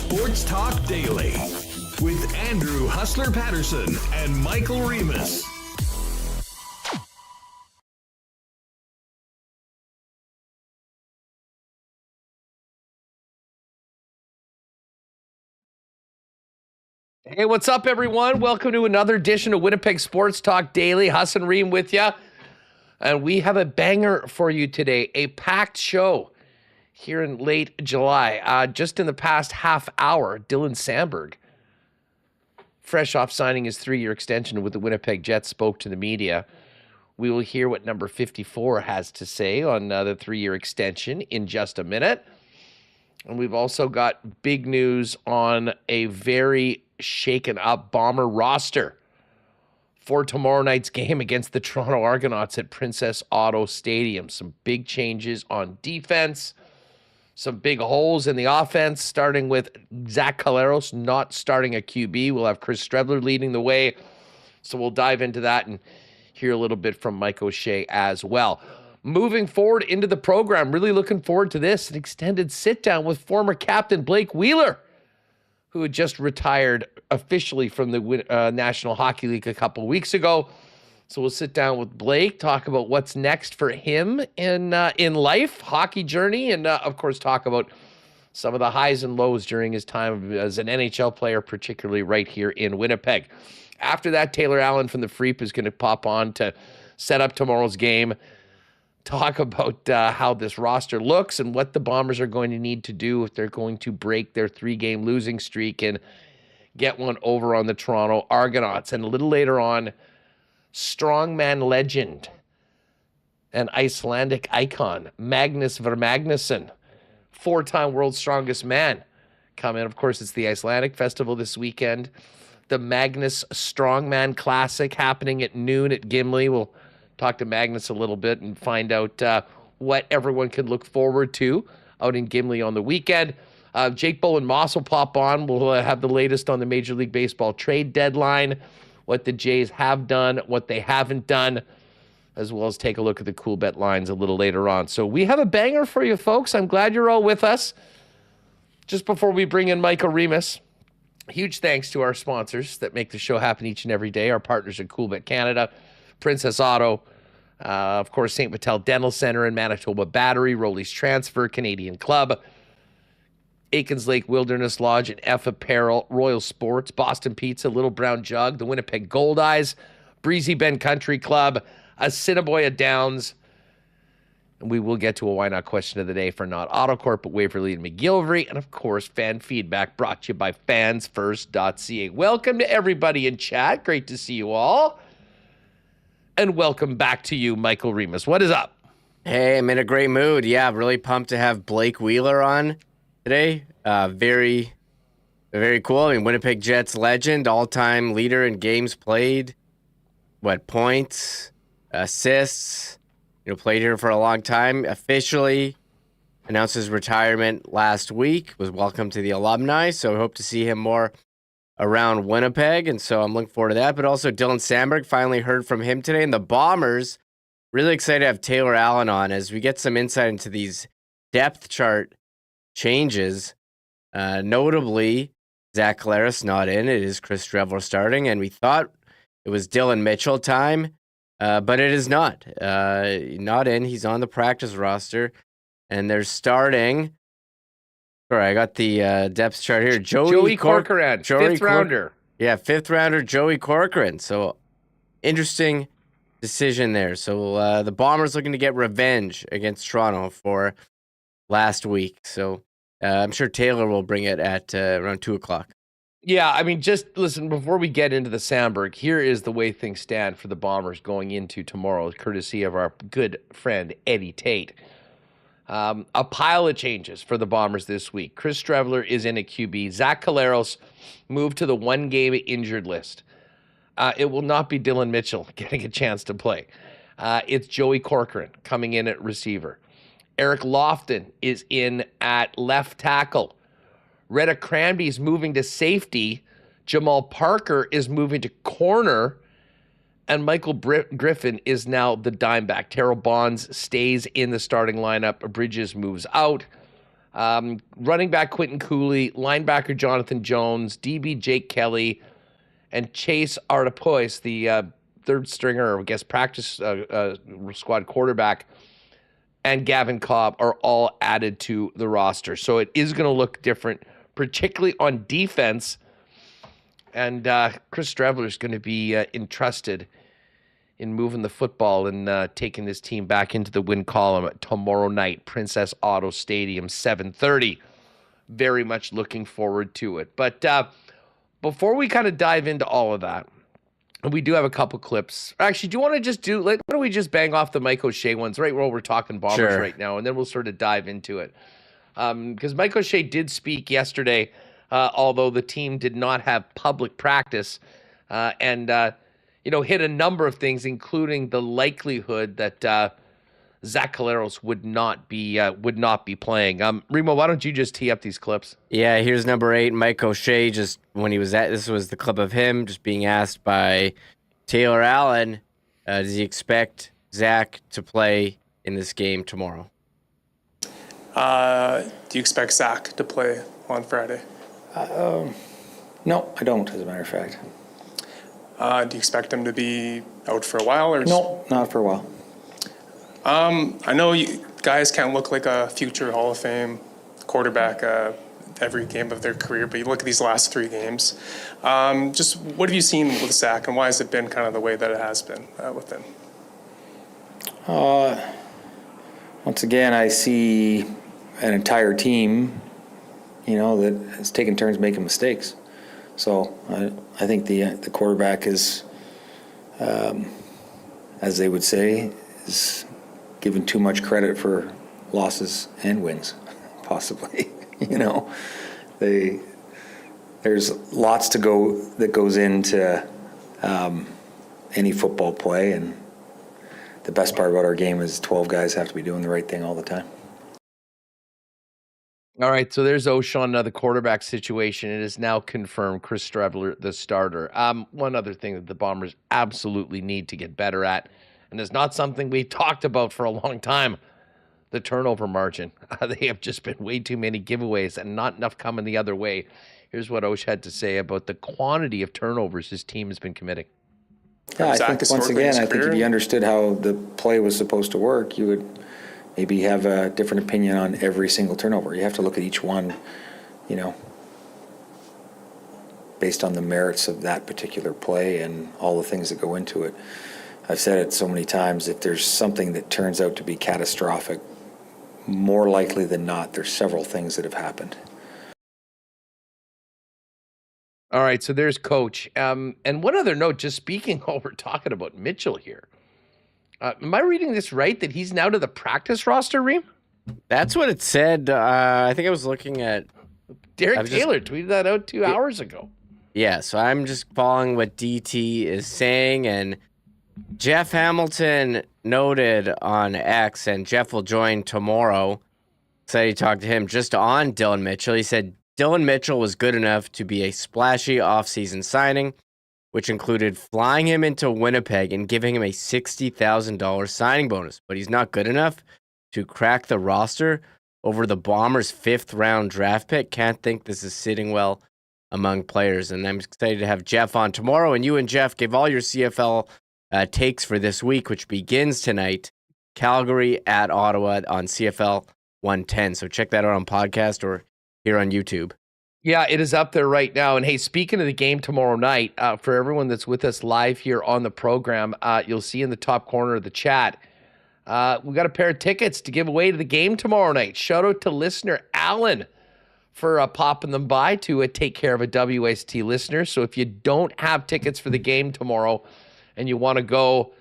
Sports Talk Daily with Andrew Hustler Paterson and Michael Remis. Hey, what's up, everyone? Welcome to another edition of Winnipeg Sports Talk Daily. Huss and Reem with you. And we have a banger for you today, a packed show here in late July. Just in the past half hour, Dylan Samberg, fresh off signing his 3-year extension with the Winnipeg Jets, spoke to the media. We will hear what number 54 has to say on the 3-year extension in just a minute. And we've also got big news on a very shaken up Bomber roster for tomorrow night's game against the Toronto Argonauts at Princess Auto Stadium. Some big changes on defense, some big holes in the offense, starting with Zach Collaros not starting a QB. We'll have Chris Strebler leading the way. So we'll dive into that and hear a little bit from Mike O'Shea as well. Moving forward into the program, really looking forward to this, an extended sit-down with former captain Blake Wheeler, who had just retired officially from the National Hockey League a couple weeks ago. So we'll sit down with Blake, talk about what's next for him in life, hockey journey, and of course talk about some of the highs and lows during his time as an NHL player, particularly right here in Winnipeg. After that, Taylor Allen from the Free Press is going to pop on to set up tomorrow's game, talk about how this roster looks and what the Bombers are going to need to do if they're going to break their 3-game losing streak and get one over on the Toronto Argonauts. And a little later on, strongman legend and Icelandic icon Magnus Ver Magnusson, 4-time world's strongest man, come in. Of course, it's the Icelandic Festival this weekend. The Magnus Strongman Classic happening at noon at Gimli. We'll talk to Magnus a little bit and find out what everyone can look forward to out in Gimli on the weekend. Jake Bolin Moss will pop on. We'll have the latest on the Major League Baseball trade deadline, what the Jays have done, what they haven't done, as well as take a look at the Coolbet lines a little later on. So we have a banger for you, folks. I'm glad you're all with us. Just before we bring in Michael Remis, huge thanks to our sponsors that make the show happen each and every day, our partners at Coolbet Canada, Princess Auto, of course, St. Mattel Dental Center and Manitoba Battery, Rolly's Transfer, Canadian Club, Aikens Lake Wilderness Lodge and F Apparel, Royal Sports, Boston Pizza, Little Brown Jug, the Winnipeg Gold Eyes, Breezy Bend Country Club, Assiniboia Downs, and we will get to a Why Not question of the day for Not AutoCorp, but Waverly and McGillivray, and of course, fan feedback brought to you by fansfirst.ca. Welcome to everybody in chat. Great to see you all. And welcome back to you, Michael Remis. What is up? Hey, I'm in a great mood. Yeah, really pumped to have Blake Wheeler on today. Very, very cool. I mean, Winnipeg Jets legend, all-time leader in games played. Points, assists. Played here for a long time. Officially announced his retirement last week. Was welcomed to the alumni, so I hope to see him more around Winnipeg, and so I'm looking forward to that. But also Dylan Samberg, finally heard from him today. And the Bombers, really excited to have Taylor Allen on as we get some insight into these depth chart changes. Notably, Zach Collaros not in. It is Chris Strebler starting, and we thought it was Dylan Mitchell time, but it is not. Not in. He's on the practice roster, and they're starting... Sorry, I got the depth chart here. Joey Corcoran, 5th rounder. Yeah, 5th rounder Joey Corcoran. So, interesting decision there. So, the Bombers looking to get revenge against Toronto for last week. So, I'm sure Taylor will bring it at around 2 o'clock. Yeah, I mean, just listen, before we get into the Samberg, here is the way things stand for the Bombers going into tomorrow, courtesy of our good friend Eddie Tate. A pile of changes for the Bombers this week. Chris Strebler is in at QB. Zach Collaros moved to the 1-game injured list. It will not be Dylan Mitchell getting a chance to play. It's Joey Corcoran coming in at receiver. Eric Lofton is in at left tackle. Retta Cranby is moving to safety. Jamal Parker is moving to corner. And Michael Griffin is now the dime back. Terrell Bonds stays in the starting lineup. Bridges moves out. Running back Quentin Cooley, linebacker Jonathan Jones, DB Jake Kelly, and Chase Artapois, the third stringer, I guess, practice squad quarterback, and Gavin Cobb are all added to the roster. So it is going to look different, particularly on defense. And Chris Streveler is going to be entrusted in moving the football and taking this team back into the win column tomorrow night, Princess Auto Stadium, 7:30. Very much looking forward to it. But before we kind of dive into all of that, and we do have a couple clips. Actually, do you want to just why don't we just bang off the Mike O'Shea ones right while we're talking Bombers right now, and then we'll sort of dive into it. Because Mike O'Shea did speak yesterday, although the team did not have public practice, and hit a number of things, including the likelihood that Zach Collaros would not be playing. Remo, why don't you just tee up these clips? Yeah, here's number 8, Mike O'Shea. Just when he was this was the clip of him just being asked by Taylor Allen, does he expect Zach to play in this game tomorrow? Do you expect Zach to play on Friday? No, I don't, as a matter of fact. Do you expect him to be out for a while? Or No, not for a while. I know you guys can't look like a future Hall of Fame quarterback every game of their career, but you look at these last 3 games. Just what have you seen with Zach, and why has it been kind of the way that it has been with him? Once again, I see an entire team, that has taken turns making mistakes. So I think the quarterback is, as they would say, is given too much credit for losses and wins, possibly. There's lots that goes into any football play, and the best part about our game is 12 guys have to be doing the right thing all the time. All right, so there's O'Shawn, the quarterback situation. It is now confirmed Chris Streveler, the starter. One other thing that the Bombers absolutely need to get better at, and it's not something we talked about for a long time, the turnover margin. They have just been way too many giveaways and not enough coming the other way. Here's what Osh had to say about the quantity of turnovers his team has been committing. Yeah, I think once again, I think if you understood how the play was supposed to work, you would maybe have a different opinion on every single turnover. You have to look at each one, based on the merits of that particular play and all the things that go into it. I've said it so many times, if there's something that turns out to be catastrophic, more likely than not, there's several things that have happened. All right, so there's Coach. And one other note, just speaking while we're talking about Mitchell here. Am I reading this right, that he's now to the practice roster, Reem? That's what it said. I think I was looking at... Derek Taylor tweeted that out 2 hours ago. Yeah, so I'm just following what DT is saying, and Jeff Hamilton noted on X, and Jeff will join tomorrow, said he talked to him just on Dylan Mitchell. He said Dylan Mitchell was good enough to be a splashy offseason signing, which included flying him into Winnipeg and giving him a $60,000 signing bonus. But he's not good enough to crack the roster over the Bombers' 5th-round draft pick. Can't think this is sitting well among players. And I'm excited to have Jeff on tomorrow. And you and Jeff give all your CFL takes for this week, which begins tonight. Calgary at Ottawa on CFL 110. So check that out on podcast or here on YouTube. Yeah, it is up there right now. And hey, speaking of the game tomorrow night, for everyone that's with us live here on the program, you'll see in the top corner of the chat, we got a pair of tickets to give away to the game tomorrow night. Shout out to listener Alan for popping them by to take care of a WST listener. So if you don't have tickets for the game tomorrow and you want to go,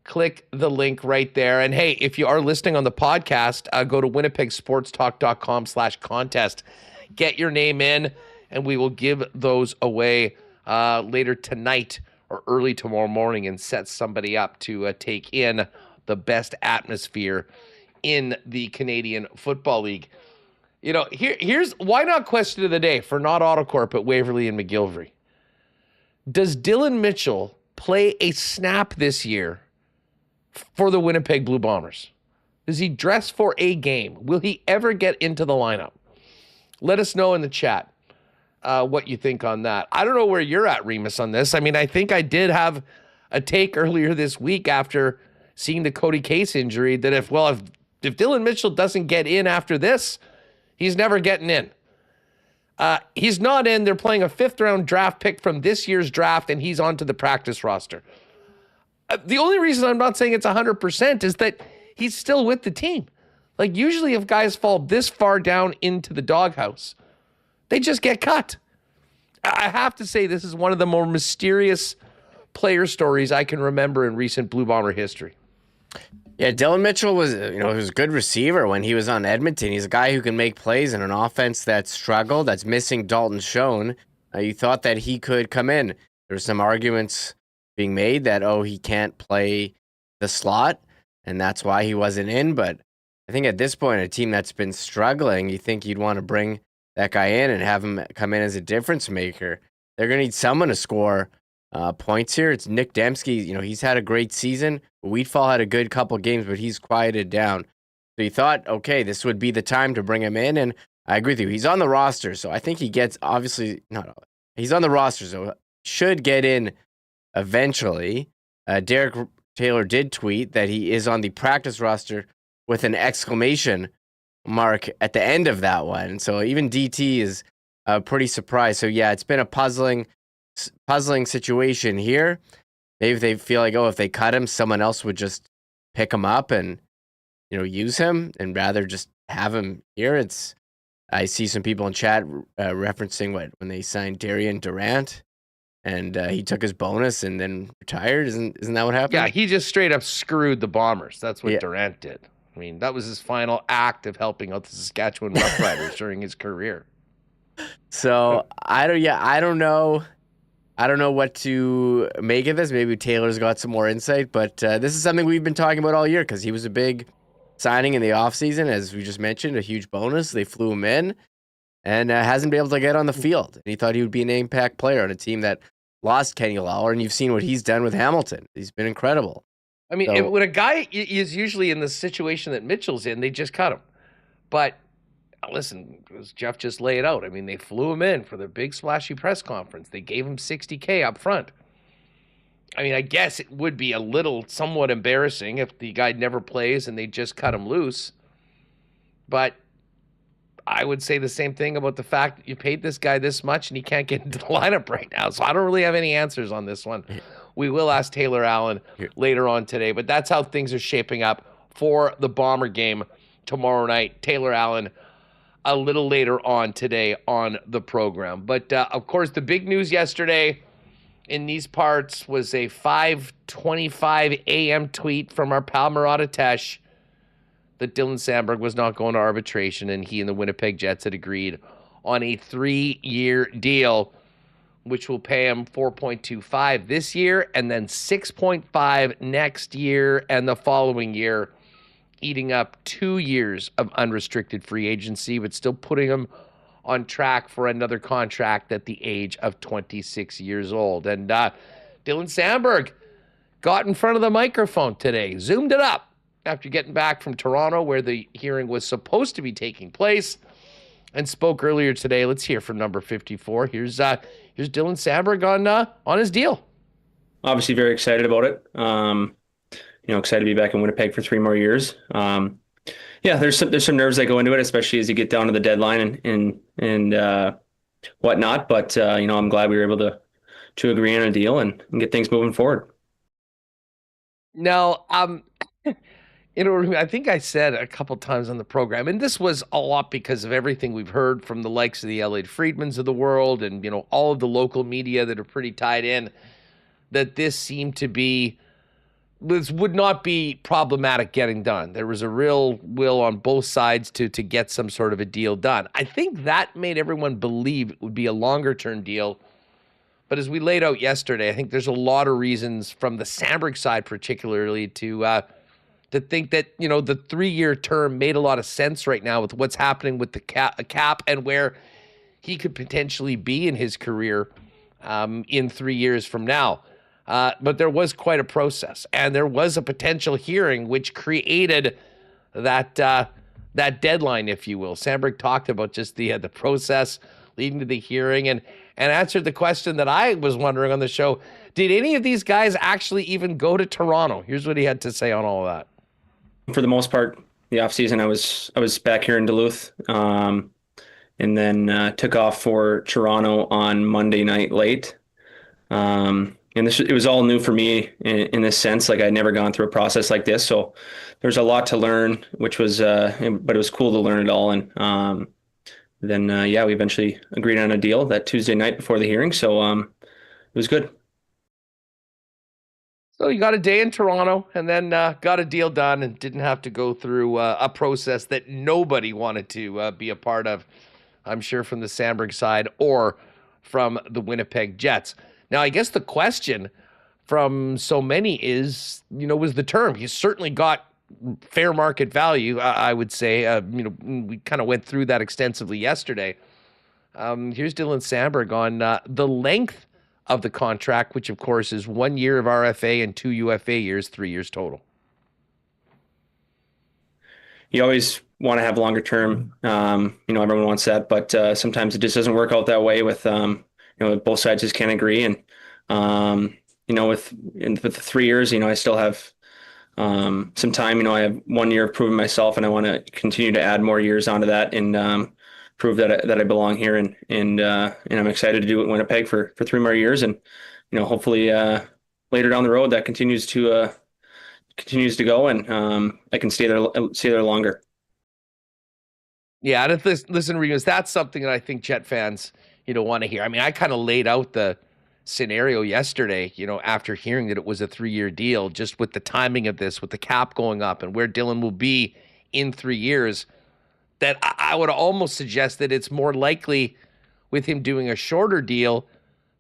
click the link right there. And hey, if you are listening on the podcast, go to winnipegsportstalk.com/contest. Get your name in, and we will give those away later tonight or early tomorrow morning and set somebody up to take in the best atmosphere in the Canadian Football League. Here's why not question of the day for not Autocorp at Waverly and McGillivray. Does Dylan Mitchell play a snap this year for the Winnipeg Blue Bombers? Does he dress for a game? Will he ever get into the lineup? Let us know in the chat what you think on that. I don't know where you're at, Remis, on this. I mean, I think I did have a take earlier this week after seeing the Cody Case injury that if Dylan Mitchell doesn't get in after this, he's never getting in. He's not in. They're playing a 5th-round draft pick from this year's draft, and he's onto the practice roster. The only reason I'm not saying it's 100% is that he's still with the team. Like, usually if guys fall this far down into the doghouse, they just get cut. I have to say this is one of the more mysterious player stories I can remember in recent Blue Bomber history. Yeah, Dylan Mitchell was, he was a good receiver when he was on Edmonton. He's a guy who can make plays in an offense that's struggled, that's missing Dalton Schoen. You thought that he could come in. There were some arguments being made that, he can't play the slot, and that's why he wasn't in. But I think at this point, a team that's been struggling, you think you'd want to bring that guy in and have him come in as a difference maker. They're going to need someone to score points here. It's Nick Dembski. He's had a great season. Wheatfall had a good couple games, but he's quieted down. So you thought, okay, this would be the time to bring him in, and I agree with you. He's on the roster, so I think he gets, he's on the roster, so should get in eventually. Derek Taylor did tweet that he is on the practice roster with an exclamation mark at the end of that one. So even DT is pretty surprised. So yeah, it's been a puzzling situation here. Maybe they feel like, if they cut him, someone else would just pick him up and, use him, and rather just have him here. I see some people in chat referencing when they signed Darian Durant, and he took his bonus and then retired. Isn't that what happened? Yeah, he just straight up screwed the Bombers. That's what Durant did. I mean, that was his final act of helping out the Saskatchewan Roughriders during his career. So I don't know. I don't know what to make of this. Maybe Taylor's got some more insight, but this is something we've been talking about all year because he was a big signing in the offseason, as we just mentioned, a huge bonus. They flew him in and hasn't been able to get on the field. And he thought he would be an impact player on a team that lost Kenny Lawler, and you've seen what he's done with Hamilton. He's been incredible. I mean, when a guy is usually in the situation that Mitchell's in, they just cut him. But listen, as Jeff just laid out, I mean, they flew him in for their big splashy press conference. They gave him $60K up front. I mean, I guess it would be somewhat embarrassing if the guy never plays and they just cut him loose. But I would say the same thing about the fact that you paid this guy this much and he can't get into the lineup right now. So I don't really have any answers on this one. We will ask Taylor Allen later on today, but that's how things are shaping up for the Bomber game tomorrow night. Taylor Allen a little later on today on the program. But, of course, the big news yesterday in these parts was a 5:25 a.m. tweet from our pal Murata Tesh that Dylan Samberg was not going to arbitration, and he and the Winnipeg Jets had agreed on a 3-year deal, which will pay him $4.25 this year and then $6.5 next year and the following year, eating up 2 years of unrestricted free agency, but still putting him on track for another contract at the age of 26 years old. And Dylan Samberg got in front of the microphone today, zoomed it up after getting back from Toronto, where the hearing was supposed to be taking place, and spoke earlier today. Let's hear from number 54. Here's Dylan Samberg on his deal. Obviously very excited about it. Excited to be back in Winnipeg for 3 more years. There's some nerves that go into it, especially as you get down to the deadline and whatnot. But I'm glad we were able to agree on a deal and get things moving forward. Now, I think I said a couple times on the program, and this was a lot because of everything we've heard from the likes of the L.A. Friedmans of the world and, all of the local media that are pretty tied in, that this would not be problematic getting done. There was a real will on both sides to get some sort of a deal done. I think that made everyone believe it would be a longer-term deal. But as we laid out yesterday, I think there's a lot of reasons from the Samberg side particularly to think that, the 3-year term made a lot of sense right now with what's happening with the cap and where he could potentially be in his career in 3 years from now. But there was quite a process, and there was a potential hearing which created that deadline, if you will. Samberg talked about just the process leading to the hearing and answered the question that I was wondering on the show. Did any of these guys actually even go to Toronto? Here's what he had to say on all of that. For the most part, the off season, I was back here in Duluth, and then took off for Toronto on Monday night late. And it was all new for me in this sense. Like, I'd never gone through a process like this, so there's a lot to learn, which was, but it was cool to learn it all. And then we eventually agreed on a deal that Tuesday night before the hearing. So it was good. So you got a day in Toronto and then got a deal done and didn't have to go through a process that nobody wanted to be a part of, I'm sure, from the Samberg side or from the Winnipeg Jets. Now, I guess the question from so many is, was the term. He's certainly got fair market value, I would say. We kind of went through that extensively yesterday. Here's Dylan Samberg on the length of the contract, which of course is 1 year of RFA and 2 UFA years, 3 years total. You always want to have longer term. Everyone wants that, but sometimes it just doesn't work out that way with, both sides just can't agree. And, with the 3 years, I still have some time. I have 1 year of proving myself, and I want to continue to add more years onto that and prove that I belong here. And I'm excited to do it in Winnipeg for 3 more years. And, hopefully later down the road that continues to go, and I can stay there longer. Yeah, and listen, Remis, that's something that I think Jet fans, want to hear. I mean, I kind of laid out the scenario yesterday, after hearing that it was a 3-year deal, just with the timing of this, with the cap going up and where Dylan will be in 3 years, that I would almost suggest that it's more likely with him doing a shorter deal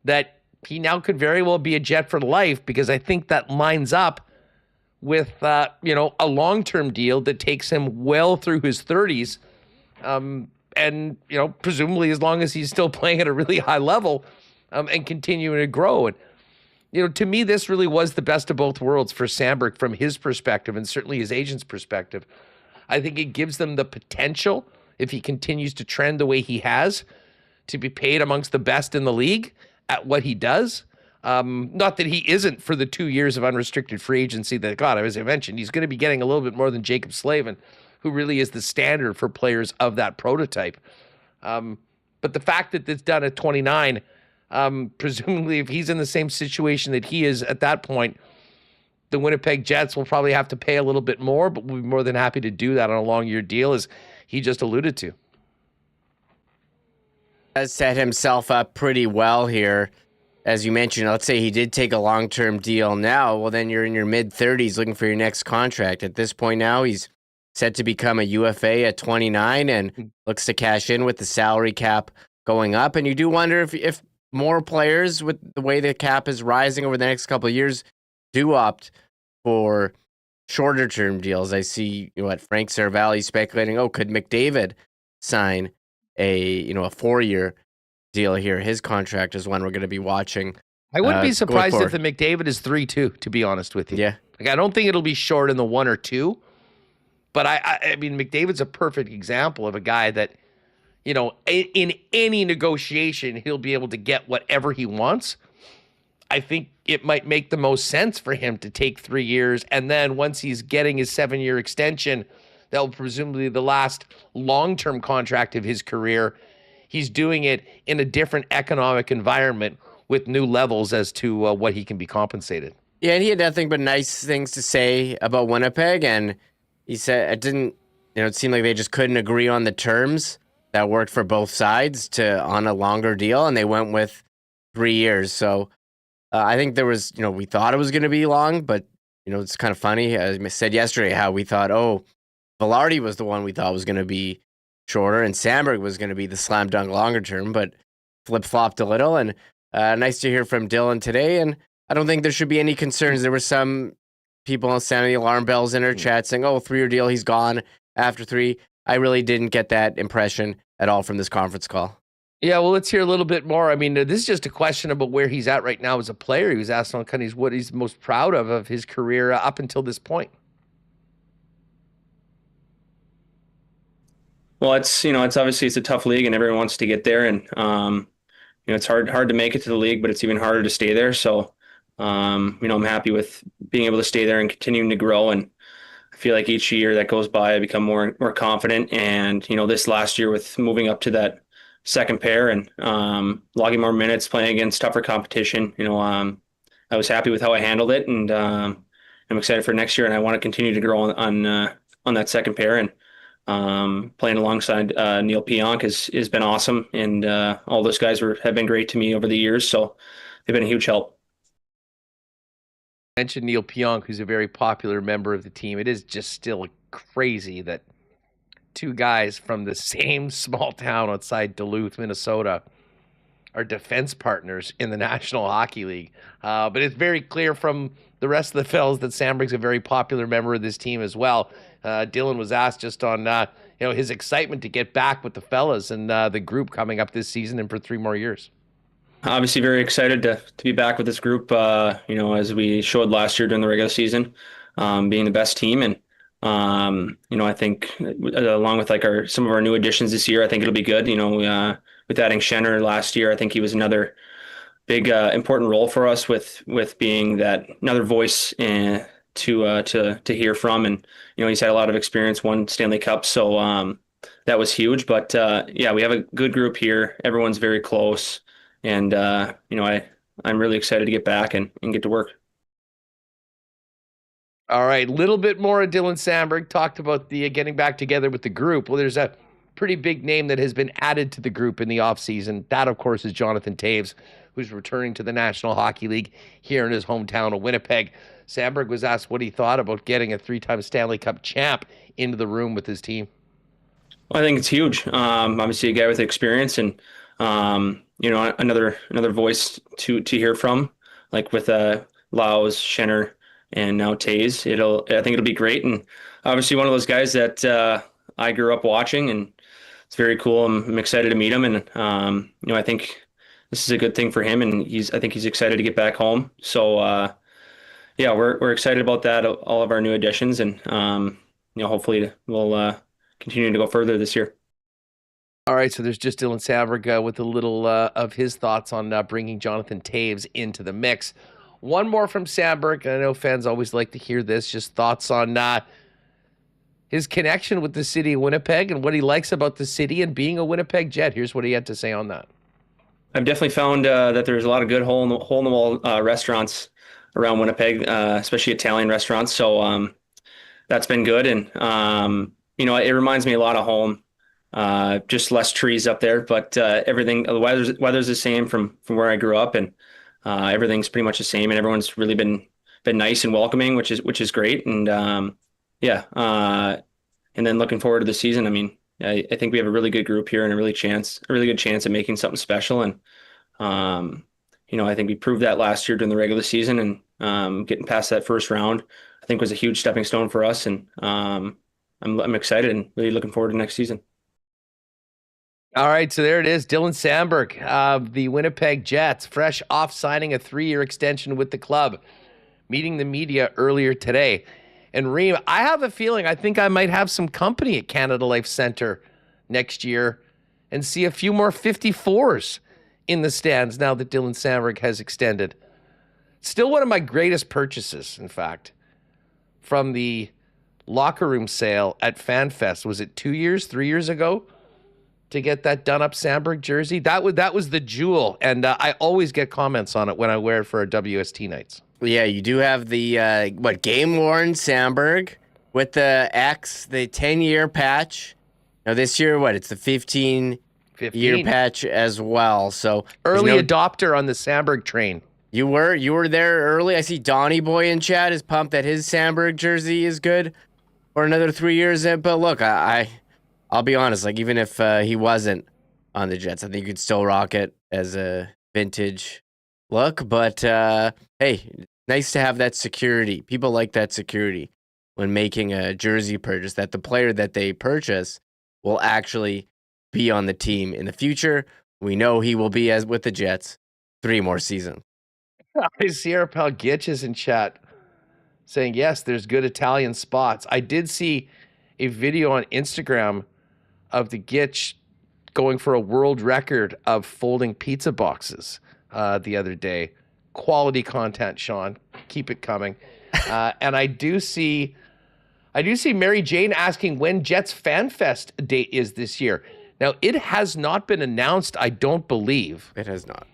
that he now could very well be a Jet for life, because I think that lines up with, a long-term deal that takes him well through his 30s. And, presumably as long as he's still playing at a really high level and continuing to grow. And, to me, this really was the best of both worlds for Samberg from his perspective and certainly his agent's perspective. I think it gives them the potential, if he continues to trend the way he has, to be paid amongst the best in the league at what he does. Not that he isn't for the 2 years of unrestricted free agency that, God, as I mentioned, he's going to be getting a little bit more than Jacob Slavin, who really is the standard for players of that prototype. But the fact that it's done at 29, presumably if he's in the same situation that he is at that point, the Winnipeg Jets will probably have to pay a little bit more, but we'll be more than happy to do that on a long-year deal, as he just alluded to. Has set himself up pretty well here. As you mentioned, let's say he did take a long-term deal now, well, then you're in your mid-30s looking for your next contract. At this point now, he's set to become a UFA at 29 and looks to cash in with the salary cap going up. And you do wonder if more players, with the way the cap is rising over the next couple of years, do opt for shorter term deals. I see Frank Saravalli speculating, could McDavid sign a 4-year deal here? His contract is one we're going to be watching. I wouldn't be surprised if the McDavid is 3-2, to be honest with you. Yeah. Like, I don't think it'll be short in the 1 or 2, but I mean, McDavid's a perfect example of a guy that, in any negotiation, he'll be able to get whatever he wants. I think it might make the most sense for him to take 3 years, and then once he's getting his 7-year extension, that will presumably be the last long-term contract of his career. He's doing it in a different economic environment with new levels as to what he can be compensated. Yeah, and he had nothing but nice things to say about Winnipeg, and he said it seemed like they just couldn't agree on the terms that worked for both sides on a longer deal, and they went with 3 years. So I think there was, we thought it was going to be long, but, it's kind of funny. As I said yesterday, how we thought, Velarde was the one we thought was going to be shorter, and Samberg was going to be the slam dunk longer term, but flip-flopped a little. And nice to hear from Dylan today, and I don't think there should be any concerns. There were some people sounding the alarm bells in our chat saying, 3-year deal, he's gone after 3. I really didn't get that impression at all from this conference call. Yeah, well, let's hear a little bit more. I mean, this is just a question about where he's at right now as a player. He was asked on kind of what he's most proud of his career up until this point. Well, it's obviously it's a tough league and everyone wants to get there, and it's hard to make it to the league, but it's even harder to stay there. So, I'm happy with being able to stay there and continuing to grow. And I feel like each year that goes by, I become more confident. And this last year with moving up to that second pair and logging more minutes, playing against tougher competition, I was happy with how I handled it, and I'm excited for next year. And I want to continue to grow on that second pair, and playing alongside Neil Pionk has been awesome, and all those guys have been great to me over the years, so they've been a huge help. I mentioned Neil Pionk, who's a very popular member of the team. It is just still crazy that two guys from the same small town outside Duluth, Minnesota, are defense partners in the National Hockey League. But it's very clear from the rest of the fellas that Samberg's a very popular member of this team as well. Dylan was asked just on his excitement to get back with the fellas and the group coming up this season and for 3 more years. Obviously very excited to be back with this group, as we showed last year during the regular season, being the best team. And, I think along with some of our new additions this year, I think it'll be good. With adding Schenner last year, I think he was another big, important role for us with being that another voice to hear from. And, he's had a lot of experience, won Stanley Cup. So, that was huge, but, we have a good group here. Everyone's very close. And, I'm really excited to get back and get to work. All right, a little bit more of Dylan Samberg. Talked about the getting back together with the group. Well, there's a pretty big name that has been added to the group in the offseason. That, of course, is Jonathan Toews, who's returning to the National Hockey League here in his hometown of Winnipeg. Samberg was asked what he thought about getting a 3-time Stanley Cup champ into the room with his team. Well, I think it's huge. Obviously, a guy with experience and another voice to hear from, like with Laus, Schenner, and now Toews. I think it'll be great, and obviously one of those guys that I grew up watching, and it's very cool. I'm excited to meet him, and I think this is a good thing for him, and I think he's excited to get back home. So we're excited about that. All of our new additions, and hopefully we'll continue to go further this year. All right, so there's just Dylan Samberg with a little of his thoughts on bringing Jonathan Toews into the mix. One more from Samberg, and I know fans always like to hear this, just thoughts on his connection with the city of Winnipeg and what he likes about the city and being a Winnipeg Jet. Here's what he had to say on that. I've definitely found that there's a lot of good hole-in-the-wall restaurants around Winnipeg, especially Italian restaurants, so that's been good, and it reminds me a lot of home. Just less trees up there, but everything, the weather's the same from where I grew up, and everything's pretty much the same, and everyone's really been nice and welcoming, which is great. And and then looking forward to the season. I mean, I think we have a really good group here and a really good chance at making something special. And I think we proved that last year during the regular season, and getting past that first round, I think was a huge stepping stone for us. And I'm excited and really looking forward to next season. All right, so there it is. Dylan Samberg of the Winnipeg Jets, fresh off signing a 3-year extension with the club, meeting the media earlier today. And Reem, I have a feeling I think I might have some company at Canada Life Centre next year and see a few more 54s in the stands now that Dylan Samberg has extended. Still one of my greatest purchases, in fact, from the locker room sale at FanFest. Was it 3 years ago? To get that done-up Samberg jersey. That was the jewel, and I always get comments on it when I wear it for our WST nights. Yeah, you do have the game-worn Samberg with the X, the 10-year patch. Now this year, it's the 15-year patch as well. So early adopter on the Samberg train. You were there early. I see Donnie Boy in chat is pumped that his Samberg jersey is good for another 3 years. But look, I'll be honest, even if he wasn't on the Jets, I think you could still rock it as a vintage look. But, hey, nice to have that security. People like that security when making a jersey purchase, that the player that they purchase will actually be on the team in the future. We know he will be with the Jets 3 more seasons. I see our pal Gitch is in chat saying, yes, there's good Italian spots. I did see a video on Instagram of the Gitch going for a world record of folding pizza boxes the other day. Quality content, Sean. Keep it coming. And I do see Mary Jane asking when Jets Fan Fest date is this year. Now, it has not been announced, I don't believe. It has not.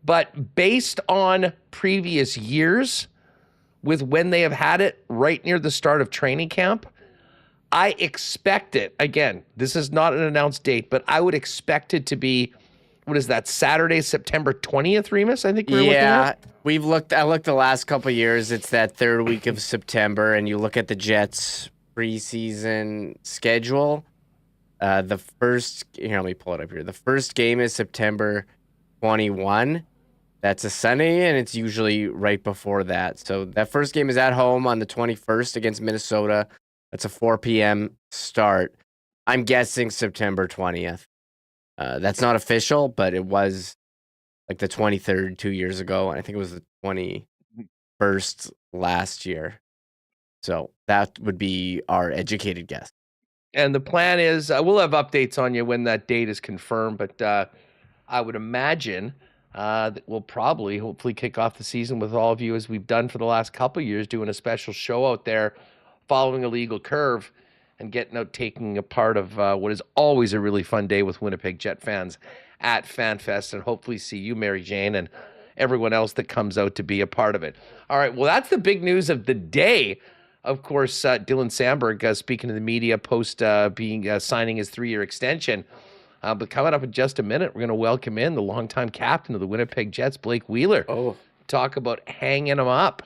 But based on previous years, with when they have had it right near the start of training camp, I expect it. Again, this is not an announced date, but I would expect it to be, what is that, Saturday, September 20th, Remis? I think we're looking at? I looked the last couple of years. It's that third week of September, and you look at the Jets preseason schedule. Here, let me pull it up here. The first game is September 21. That's a Sunday, and it's usually right before that. So that first game is at home on the 21st against Minnesota. That's a 4 p.m. start. I'm guessing September 20th. That's not official, but it was like the 23rd 2 years ago. And I think it was the 21st last year. So that would be our educated guess. And the plan is, we'll have updates on you when that date is confirmed, but I would imagine that we'll probably, hopefully, kick off the season with all of you as we've done for the last couple of years, doing a special show out there, following a legal curve and getting out, taking a part of what is always a really fun day with Winnipeg Jet fans at FanFest, and hopefully see you, Mary Jane, and everyone else that comes out to be a part of it. All right, well, that's the big news of the day. Of course, Dylan Samberg speaking to the media post signing his 3-year extension. But coming up in just a minute, we're going to welcome in the longtime captain of the Winnipeg Jets, Blake Wheeler. Oh, talk about hanging him up.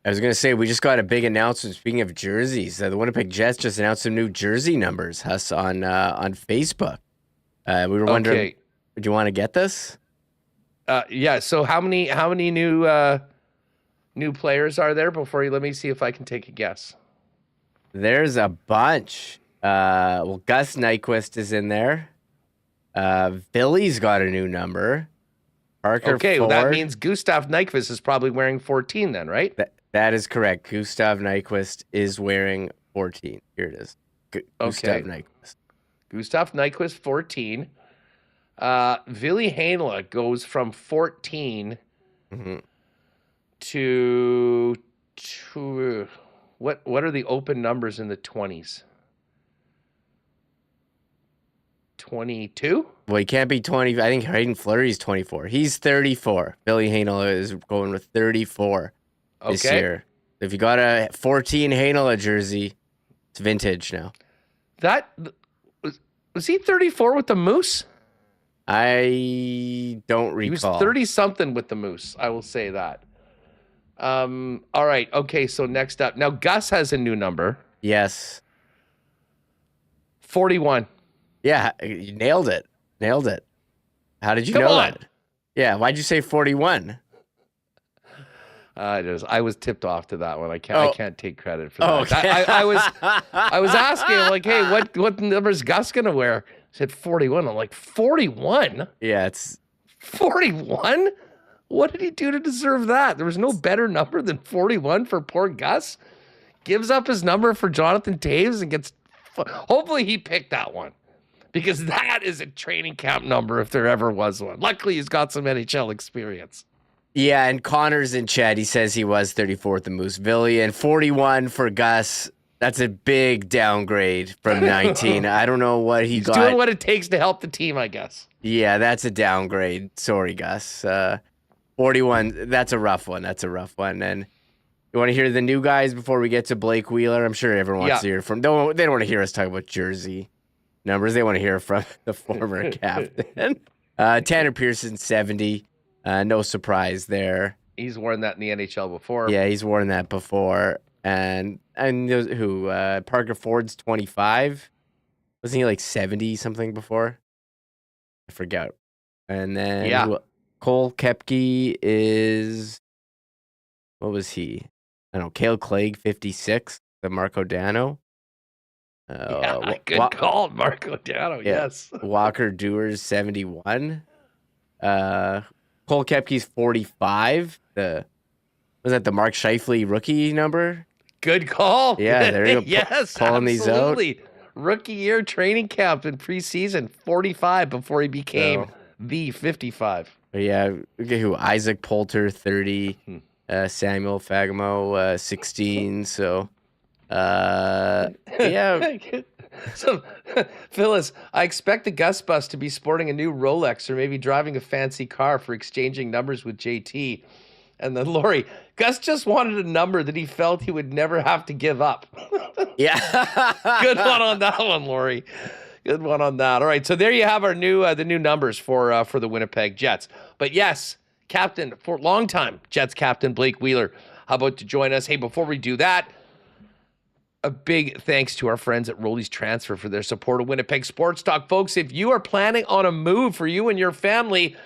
I was going to say, we just got a big announcement. Speaking of jerseys, the Winnipeg Jets just announced some new jersey numbers, Huss, on Facebook. We were wondering, do you want to get this? Yeah. So how many new players are there? Before you, let me see if I can take a guess. There's a bunch. Well, Gus Nyquist is in there. Billy's got a new number. Parker Okay, Ford. well, that means Gustav Nyquist is probably wearing 14 then, right? That is correct. Gustav Nyquist is wearing 14. Here it is. Gustav Nyquist. Gustav Nyquist, 14. Ville Heinola goes from 14 to what are the open numbers in the 20s? 22? Well, he can't be 20. I think Hayden Fleury's 24. He's 34. Billy Heinola is going with 34 this year. If you got a 14 Heinola jersey, it's vintage now. That was he 34 with the Moose? I don't recall. He was 30-something with the Moose. I will say that. All right. Okay, so next up. Now, Gus has a new number. Yes. 41. Yeah, you nailed it. Nailed it. How did you Come know on. that? Yeah, why'd you say 41? I was tipped off to that one. I can't take credit for that. Okay. I was asking him, like, hey, what number is Gus gonna wear? I said 41. I'm like, 41? Yeah, it's 41? What did he do to deserve that? There was no better number than 41 for poor Gus. Gives up his number for Jonathan Taves and gets. Hopefully he picked that one, because that is a training camp number if there ever was one. Luckily, he's got some NHL experience. Yeah, and Connor's in chat. He says he was 34th at Mooseville, and 41 for Gus. That's a big downgrade from 19. I don't know what he's got. Doing what it takes to help the team, I guess. Yeah, that's a downgrade. Sorry, Gus. 41, that's a rough one. That's a rough one. And you want to hear the new guys before we get to Blake Wheeler? I'm sure everyone wants to hear from. They don't want to hear us talk about jersey numbers. They want to hear from the former captain. Tanner Pearson, 70. No surprise there. He's worn that in the NHL before. Yeah, he's worn that before. And who? Parker Ford's 25. Wasn't he like 70 something before? I forgot. And then Cole Koepke is, what was he? I don't know. Cale Clegg, 56. The Marco Dano. Good call, Marco Dano. Yes. Walker Dewars, 71. Cole Koepke's 45. Was that the Mark Scheifele rookie number? Good call. Yeah, there you go. Yes, Pulling these out. rookie year training camp in preseason, 45 before he became the 55. Yeah, okay, who? Isaac Poulter, 30. Samuel Fagemo, 16. So, yeah. So, Phyllis, I expect the Gus Bus to be sporting a new Rolex or maybe driving a fancy car for exchanging numbers with JT. And then Lori, Gus just wanted a number that he felt he would never have to give up. Yeah. Good one on that one, Lori. Good one on that. All right, so there you have our new the new numbers for the Winnipeg Jets. But yes, captain for longtime Jets captain Blake Wheeler, how about to join us? Hey, before we do that, a big thanks to our friends at Rolly's Transfer for their support of Winnipeg Sports Talk. Folks, if you are planning on a move for you and your family,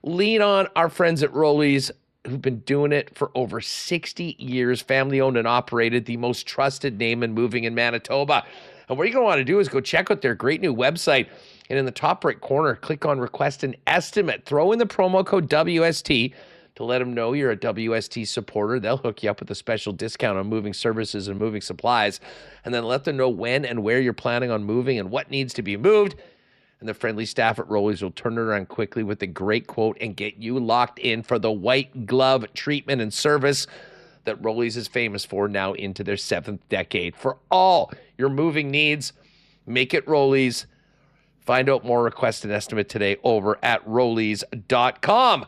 lean on our friends at Rolly's, who've been doing it for over 60 years, family-owned and operated, the most trusted name in moving in Manitoba. And what you're going to want to do is go check out their great new website. And in the top right corner, click on Request an Estimate. Throw in the promo code WST to let them know you're a WST supporter. They'll hook you up with a special discount on moving services and moving supplies. And then let them know when and where you're planning on moving and what needs to be moved. And the friendly staff at Rolly's will turn it around quickly with a great quote and get you locked in for the white glove treatment and service that Rolly's is famous for now into their 7th decade. For all your moving needs, make it Rolly's. Find out more, request an estimate today over at Rollies.com.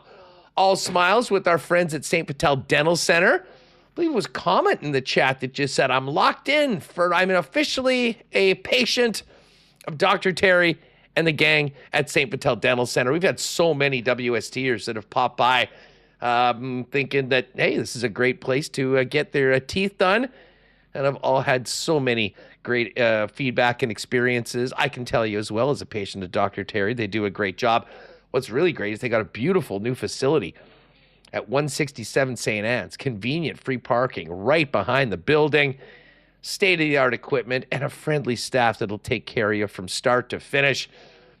All smiles with our friends at St. Patel Dental Center. I believe it was a comment in the chat that just said, I'm locked in I'm officially a patient of Dr. Terry and the gang at St. Patel Dental Center. We've had so many WSTers that have popped by thinking that, hey, this is a great place to get their teeth done. And I've all had so many great feedback and experiences. I can tell you as well as a patient of Dr. Terry, they do a great job. What's really great is they got a beautiful new facility at 167 St. Anne's. Convenient free parking right behind the building. State-of-the-art equipment and a friendly staff that'll take care of you from start to finish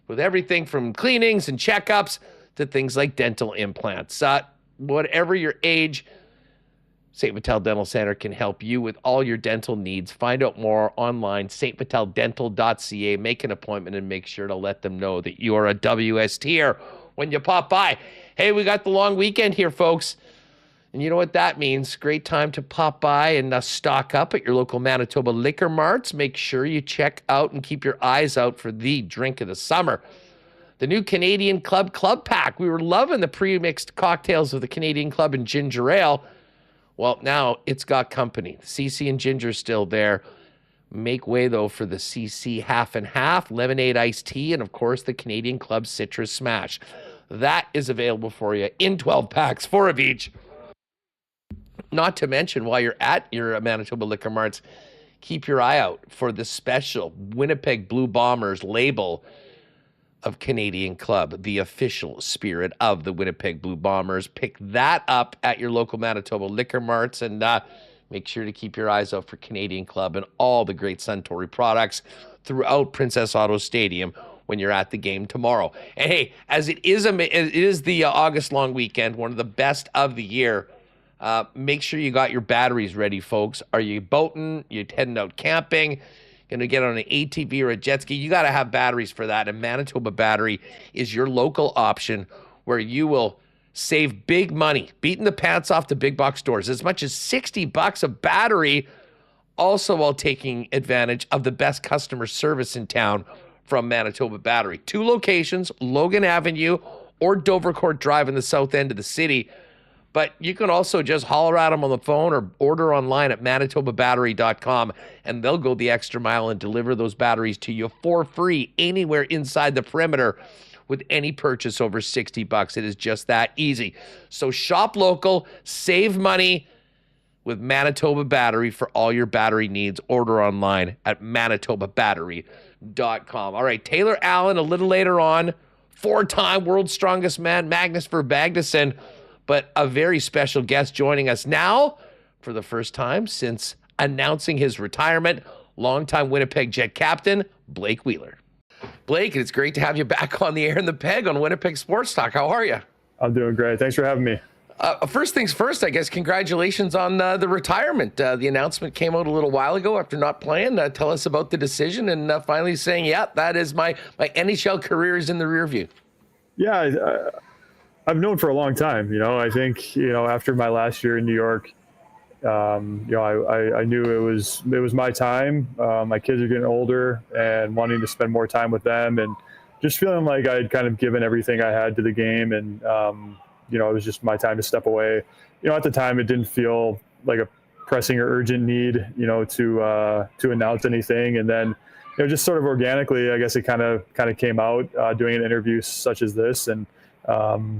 with everything from cleanings and checkups to things like dental implants. Whatever your age, St. Patel Dental Center can help you with all your dental needs. Find out more online, stpateldental.ca. Make an appointment and make sure to let them know that you are a WSTer when you pop by. Hey, we got the long weekend here, folks. And you know what that means. Great time to pop by and stock up at your local Manitoba liquor marts. Make sure you check out and keep your eyes out for the drink of the summer. The new Canadian Club Pack. We were loving the pre-mixed cocktails of the Canadian Club and ginger ale. Well, now it's got company. CC and ginger still there. Make way, though, for the CC half and half, lemonade iced tea, and, of course, the Canadian Club Citrus Smash. That is available for you in 12 packs, 4 of each. Not to mention, while you're at your Manitoba Liquor Marts, keep your eye out for the special Winnipeg Blue Bombers label of Canadian Club, the official spirit of the Winnipeg Blue Bombers. Pick that up at your local Manitoba Liquor Marts and make sure to keep your eyes out for Canadian Club and all the great Suntory products throughout Princess Auto Stadium when you're at the game tomorrow. And hey, as it is the August long weekend, one of the best of the year, make sure you got your batteries ready, folks. Are you boating? You heading out camping? Going to get on an ATV or a jet ski? You got to have batteries for that. And Manitoba Battery is your local option where you will save big money, beating the pants off the big box stores, as much as $60 a battery, also while taking advantage of the best customer service in town from Manitoba Battery. 2 locations, Logan Avenue or Dovercourt Drive in the south end of the city. But you can also just holler at them on the phone or order online at manitobabattery.com, and they'll go the extra mile and deliver those batteries to you for free anywhere inside the perimeter with any purchase over $60. It is just that easy. So shop local, save money with Manitoba Battery for all your battery needs. Order online at manitobabattery.com. All right, Taylor Allen a little later on, 4-time world's strongest man, Magnus Ver Magnusson, but a very special guest joining us now for the first time since announcing his retirement, longtime Winnipeg Jet captain, Blake Wheeler. Blake, it's great to have you back on the air in the Peg on Winnipeg Sports Talk. How are you? I'm doing great. Thanks for having me. First things first, I guess, congratulations on the retirement. The announcement came out a little while ago after not playing. Tell us about the decision and finally saying, yeah, that is my NHL career is in the rear view. Yeah, I've known for a long time. I think, after my last year in New York, I knew it was my time. My kids are getting older and wanting to spend more time with them and just feeling like I'd kind of given everything I had to the game. And, it was just my time to step away. At the time, it didn't feel like a pressing or urgent need, to announce anything. And then, just sort of organically, I guess it kind of came out doing an interview such as this. And, but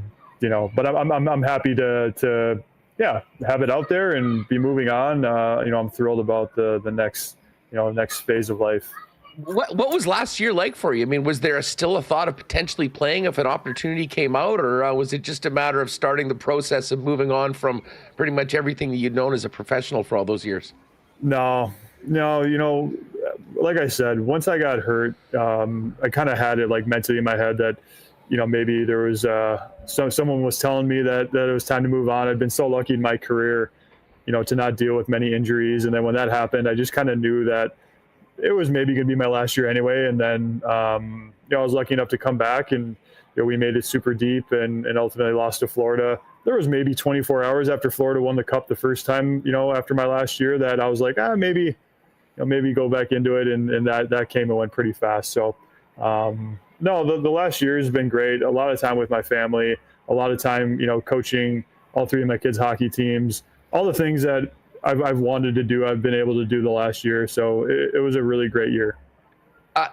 I'm happy to have it out there and be moving on. I'm thrilled about the next phase of life. What was last year like for you? I mean, was there still a thought of potentially playing if an opportunity came out, or was it just a matter of starting the process of moving on from pretty much everything that you'd known as a professional for all those years? No, like I said, once I got hurt, I kind of had it like mentally in my head that, maybe there was someone was telling me that it was time to move on. I'd been so lucky in my career, to not deal with many injuries. And then when that happened, I just kind of knew that it was maybe going to be my last year anyway. And then, I was lucky enough to come back and, we made it super deep and ultimately lost to Florida. There was maybe 24 hours after Florida won the cup the first time, after my last year that I was like, maybe go back into it. And that came and went pretty fast. So, no, the last year has been great. A lot of time with my family, a lot of time, coaching all three of my kids' hockey teams, all the things that I've wanted to do, I've been able to do the last year. So it was a really great year.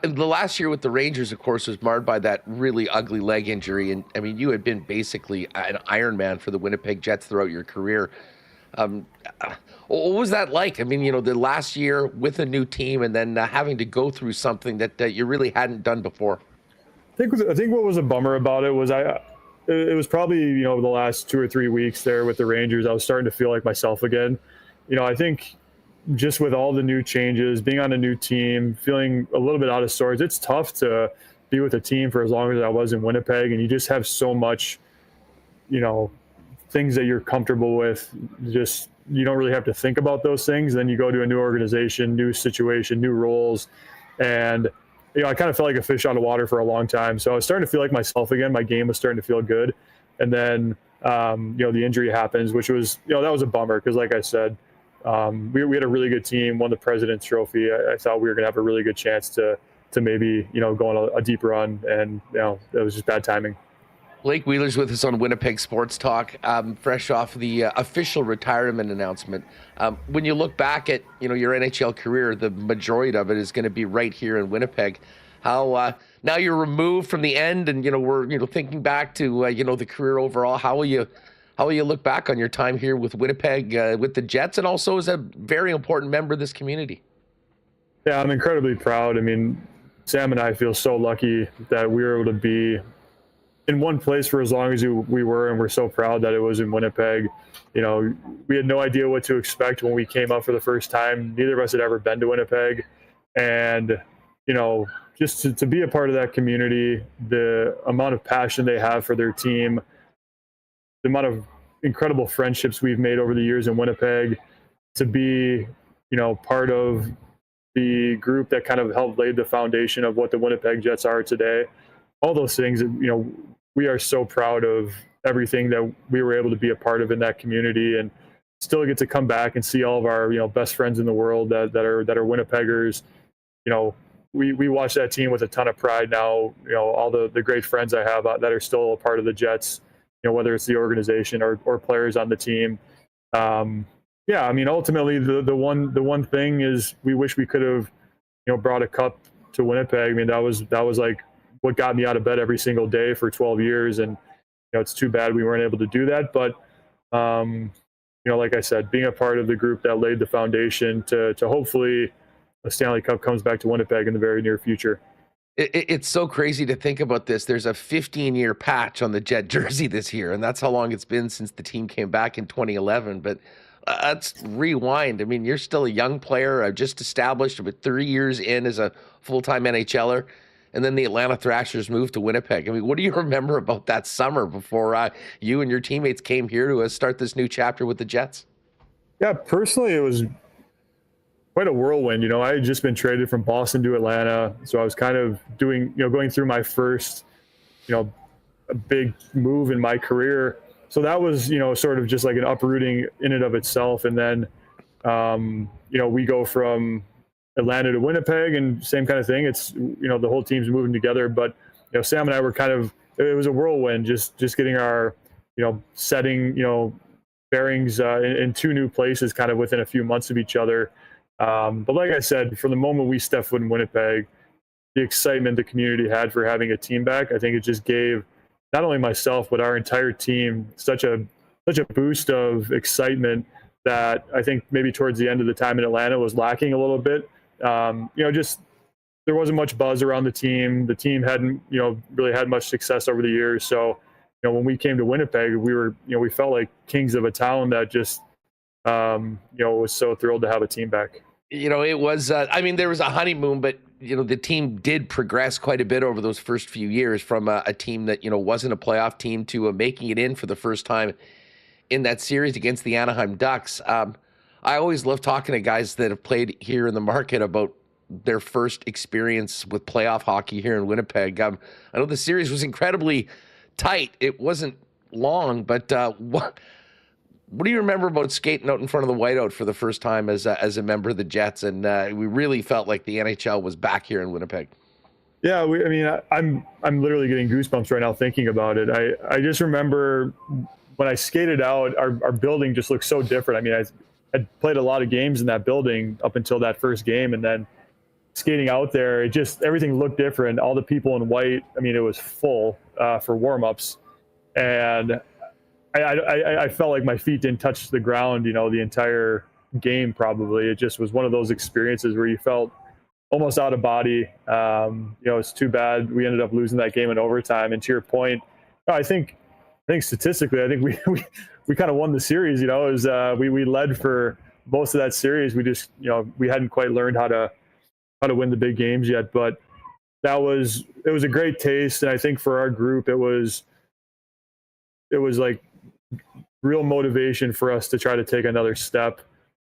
The last year with the Rangers, of course, was marred by that really ugly leg injury. And I mean, you had been basically an Iron Man for the Winnipeg Jets throughout your career. What was that like? I mean, the last year with a new team and then having to go through something that you really hadn't done before. I think what was a bummer about it was it was probably, the last 2 or 3 weeks there with the Rangers, I was starting to feel like myself again. I think just with all the new changes, being on a new team, feeling a little bit out of sorts, it's tough to be with a team for as long as I was in Winnipeg. And you just have so much, things that you're comfortable with. Just, you don't really have to think about those things. Then you go to a new organization, new situation, new roles. And, I kind of felt like a fish out of water for a long time. So I was starting to feel like myself again. My game was starting to feel good. And then, the injury happens, which was, that was a bummer. Cause like I said, we had a really good team, won the President's Trophy. I thought we were going to have a really good chance to maybe, go on a deep run. And, it was just bad timing. Blake Wheeler's with us on Winnipeg Sports Talk, fresh off the official retirement announcement. When you look back at, your NHL career, the majority of it is going to be right here in Winnipeg. How now you're removed from the end and, we're, thinking back to, the career overall, how will you look back on your time here with Winnipeg, with the Jets, and also as a very important member of this community? Yeah, I'm incredibly proud. I mean, Sam and I feel so lucky that we were able to be in one place for as long as we were, and we're so proud that it was in Winnipeg. We had no idea what to expect when we came up for the first time. Neither of us had ever been to Winnipeg. And, just to be a part of that community, the amount of passion they have for their team, the amount of incredible friendships we've made over the years in Winnipeg, to be, part of the group that kind of helped lay the foundation of what the Winnipeg Jets are today. All those things, we are so proud of everything that we were able to be a part of in that community, and still get to come back and see all of our, best friends in the world that are Winnipeggers. We watch that team with a ton of pride now. All the great friends I have that are still a part of the Jets, whether it's the organization or players on the team. Ultimately the one thing is we wish we could have, brought a cup to Winnipeg. I mean, that was like what got me out of bed every single day for 12 years. And, it's too bad we weren't able to do that. But, like I said, being a part of the group that laid the foundation to hopefully a Stanley Cup comes back to Winnipeg in the very near future. It's so crazy to think about this. There's a 15-year patch on the Jet jersey this year, and that's how long it's been since the team came back in 2011. But let's rewind. I mean, you're still a young player, just established, but 3 years in as a full-time NHLer. and then the Atlanta Thrashers moved to Winnipeg. I mean, what do you remember about that summer before you and your teammates came here to start this new chapter with the Jets? Yeah, personally, it was quite a whirlwind. I had just been traded from Boston to Atlanta, so I was kind of going through my first, a big move in my career. So that was, sort of just like an uprooting in and of itself. And then, we go from Atlanta to Winnipeg, and same kind of thing. It's, the whole team's moving together. But, Sam and I were it was a whirlwind, just getting our, setting, bearings in two new places kind of within a few months of each other. But like I said, from the moment we stepped foot in Winnipeg, the excitement the community had for having a team back, I think it just gave not only myself, but our entire team such a boost of excitement that I think maybe towards the end of the time in Atlanta was lacking a little bit. Just there wasn't much buzz around the team. The team hadn't, really had much success over the years. So, when we came to Winnipeg, we felt like kings of a town that just, was so thrilled to have a team back. It was, there was a honeymoon, but, the team did progress quite a bit over those first few years from a team that, wasn't a playoff team to making it in for the first time in that series against the Anaheim Ducks. I always love talking to guys that have played here in the market about their first experience with playoff hockey here in Winnipeg. I know the series was incredibly tight. It wasn't long, but what do you remember about skating out in front of the whiteout for the first time as a member of the Jets? And we really felt like the NHL was back here in Winnipeg. Yeah, I'm literally getting goosebumps right now thinking about it. I just remember when I skated out, our building just looked so different. I had played a lot of games in that building up until that first game, and then skating out there, everything looked different. All the people in white, it was full for warm-ups, and I felt like my feet didn't touch the ground, the entire game probably. It just was one of those experiences where you felt almost out of body. It's too bad we ended up losing that game in overtime. And to your point, I think statistically, we kind of won the series. It was we led for most of that series. We just we hadn't quite learned how to win the big games yet. But it was a great taste, and I think for our group, it was like real motivation for us to try to take another step.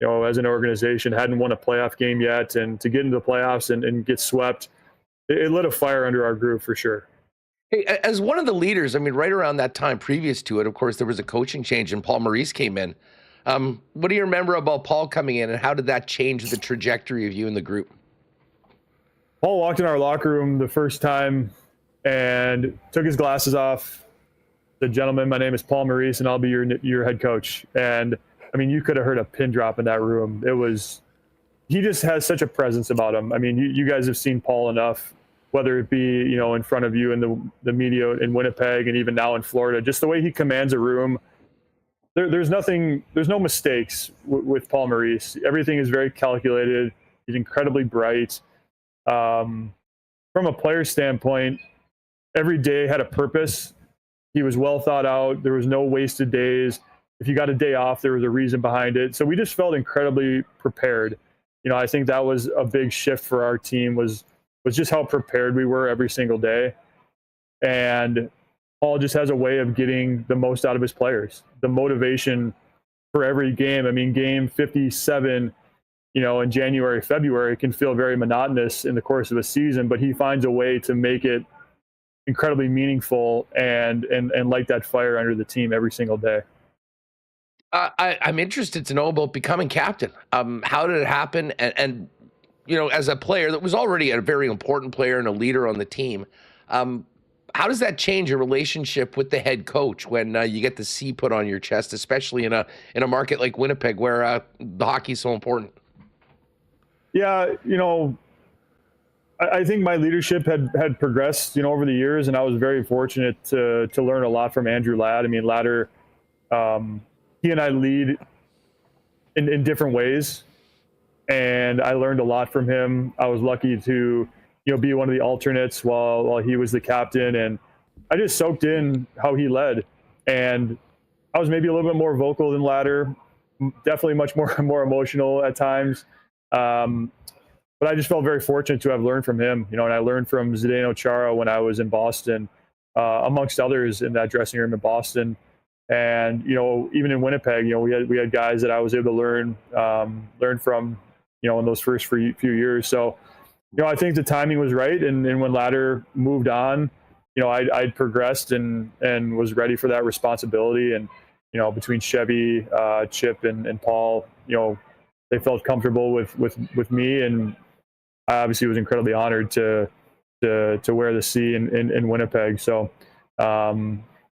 As an organization, hadn't won a playoff game yet, and to get into the playoffs and get swept, it lit a fire under our group for sure. Hey, as one of the leaders, right around that time previous to it, of course, there was a coaching change and Paul Maurice came in. What do you remember about Paul coming in, and how did that change the trajectory of you and the group? Paul walked in our locker room the first time and took his glasses off. Said, "Gentlemen, my name is Paul Maurice, and I'll be your head coach." And you could have heard a pin drop in that room. He just has such a presence about him. You guys have seen Paul enough, whether it be, in front of you in the media in Winnipeg and even now in Florida, just the way he commands a room. There's no mistakes with Paul Maurice. Everything is very calculated. He's incredibly bright. From a player standpoint, every day had a purpose. He was well thought out. There was no wasted days. If you got a day off, there was a reason behind it. So we just felt incredibly prepared. I think that was a big shift for our team was just how prepared we were every single day. And Paul just has a way of getting the most out of his players. The motivation for every game. Game 57, in January, February can feel very monotonous in the course of a season, but he finds a way to make it incredibly meaningful and light that fire under the team every single day. I'm interested to know about becoming captain. How did it happen? And as a player that was already a very important player and a leader on the team, how does that change your relationship with the head coach when you get the C put on your chest, especially in a market like Winnipeg where the hockey is so important? Yeah, I think my leadership had progressed, over the years, and I was very fortunate to learn a lot from Andrew Ladd. Ladder, he and I lead in different ways, and I learned a lot from him. I was lucky to, be one of the alternates while he was the captain, and I just soaked in how he led. And I was maybe a little bit more vocal than Ladder, definitely much more emotional at times. but I just felt very fortunate to have learned from him, and I learned from Zdeno Chara when I was in Boston, amongst others in that dressing room in Boston. And, even in Winnipeg, we had guys that I was able to learn from, in those first few years. So, I think the timing was right. And when Ladder moved on, I'd progressed and was ready for that responsibility. And, between Chevy, Chip and Paul, they felt comfortable with me. And I obviously was incredibly honored to wear the C in Winnipeg. So,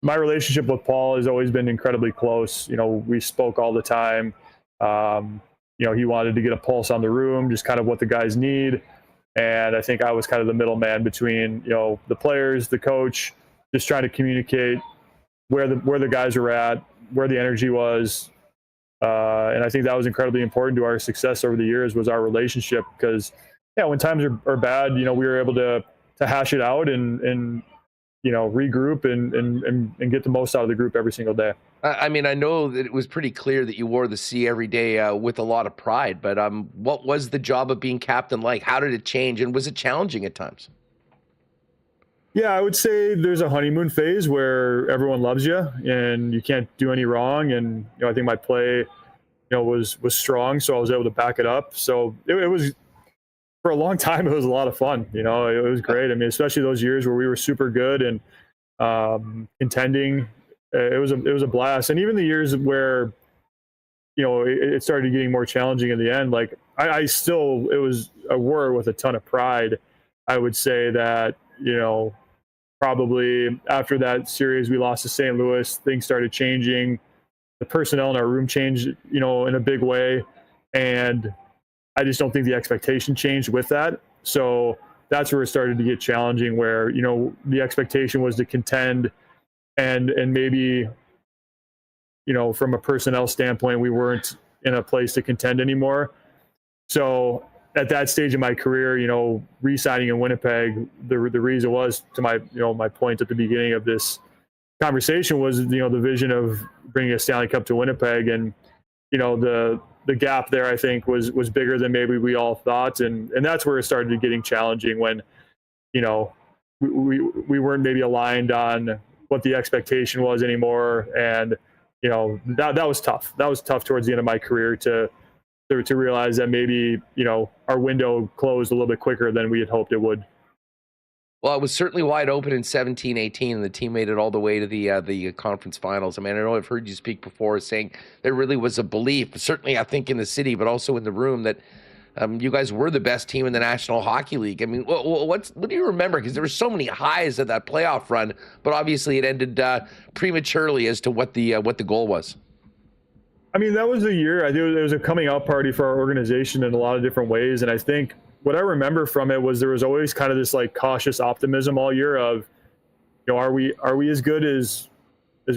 my relationship with Paul has always been incredibly close. We spoke all the time. He wanted to get a pulse on the room, just kind of what the guys need. And I think I was kind of the middleman between, the players, the coach, just trying to communicate where the guys were at, where the energy was. And I think that was incredibly important to our success over the years, was our relationship, because when times are bad, we were able to hash it out and regroup and get the most out of the group every single day. I mean, I know that it was pretty clear that you wore the C every day with a lot of pride, but what was the job of being captain like? How did it change, and was it challenging at times? Yeah, I would say there's a honeymoon phase where everyone loves you and you can't do any wrong. And, I think my play, was strong, so I was able to back it up. So it was, for a long time, it was a lot of fun. It was great. I mean, especially those years where we were super good and contending. It was a blast. And even the years where, it started getting more challenging in the end, like I still, it was a war with a ton of pride. I would say that, probably after that series we lost to St. Louis, things started changing. The personnel in our room changed, in a big way. And I just don't think the expectation changed with that. So that's where it started to get challenging, where, the expectation was to contend and maybe, from a personnel standpoint, we weren't in a place to contend anymore. So at that stage of my career, re-signing in Winnipeg, the reason was, to my, my point at the beginning of this conversation, was, the vision of bringing a Stanley Cup to Winnipeg. And, the gap there, I think, was bigger than maybe we all thought. And that's where it started getting challenging, when, we weren't maybe aligned on what the expectation was anymore. And, that was tough. That was tough towards the end of my career to realize that maybe, our window closed a little bit quicker than we had hoped it would. Well, it was certainly wide open in 17-18, and the team made it all the way to the conference finals. I mean, I know I've heard you speak before saying there really was a belief, certainly I think in the city, but also in the room, that you guys were the best team in the National Hockey League. I mean, what do you remember? Because there were so many highs of that playoff run, but obviously it ended prematurely as to what the goal was. I mean, that was a year, I think it was a coming out party for our organization in a lot of different ways. And I think what I remember from it was there was always kind of this like cautious optimism all year of, are we as good as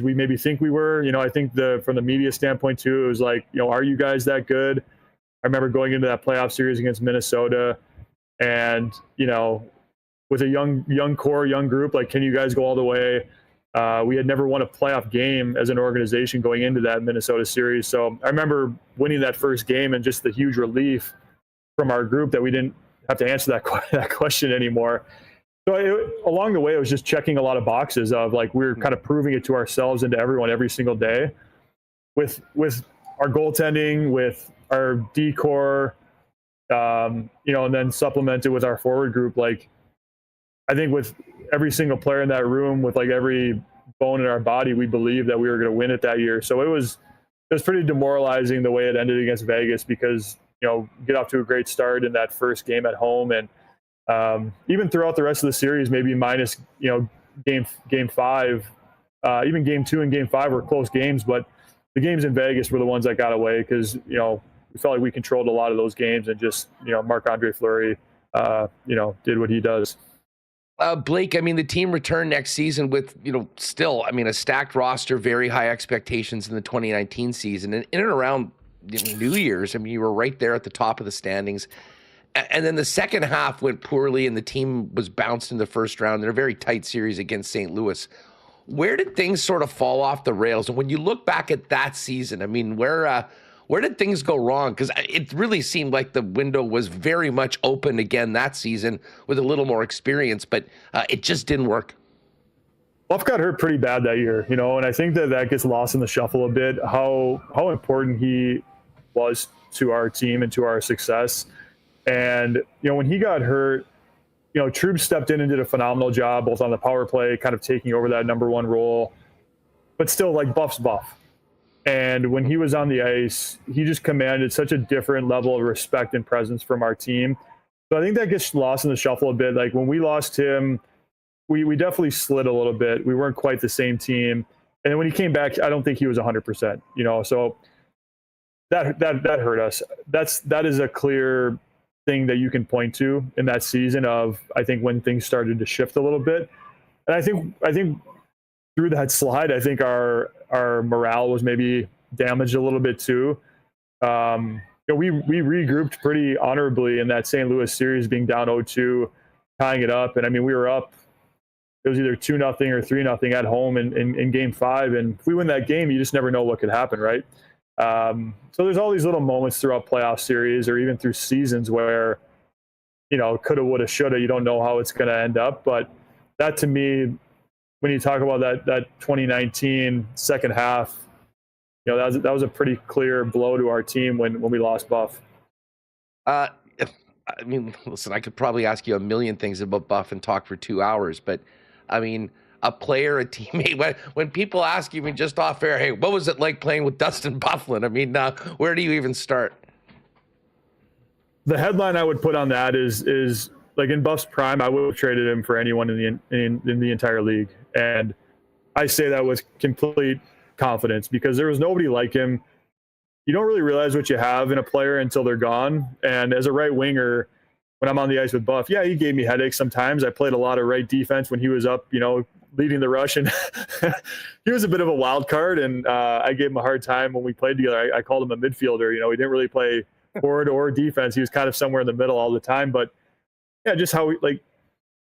we maybe think we were? I think from the media standpoint too, it was like, are you guys that good? I remember going into that playoff series against Minnesota and, with a young core, young group, like, can you guys go all the way? We had never won a playoff game as an organization going into that Minnesota series. So I remember winning that first game and just the huge relief from our group that we didn't have to answer that question anymore. So along the way, it was just checking a lot of boxes of, like, we were kind of proving it to ourselves and to everyone every single day with our goaltending, with our D-core, and then supplemented with our forward group. Like, I think with every single player in that room, with like every bone in our body, we believed that we were going to win it that year. So it was pretty demoralizing the way it ended against Vegas, because, get off to a great start in that first game at home. And even throughout the rest of the series, maybe minus, game 5, even game 2 and game 5 were close games, but the games in Vegas were the ones that got away, because, we felt like we controlled a lot of those games, and just, Marc-Andre Fleury, did what he does. Blake, I mean, the team returned next season with, still, I mean, a stacked roster, very high expectations in the 2019 season. And in and around New Year's, I mean, you were right there at the top of the standings. And then the second half went poorly, and the team was bounced in the first round in a very tight series against St. Louis. Where did things sort of fall off the rails? And when you look back at that season, I mean, where Where did things go wrong? Because it really seemed like the window was very much open again that season with a little more experience, but it just didn't work. Buff got hurt pretty bad that year, and I think that gets lost in the shuffle a bit, how important he was to our team and to our success. And, when he got hurt, Troop stepped in and did a phenomenal job, both on the power play, kind of taking over that number one role, but still, like, Buff's Buff. And when he was on the ice, he just commanded such a different level of respect and presence from our team. So I think that gets lost in the shuffle a bit. Like, when we lost him, we definitely slid a little bit. We weren't quite the same team. And then when he came back, I don't think he was 100%, so that hurt us. That is a clear thing that you can point to in that season of, I think, when things started to shift a little bit. And I think through that slide, I think our morale was maybe damaged a little bit too. We regrouped pretty honorably in that St. Louis series, being down 0-2, tying it up. And I mean, we were up. It was either 2-0 or 3-0 at home in Game 5, and if we win that game, you just never know what could happen, right? So there's all these little moments throughout playoff series or even through seasons where, coulda, woulda, shoulda. You don't know how it's going to end up, but that, to me, when you talk about that 2019 second half, that was a pretty clear blow to our team when we lost Buff. Listen, I could probably ask you a million things about Buff and talk for 2 hours, but a player, a teammate, when people ask you just off air, hey, what was it like playing with Dustin Byfuglien? Where do you even start? The headline I would put on that is like, in Buff's prime, I would have traded him for anyone in the entire league. And I say that with complete confidence because there was nobody like him. You don't really realize what you have in a player until they're gone. And as a right winger, when I'm on the ice with Buff, yeah, he gave me headaches sometimes. I played a lot of right defense when he was up, leading the rush. And he was a bit of a wild card. And I gave him a hard time when we played together. I called him a midfielder. He didn't really play forward or defense. He was kind of somewhere in the middle all the time. But yeah, just how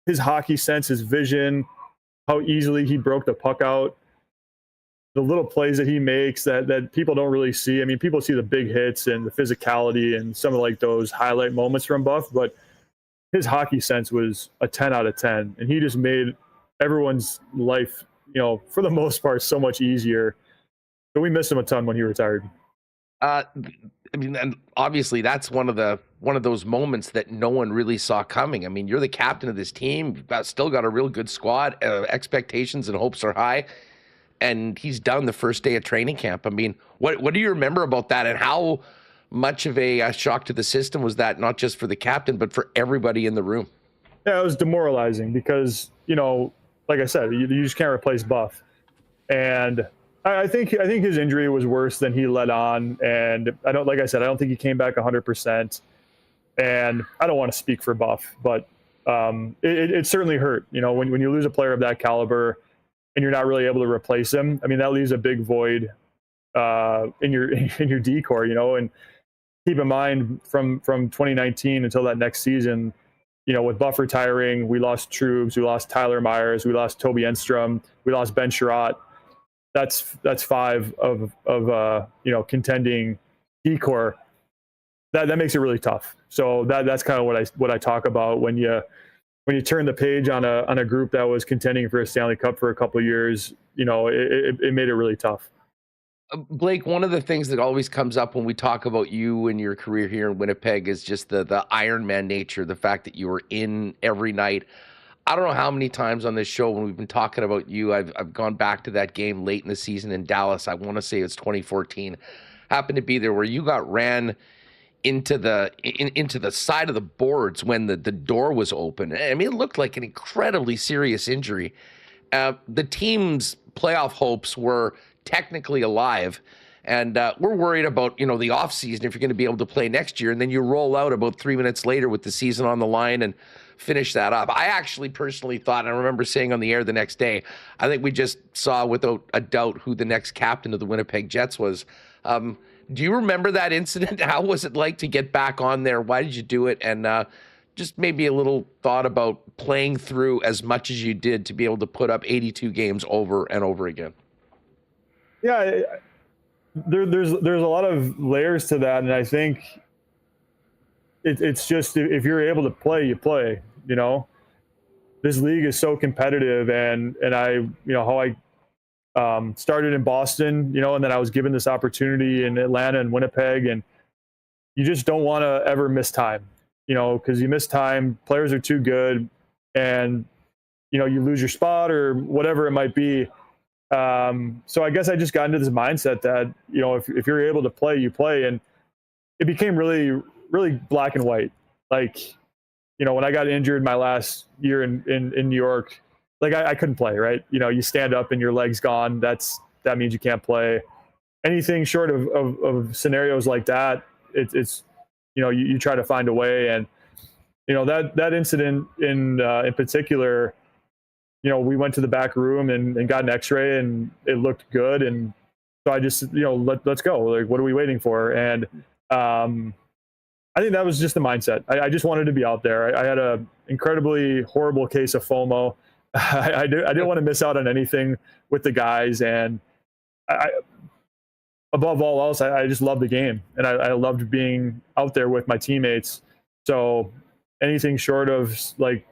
his hockey sense, his vision, how easily he broke the puck out, the little plays that he makes that people don't really see. I mean, people see the big hits and the physicality and some of those highlight moments from Buff, but his hockey sense was a 10 out of 10. And he just made everyone's life, for the most part, so much easier. So we missed him a ton when he retired. And obviously that's one of those moments that no one really saw coming. I mean, you're the captain of this team. You've still got a real good squad. Expectations and hopes are high. And he's done the first day of training camp. I mean, what do you remember about that, and how much of a shock to the system was that, not just for the captain, but for everybody in the room? Yeah, it was demoralizing because, like I said, you just can't replace Buff. And I think his injury was worse than he let on. And I don't think he came back 100%. And I don't want to speak for Buff, but it certainly hurt. When you lose a player of that caliber and you're not really able to replace him, I mean, that leaves a big void in your decor, and keep in mind from 2019 until that next season, with Buff retiring, we lost Troops, we lost Tyler Myers, we lost Toby Enstrom, we lost Ben Sherratt. That's 5 of contending decor. That makes it really tough. So that's kind of what I talk about when you turn the page on a group that was contending for a Stanley Cup for a couple of years. It made it really tough. Blake, one of the things that always comes up when we talk about you and your career here in Winnipeg is just the Iron Man nature, the fact that you were in every night. I don't know how many times on this show when we've been talking about you, I've gone back to that game late in the season in Dallas. I want to say it's 2014. Happened to be there where you got ran into the side of the boards when the door was open. I mean, it looked like an incredibly serious injury. The team's playoff hopes were technically alive, and we're worried about the offseason, if you're going to be able to play next year, and then you roll out about 3 minutes later with the season on the line and finish that up. I actually personally thought, and I remember saying on the air the next day, I think we just saw without a doubt who the next captain of the Winnipeg Jets was. Do you remember that incident? How was it like to get back on there? Why did you do it? And just maybe a little thought about playing through as much as you did to be able to put up 82 games over and over again. Yeah, there's a lot of layers to that, and I think it's just if you're able to play, you play. You know, this league is so competitive, and how I started in Boston, and then I was given this opportunity in Atlanta and Winnipeg, and you just don't want to ever miss time, because you miss time, players are too good, and you lose your spot or whatever it might be. So I guess I just got into this mindset that if you're able to play, you play, and it became really, really black and white. Like, when I got injured my last year in New York, like I couldn't play, right? You stand up and your leg's gone. That means you can't play. Anything short of scenarios like that, it's you try to find a way. And that incident in particular, we went to the back room and got an X-ray, and it looked good. And so I just let's go. Like, what are we waiting for? And I think that was just the mindset. I just wanted to be out there. I had a incredibly horrible case of FOMO. I didn't want to miss out on anything with the guys, and above all else, I just loved the game, and I loved being out there with my teammates. So anything short of like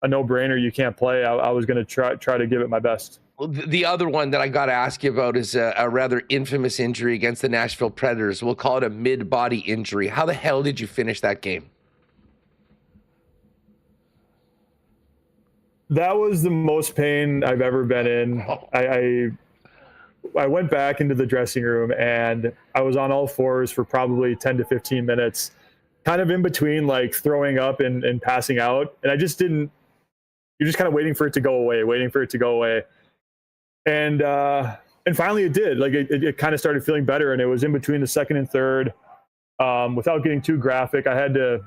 a no-brainer, you can't play, I was going to try to give it my best. Well, the other one that I got to ask you about is a rather infamous injury against the Nashville Predators. We'll call it a mid-body injury. How the hell did you finish that game? That was the most pain I've ever been in. I went back into the dressing room, and I was on all fours for probably 10 to 15 minutes, kind of in between like throwing up and passing out. And you're just kind of waiting for it to go away. And finally it did. Like it kind of started feeling better, and it was in between the second and third. Without getting too graphic, I had to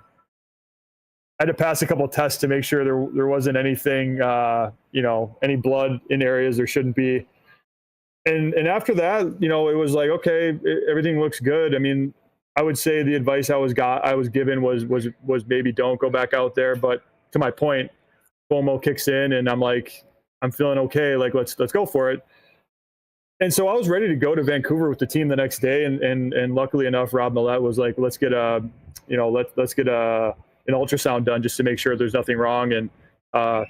pass a couple of tests to make sure there wasn't anything, any blood in areas there shouldn't be. And after that, it was like, okay, everything looks good. I mean, I would say the advice I was given was maybe don't go back out there. But to my point, FOMO kicks in, and I'm like, I'm feeling okay. Like, let's go for it. And so I was ready to go to Vancouver with the team the next day. And luckily enough, Rob Millette was like, let's get an ultrasound done just to make sure there's nothing wrong. And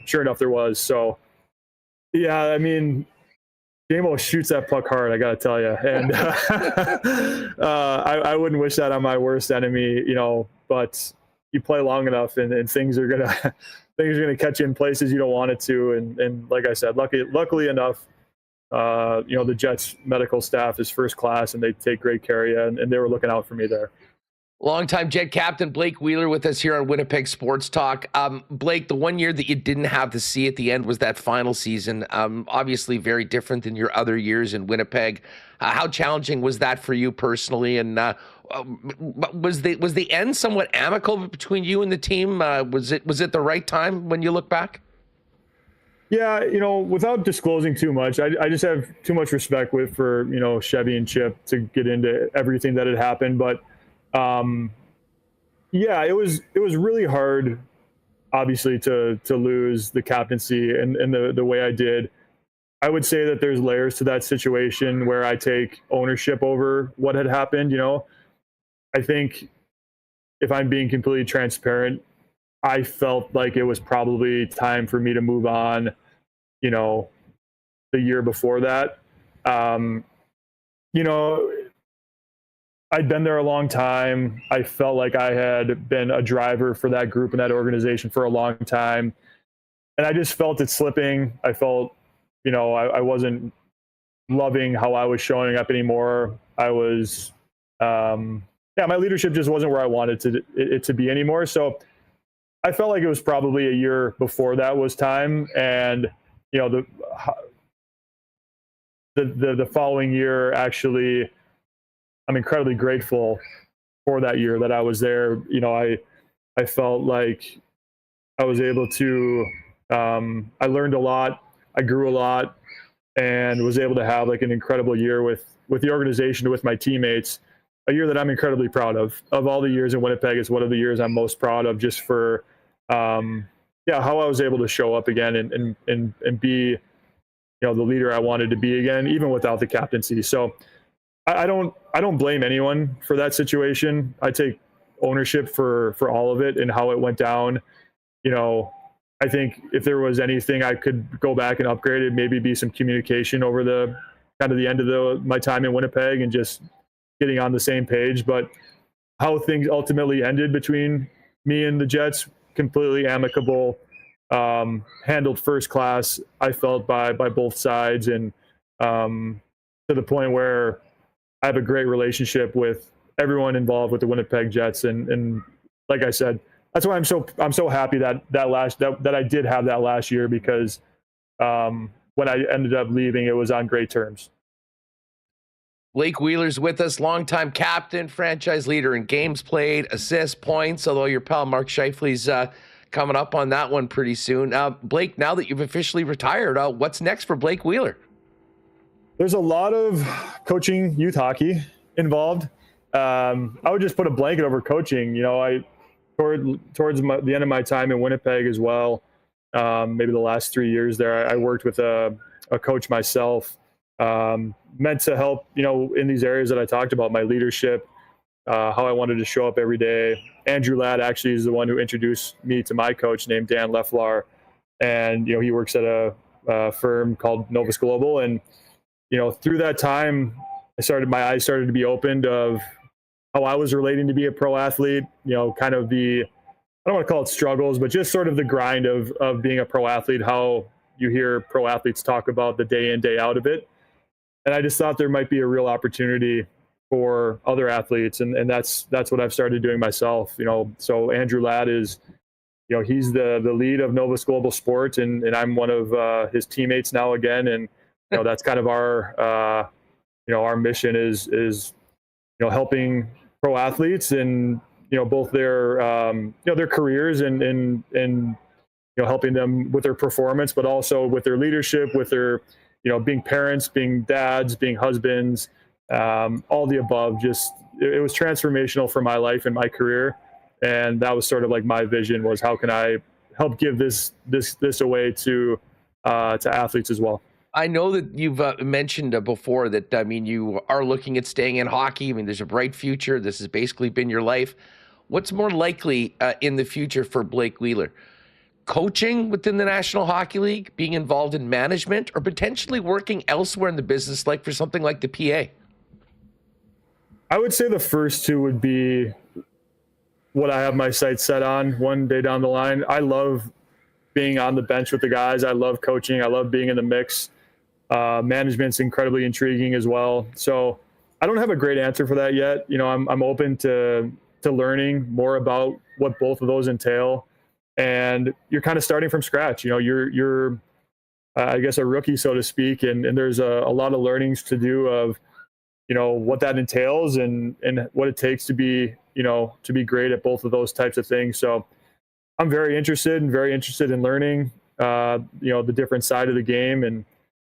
sure enough, there was. So yeah, I mean, Jamo shoots that puck hard, I got to tell you. And I wouldn't wish that on my worst enemy, but you play long enough, and things are gonna catch you in places you don't want it to. And like I said, luckily enough, the Jets medical staff is first class, and they take great care of you, and they were looking out for me there. Longtime Jet captain Blake Wheeler with us here on Winnipeg Sports Talk. Blake, the 1 year that you didn't have the C at the end was that final season. Obviously very different than your other years in Winnipeg. How challenging was that for you personally? And was the end somewhat amicable between you and the team? Was it the right time when you look back? Yeah, without disclosing too much, I just have too much respect for Chevy and Chip to get into everything that had happened. But yeah, it was really hard, obviously, to lose the captaincy and the way I did. I would say that there's layers to that situation where I take ownership over what had happened. I think if I'm being completely transparent, I felt like it was probably time for me to move on, the year before that. I'd been there a long time. I felt like I had been a driver for that group and that organization for a long time. And I just felt it slipping. I felt, I wasn't loving how I was showing up anymore. I was, my leadership just wasn't where I wanted it to be anymore. So I felt like it was probably a year before that was time. And, the following year, actually, I'm incredibly grateful for that year that I was there. I felt like I was able to, I learned a lot, I grew a lot, and was able to have like an incredible year with the organization, with my teammates, a year that I'm incredibly proud of. Of all the years in Winnipeg, it's one of the years I'm most proud of, just for, how I was able to show up again and be, the leader I wanted to be again, even without the captaincy. So I don't blame anyone for that situation. I take ownership for all of it and how it went down. You know, I think if there was anything I could go back and upgrade it, maybe be some communication over the kind of the end of my time in Winnipeg and just getting on the same page. But how things ultimately ended between me and the Jets, completely amicable, handled first class, I felt, by both sides, and to the point where I have a great relationship with everyone involved with the Winnipeg Jets. And like I said, that's why I'm so happy that I did have that last year, because when I ended up leaving, it was on great terms. Blake Wheeler's with us, longtime captain, franchise leader in games played, assists, points, although your pal Mark Scheifele's coming up on that one pretty soon. Blake, now that you've officially retired, what's next for Blake Wheeler? There's a lot of coaching youth hockey involved. I would just put a blanket over coaching. You know, towards the end of my time in Winnipeg as well, maybe the last 3 years there, I worked with a coach myself, meant to help, you know, in these areas that I talked about, my leadership, how I wanted to show up every day. Andrew Ladd actually is the one who introduced me to my coach named Dan Leflar. And, you know, he works at a firm called Novus Global. And, you know, through that time, my eyes started to be opened of how I was relating to be a pro athlete, you know, kind of I don't want to call it struggles, but just sort of the grind of being a pro athlete, how you hear pro athletes talk about the day in, day out of it. And I just thought there might be a real opportunity for other athletes. And that's what I've started doing myself, you know. So Andrew Ladd is, you know, he's the lead of Novus Global Sport, and I'm one of his teammates now again. And, you know, that's kind of our mission is, you know, helping pro athletes and, you know, both their, their careers and, you know, helping them with their performance, but also with their leadership, with their, you know, being parents, being dads, being husbands, all the above. Just, it was transformational for my life and my career. And that was sort of like my vision, was how can I help give this away to athletes as well. I know that you've mentioned before that, I mean, you are looking at staying in hockey. I mean, there's a bright future. This has basically been your life. What's more likely in the future for Blake Wheeler? Coaching within the National Hockey League, being involved in management, or potentially working elsewhere in the business, like for something like the PA? I would say the first two would be what I have my sights set on one day down the line. I love being on the bench with the guys. I love coaching. I love being in the mix. Management's incredibly intriguing as well. So I don't have a great answer for that yet. You know, I'm open to learning more about what both of those entail. And you're kind of starting from scratch. You know, you're I guess, a rookie, so to speak. And there's a lot of learnings to do of, you know, what that entails and what it takes to be great at both of those types of things. So I'm very interested in learning, the different side of the game. And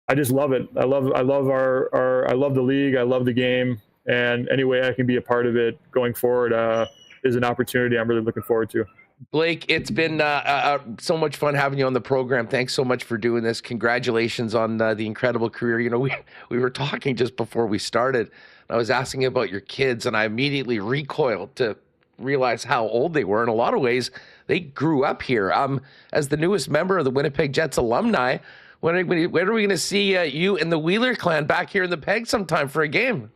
I just love it. I love I love the league. I love the game. And any way I can be a part of it going forward is an opportunity I'm really looking forward to. Blake, it's been so much fun having you on the program. Thanks so much for doing this. Congratulations on the incredible career. You know, we were talking just before we started. I was asking about your kids, and I immediately recoiled to realize how old they were. In a lot of ways, they grew up here. As the newest member of the Winnipeg Jets alumni, when are we going to see you and the Wheeler clan back here in the Peg sometime for a game?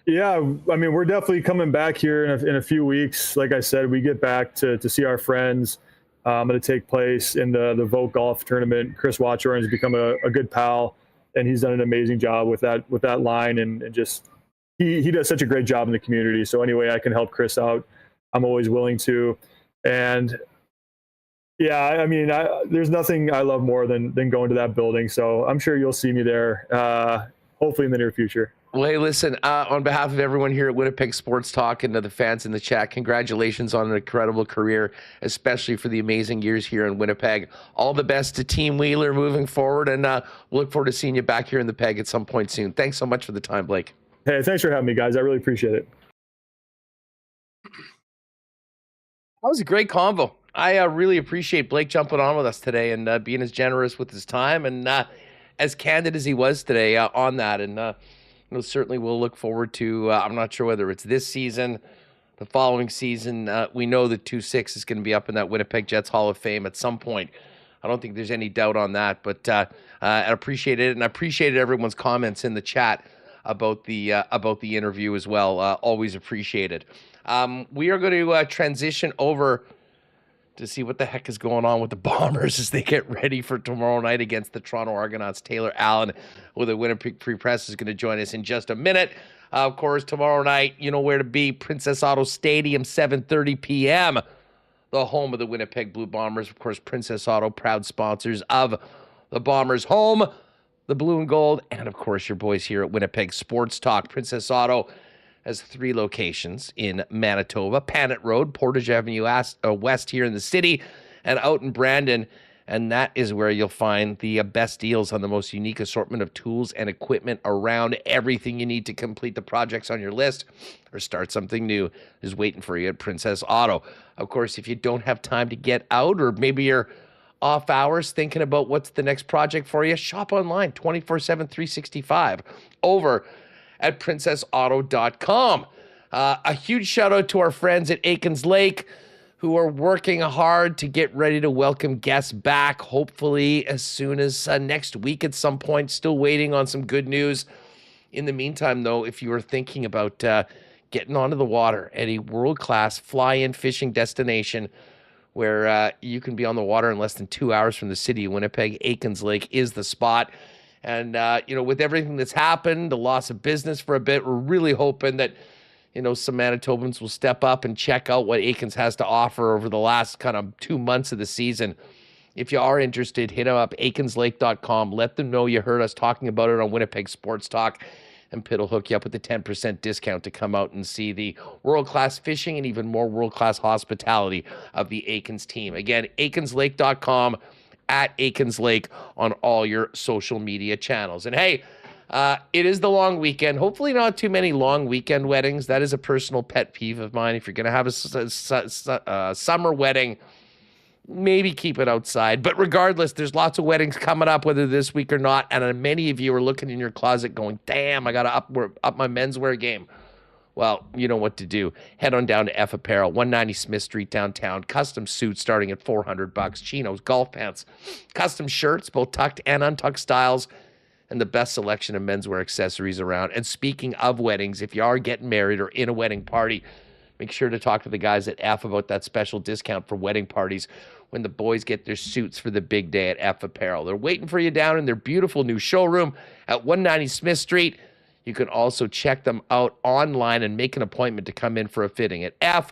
Yeah, I mean, we're definitely coming back here in a few weeks. Like I said, we get back to see our friends. Going to take place in the Vogue Golf Tournament. Chris Watchorn has become a good pal, and he's done an amazing job with that line, and just he does such a great job in the community. So any way I can help Chris out, I'm always willing to. And yeah, I mean, there's nothing I love more than going to that building. So I'm sure you'll see me there, hopefully in the near future. Well, hey, listen, on behalf of everyone here at Winnipeg Sports Talk and to the fans in the chat, congratulations on an incredible career, especially for the amazing years here in Winnipeg. All the best to Team Wheeler moving forward, and we'll look forward to seeing you back here in the Peg at some point soon. Thanks so much for the time, Blake. Hey, thanks for having me, guys. I really appreciate it. That was a great convo. I really appreciate Blake jumping on with us today and being as generous with his time and as candid as he was today on that. And certainly we'll look forward to, I'm not sure whether it's this season, the following season. We know that 2-6 is going to be up in that Winnipeg Jets Hall of Fame at some point. I don't think there's any doubt on that, but I appreciate it, and I appreciated everyone's comments in the chat about the interview as well. Always appreciated. We are going to transition over to see what the heck is going on with the Bombers as they get ready for tomorrow night against the Toronto Argonauts. Taylor Allen with the Winnipeg Free Press is going to join us in just a minute. Of course, tomorrow night, you know where to be. Princess Auto Stadium, 7:30 p.m., the home of the Winnipeg Blue Bombers. Of course, Princess Auto, proud sponsors of the Bombers' home, the blue and gold, and of course, your boys here at Winnipeg Sports Talk. Princess Auto has 3 locations in Manitoba: Panet Road, Portage Avenue West here in the city, and out in Brandon. And that is where you'll find the best deals on the most unique assortment of tools and equipment around. Everything you need to complete the projects on your list or start something new is waiting for you at Princess Auto. Of course, if you don't have time to get out, or maybe you're off hours thinking about what's the next project for you, shop online 24/7, 365 over at princessauto.com. A huge shout out to our friends at Aikens Lake, who are working hard to get ready to welcome guests back, hopefully as soon as next week at some point. Still waiting on some good news. In the meantime, though, if you are thinking about getting onto the water at a world-class fly-in fishing destination where you can be on the water in less than 2 hours from the city of Winnipeg, Aikens Lake is the spot. And, with everything that's happened, the loss of business for a bit, we're really hoping that some Manitobans will step up and check out what Aikens has to offer over the last kind of 2 months of the season. If you are interested, hit them up, aikenslake.com. Let them know you heard us talking about it on Winnipeg Sports Talk, and Pitt will hook you up with a 10% discount to come out and see the world-class fishing and even more world-class hospitality of the Aikens team. Again, aikenslake.com, at Aikens Lake on all your social media channels. And hey, it is the long weekend. Hopefully not too many long weekend weddings. That is a personal pet peeve of mine. If you're going to have a summer wedding, maybe keep it outside. But regardless, there's lots of weddings coming up, whether this week or not. And many of you are looking in your closet going, damn, I got to up my menswear game. Well, you know what to do. Head on down to F Apparel, 190 Smith Street downtown. Custom suits starting at $400. Chinos, golf pants, custom shirts, both tucked and untucked styles, and the best selection of menswear accessories around. And speaking of weddings, if you are getting married or in a wedding party, make sure to talk to the guys at F about that special discount for wedding parties when the boys get their suits for the big day at F Apparel. They're waiting for you down in their beautiful new showroom at 190 Smith Street. You can also check them out online and make an appointment to come in for a fitting at F.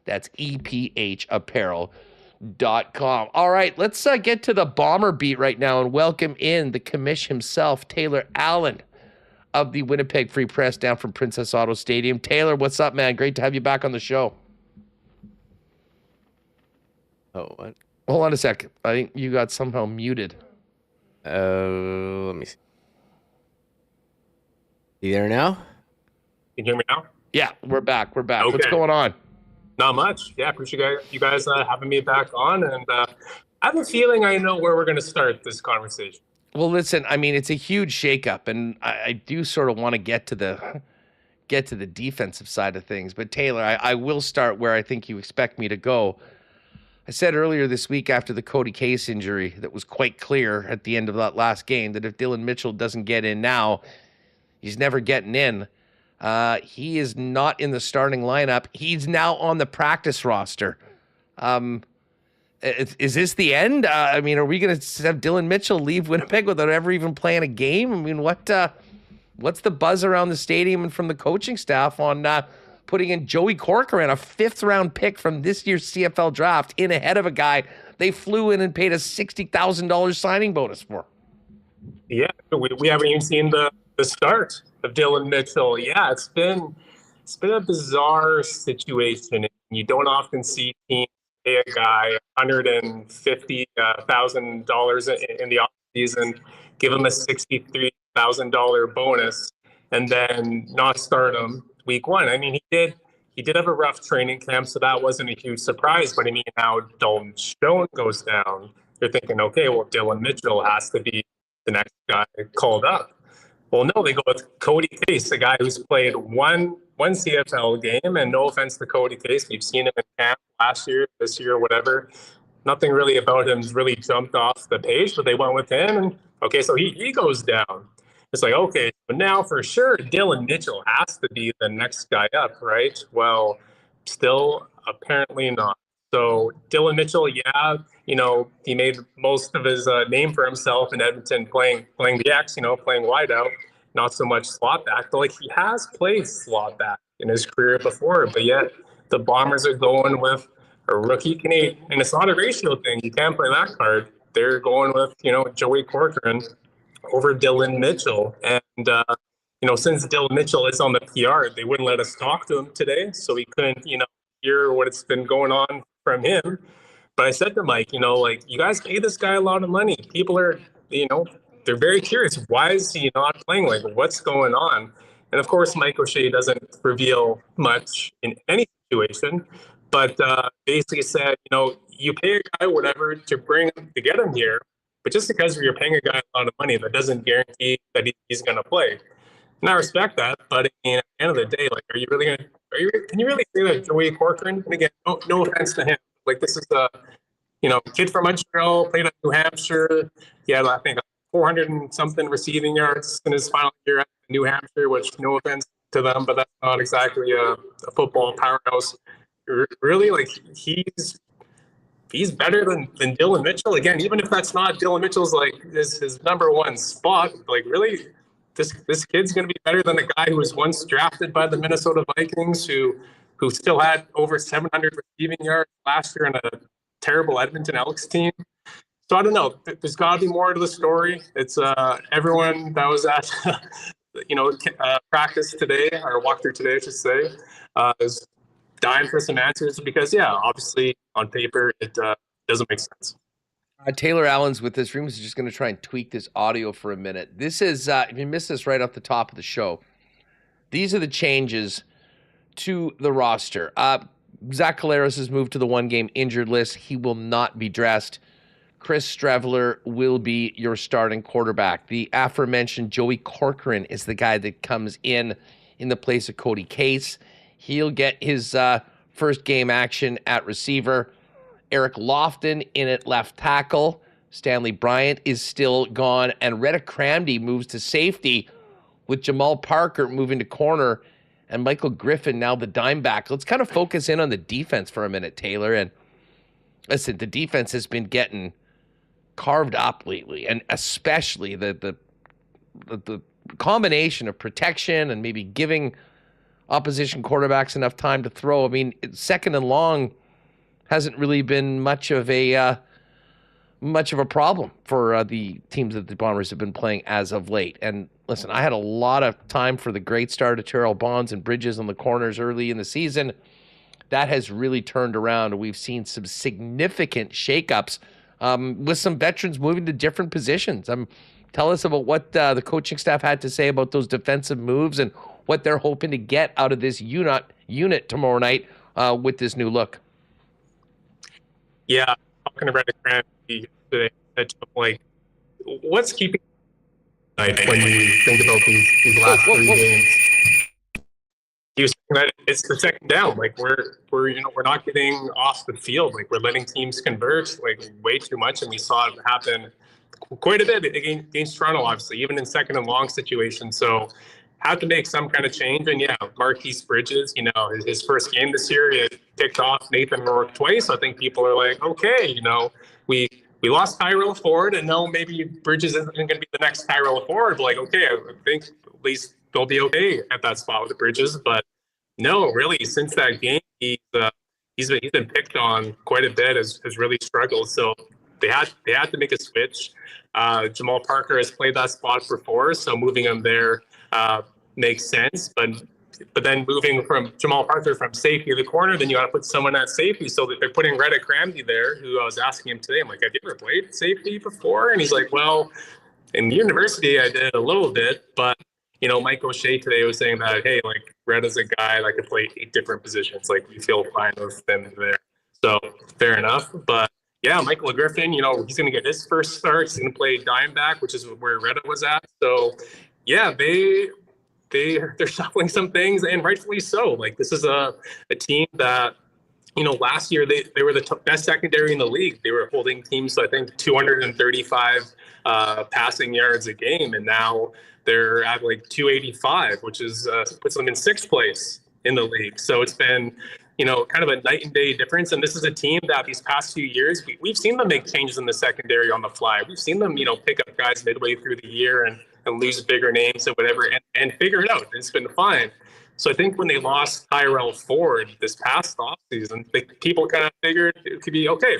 That's EPHapparel.com. All right, let's get to the Bomber beat right now and welcome in the commish himself, Taylor Allen of the Winnipeg Free Press down from Princess Auto Stadium. Taylor, what's up, man? Great to have you back on the show. Oh, what? Hold on a second. I think you got somehow muted. Let me see. You there now? Can you hear me now? Yeah, we're back. Okay. What's going on? Not much. Yeah, appreciate you guys having me back on. And I have a feeling I know where we're going to start this conversation. Well, listen, I mean, it's a huge shakeup, and I do sort of want to get to the defensive side of things. But Taylor, I will start where I think you expect me to go. I said earlier this week after the Cody Case injury that was quite clear at the end of that last game that if Dylan Mitchell doesn't get in now, he's never getting in. He is not in the starting lineup. He's now on the practice roster. Is this the end? I mean, are we going to have Dylan Mitchell leave Winnipeg without ever even playing a game? I mean, what's the buzz around the stadium and from the coaching staff on putting in Joey Corcoran, a 5th-round pick from this year's CFL draft, in ahead of a guy they flew in and paid a $60,000 signing bonus for? Yeah, we haven't even seen the start of Dylan Mitchell. Yeah, it's been a bizarre situation. You don't often see teams pay a guy $150,000 in the offseason, give him a $63,000 bonus, and then not start him week one. I mean, he did have a rough training camp, so that wasn't a huge surprise. But I mean, now Dalton Schoen goes down. You're thinking, okay, well, Dylan Mitchell has to be the next guy called up. Well, no, they go with Cody Case, the guy who's played one CFL game, and no offense to Cody Case, you've seen him in camp last year, this year, whatever. Nothing really about him's really jumped off the page, but they went with him, and okay, so he goes down. It's like, okay, but now for sure, Dylan Mitchell has to be the next guy up, right? Well, still apparently not. So Dylan Mitchell, yeah, he made most of his name for himself in Edmonton playing the X, playing wide out, not so much slot back. But he has played slot back in his career before, but yet the Bombers are going with a rookie Canadian, and it's not a ratio thing. You can't play that card. They're going with Joey Corcoran over Dylan Mitchell, and since Dylan Mitchell is on the PR, they wouldn't let us talk to him today, so we couldn't hear what's been going on from him. But I said to Mike, you guys pay this guy a lot of money. People are, they're very curious. Why is he not playing? What's going on? And of course, Mike O'Shea doesn't reveal much in any situation, but basically said, you pay a guy whatever to get him here, but just because you're paying a guy a lot of money, that doesn't guarantee that he's going to play. And I respect that, but at the end of the day, can you really say that Joey Corcoran? And again, no offense to him. This is a, kid from Montreal, played at New Hampshire. He had, I think, 400 and something receiving yards in his final year at New Hampshire, which no offense to them, but that's not exactly a football powerhouse. Really, he's better than Dylan Mitchell. Again, even if that's not Dylan Mitchell's his number one spot, really, this kid's going to be better than a guy who was once drafted by the Minnesota Vikings, who still had over 700 receiving yards last year on a terrible Edmonton Elks team. So I don't know. There's got to be more to the story. It's everyone that was at practice today, or walkthrough today, I should say, is dying for some answers because, obviously on paper it doesn't make sense. Taylor Allen's with this. Remis is just going to try and tweak this audio for a minute. This is, if you missed this right off the top of the show, these are the changes to the roster. Zach Collaros has moved to the one-game injured list. He will not be dressed. Chris Streveler will be your starting quarterback. The aforementioned Joey Corcoran is the guy that comes in the place of Cody Case. He'll get his first game action at receiver. Eric Lofton in at left tackle. Stanley Bryant is still gone. And Retta Cramdy moves to safety with Jamal Parker moving to corner and Michael Griffin now the dime back. Let's kind of focus in on the defense for a minute, Taylor. And listen, the defense has been getting carved up lately, and especially the combination of protection and maybe giving opposition quarterbacks enough time to throw. I mean, second and long hasn't really been much of a problem for the teams that the Bombers have been playing as of late. And listen, I had a lot of time for the great start of Terrell Bonds and Bridges on the corners early in the season. That has really turned around. We've seen some significant shakeups with some veterans moving to different positions. Tell us about what the coaching staff had to say about those defensive moves and what they're hoping to get out of this unit tomorrow night with this new look. Yeah, talking about it today, what's keeping when you think about these last three games? He was saying that it's the second down. We're not getting off the field. We're letting teams convert way too much, and we saw it happen quite a bit against Toronto, obviously, even in second and long situations. So had to make some kind of change. And Marquise Bridges, his first game this year, he picked off Nathan Rourke twice. I think people are like, okay, we lost Tyrell Ford, and no, maybe Bridges isn't going to be the next Tyrell Ford. Okay, I think at least they'll be okay at that spot with the Bridges. But no, really, since that game, he's been picked on quite a bit, has really struggled. So they had to make a switch. Jamal Parker has played that spot before, so moving him there makes sense. But then moving from Jamal Parker from safety to the corner, then you got to put someone at safety. So that they're putting Retta Cramdy there, who I was asking him today. I'm like, have you ever played safety before? And he's like, well, in university I did a little bit, but Mike O'Shea today was saying that, hey, Retta's a guy that could play 8 different positions. We feel fine with them there. So fair enough. But yeah, Michael Griffin, he's going to get his first start. He's going to play dime back, which is where Retta was at. So Yeah, they're shuffling some things, and rightfully so. Like, this is a team that, last year they were the best secondary in the league. They were holding teams to, I think, 235 passing yards a game, and now they're at like 285, which is puts them in sixth place in the league. So it's been, kind of a night and day difference. And this is a team that these past few years, we've seen them make changes in the secondary on the fly. We've seen them, pick up guys midway through the year and lose bigger names and whatever, and figure it out. It's been fine. So I think when they lost Tyrell Ford this past offseason, people kind of figured it could be okay.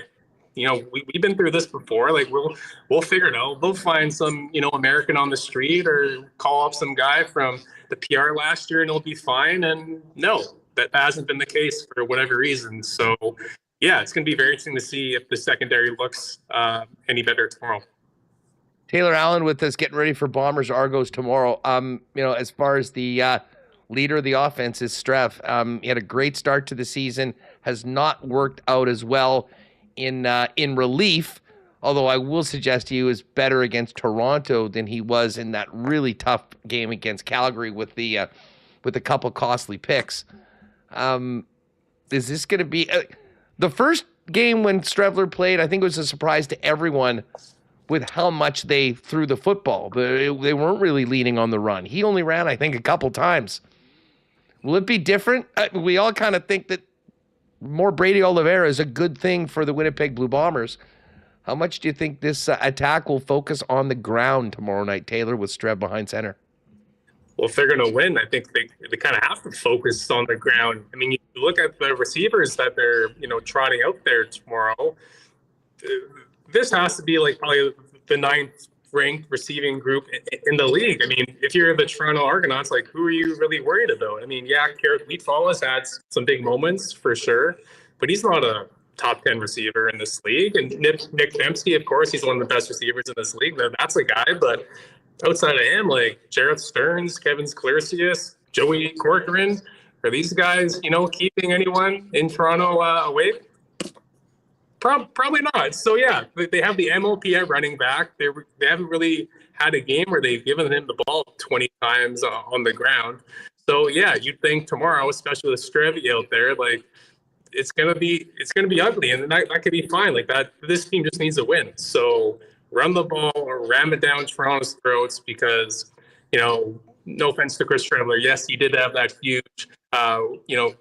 We've been through this before. Like, we'll figure it out. They'll find some, American on the street or call up some guy from the PR last year and it'll be fine. And no, that hasn't been the case for whatever reason. So yeah, it's going to be very interesting to see if the secondary looks any better tomorrow. Taylor Allen with us, getting ready for Bombers Argos tomorrow. As far as the leader of the offense is Streff. He had a great start to the season, has not worked out as well in relief, although I will suggest he was better against Toronto than he was in that really tough game against Calgary with a couple costly picks. Is this going to be the first game when Strevler played? I think it was a surprise to everyone with how much they threw the football. They weren't really leaning on the run. He only ran, I think, a couple times. Will it be different? We all kind of think that more Brady Oliveira is a good thing for the Winnipeg Blue Bombers. How much do you think this attack will focus on the ground tomorrow night, Taylor, with Strev behind center? Well, if they're going to win, I think they kind of have to focus on the ground. I mean, you look at the receivers that they're, trotting out there tomorrow. This has to be like probably the 9th ranked receiving group in the league. I mean, if you're the Toronto Argonauts, like, who are you really worried about? I mean, yeah, Garrett Wheatfall has had some big moments for sure, but he's not a top 10 receiver in this league. And Nick Dempsey, of course, he's one of the best receivers in this league. That's a guy, but outside of him, like Jarrett Stearns, Kevin Sclercius, Joey Corcoran, are these guys, keeping anyone in Toronto awake? Probably not. So yeah, they have the MLP at running back. They haven't really had a game where they've given him the ball 20 times on the ground. So yeah, you'd think tomorrow, especially with Strevy out there, like it's gonna be ugly, and that could be fine. Like that, this team just needs a win. So run the ball or ram it down Toronto's throats because, no offense to Chris Trevler, yes, he did have that huge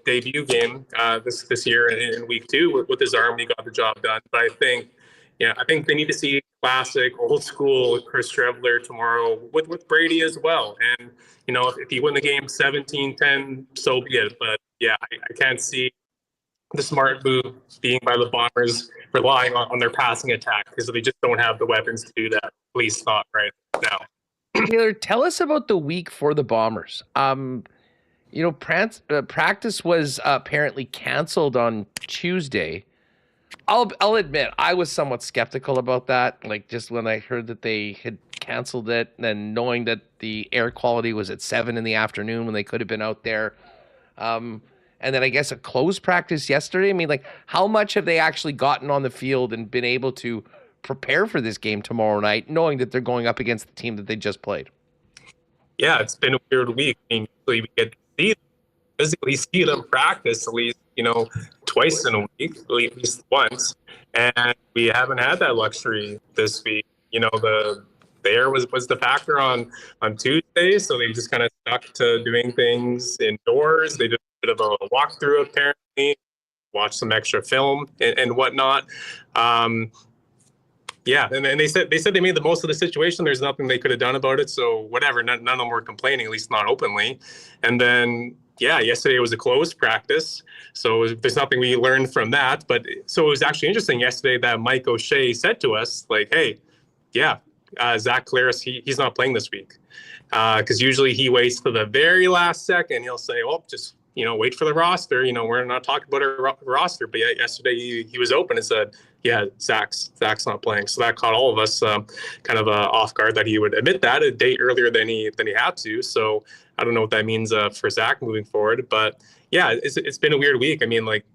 debut game this year in week 2 with his arm. He got the job done. But I think they need to see classic old school Chris Trevler tomorrow with Brady as well. And, if you win the game 17-10, so be it. But yeah, I can't see the smart move being by the Bombers relying on their passing attack because they just don't have the weapons to do that. Please not right now. Taylor, tell us about the week for the Bombers. Practice was apparently canceled on Tuesday. I'll admit I was somewhat skeptical about that. Like, just when I heard that they had canceled it, and knowing that the air quality was at 7 p.m. when they could have been out there. And then I guess a closed practice yesterday. I mean, like, how much have they actually gotten on the field and been able to prepare for this game tomorrow night, knowing that they're going up against the team that they just played? Yeah, it's been a weird week. I mean, usually we get to physically see them practice at least, twice in a week, at least once. And we haven't had that luxury this week. The air was the factor on Tuesday, so they just kind of stuck to doing things indoors. They did a bit of a walkthrough, apparently, watched some extra film and whatnot. Yeah, and they said they made the most of the situation. There's nothing they could have done about it. So whatever, none of them were complaining, at least not openly. And then, yeah, yesterday was a closed practice. So there's nothing we learned from that. But so it was actually interesting yesterday that Mike O'Shea said to us, like, hey, yeah, Zach Collaros, he's not playing this week. Because usually he waits to the very last second. He'll say, well, just, wait for the roster. We're not talking about our roster. But yeah, yesterday he was open and said, yeah, Zach's not playing. So that caught all of us kind of off guard that he would admit that a day earlier than he had to. So I don't know what that means for Zach moving forward. But yeah, it's been a weird week. I mean, like,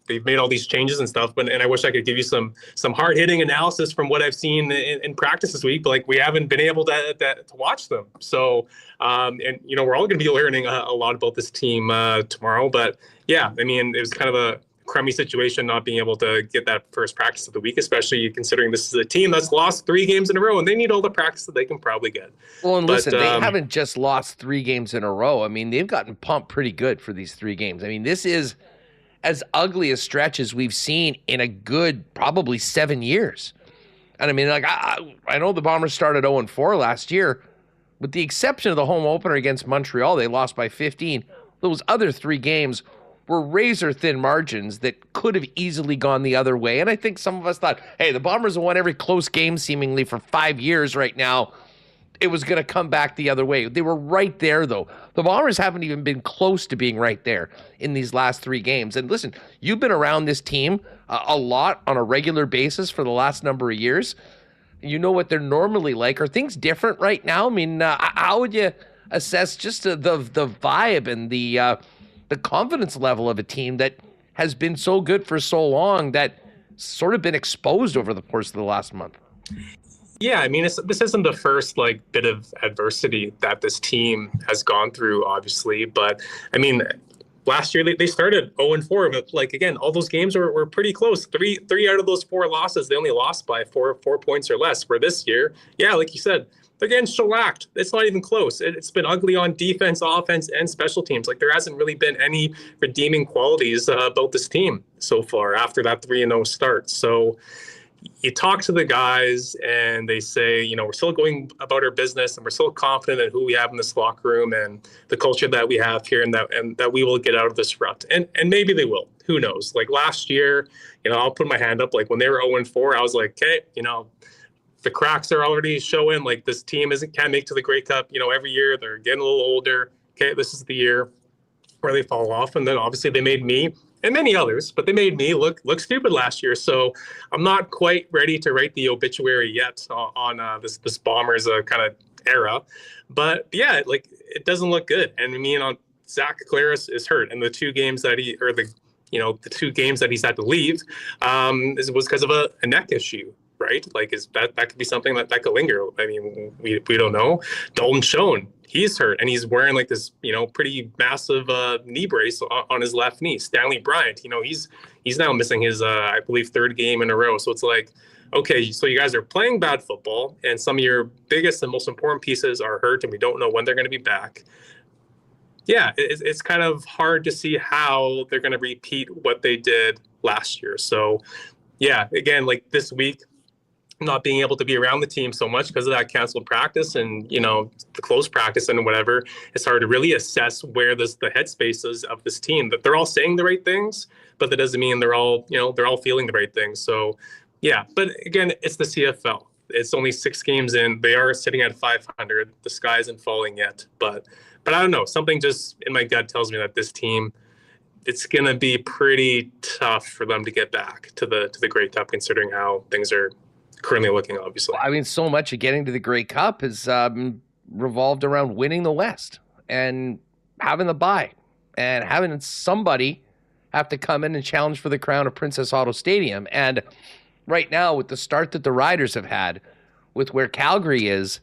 they've made all these changes and stuff, and I wish I could give you some hard hitting analysis from what I've seen in practice this week, but like we haven't been able to watch them. So, and we're all going to be learning a lot about this team tomorrow. But yeah, I mean, it was kind of a crummy situation not being able to get that first practice of the week, especially considering this is a team that's lost 3 games in a row and they need all the practice that they can probably get. Well, and listen, they haven't just lost 3 games in a row. I mean, they've gotten pumped pretty good for these 3 games. I mean, this is as ugly a stretch as we've seen in a good probably 7 years. And I mean, like I know the Bombers started 0-4 last year, with the exception of the home opener against Montreal, they lost by 15. Those other 3 games were razor-thin margins that could have easily gone the other way. And I think some of us thought, hey, the Bombers have won every close game seemingly for 5 years right now. It was going to come back the other way. They were right there, though. The Bombers haven't even been close to being right there in these last 3 games. And listen, you've been around this team a lot on a regular basis for the last number of years. You know what they're normally like. Are things different right now? I mean, how would you assess just the vibe and the confidence level of a team that has been so good for so long that sort of been exposed over the course of the last month? Yeah, I mean, this isn't the first bit of adversity that this team has gone through, obviously. But I mean, last year they started 0-4, but again, all those games were pretty close. Three out of those 4 losses, they only lost by four points or less. For this year, yeah, like you said, they're getting shellacked. It's not even close. It's been ugly on defense, offense, and special teams. There hasn't really been any redeeming qualities about this team so far after that 3-0 start. So you talk to the guys and they say, we're still going about our business and we're still confident in who we have in this locker room and the culture that we have here and that we will get out of this rut. And maybe they will. Who knows? Last year, I'll put my hand up. When they were 0-4, I was like, okay, the cracks are already showing. This team can't make to the Grey Cup. Every year they're getting a little older. Okay, this is the year where they fall off. And then obviously they made me and many others, but they made me look stupid last year. So I'm not quite ready to write the obituary yet on this Bombers kind of era. But yeah, it doesn't look good. And I mean, Zach Collaros is hurt, and the 2 games that the 2 games that he's had to leave was because of a neck issue. Right? Is that could be something that could linger. I mean, we don't know. Dalton Schoen, he's hurt, and he's wearing this, pretty massive knee brace on his left knee. Stanley Bryant, he's now missing his, I believe, 3rd game in a row. So it's okay, so you guys are playing bad football, and some of your biggest and most important pieces are hurt, and we don't know when they're going to be back. Yeah, it's kind of hard to see how they're going to repeat what they did last year. So, yeah, again, this week, not being able to be around the team so much because of that canceled practice and, the close practice and whatever, it's hard to really assess where the headspace is of this team. That they're all saying the right things, but that doesn't mean they're all feeling the right things. So, yeah, but again, it's the CFL. It's only 6 games in. They are sitting at 500. The sky isn't falling yet. But I don't know. Something just in my gut tells me that this team, it's going to be pretty tough for them to get back to the Grey Cup, considering how things are currently looking, obviously. I mean, so much of getting to the Grey Cup has revolved around winning the West and having the bye and having somebody have to come in and challenge for the crown of Princess Auto Stadium. And right now, with the start that the Riders have had, with where Calgary is,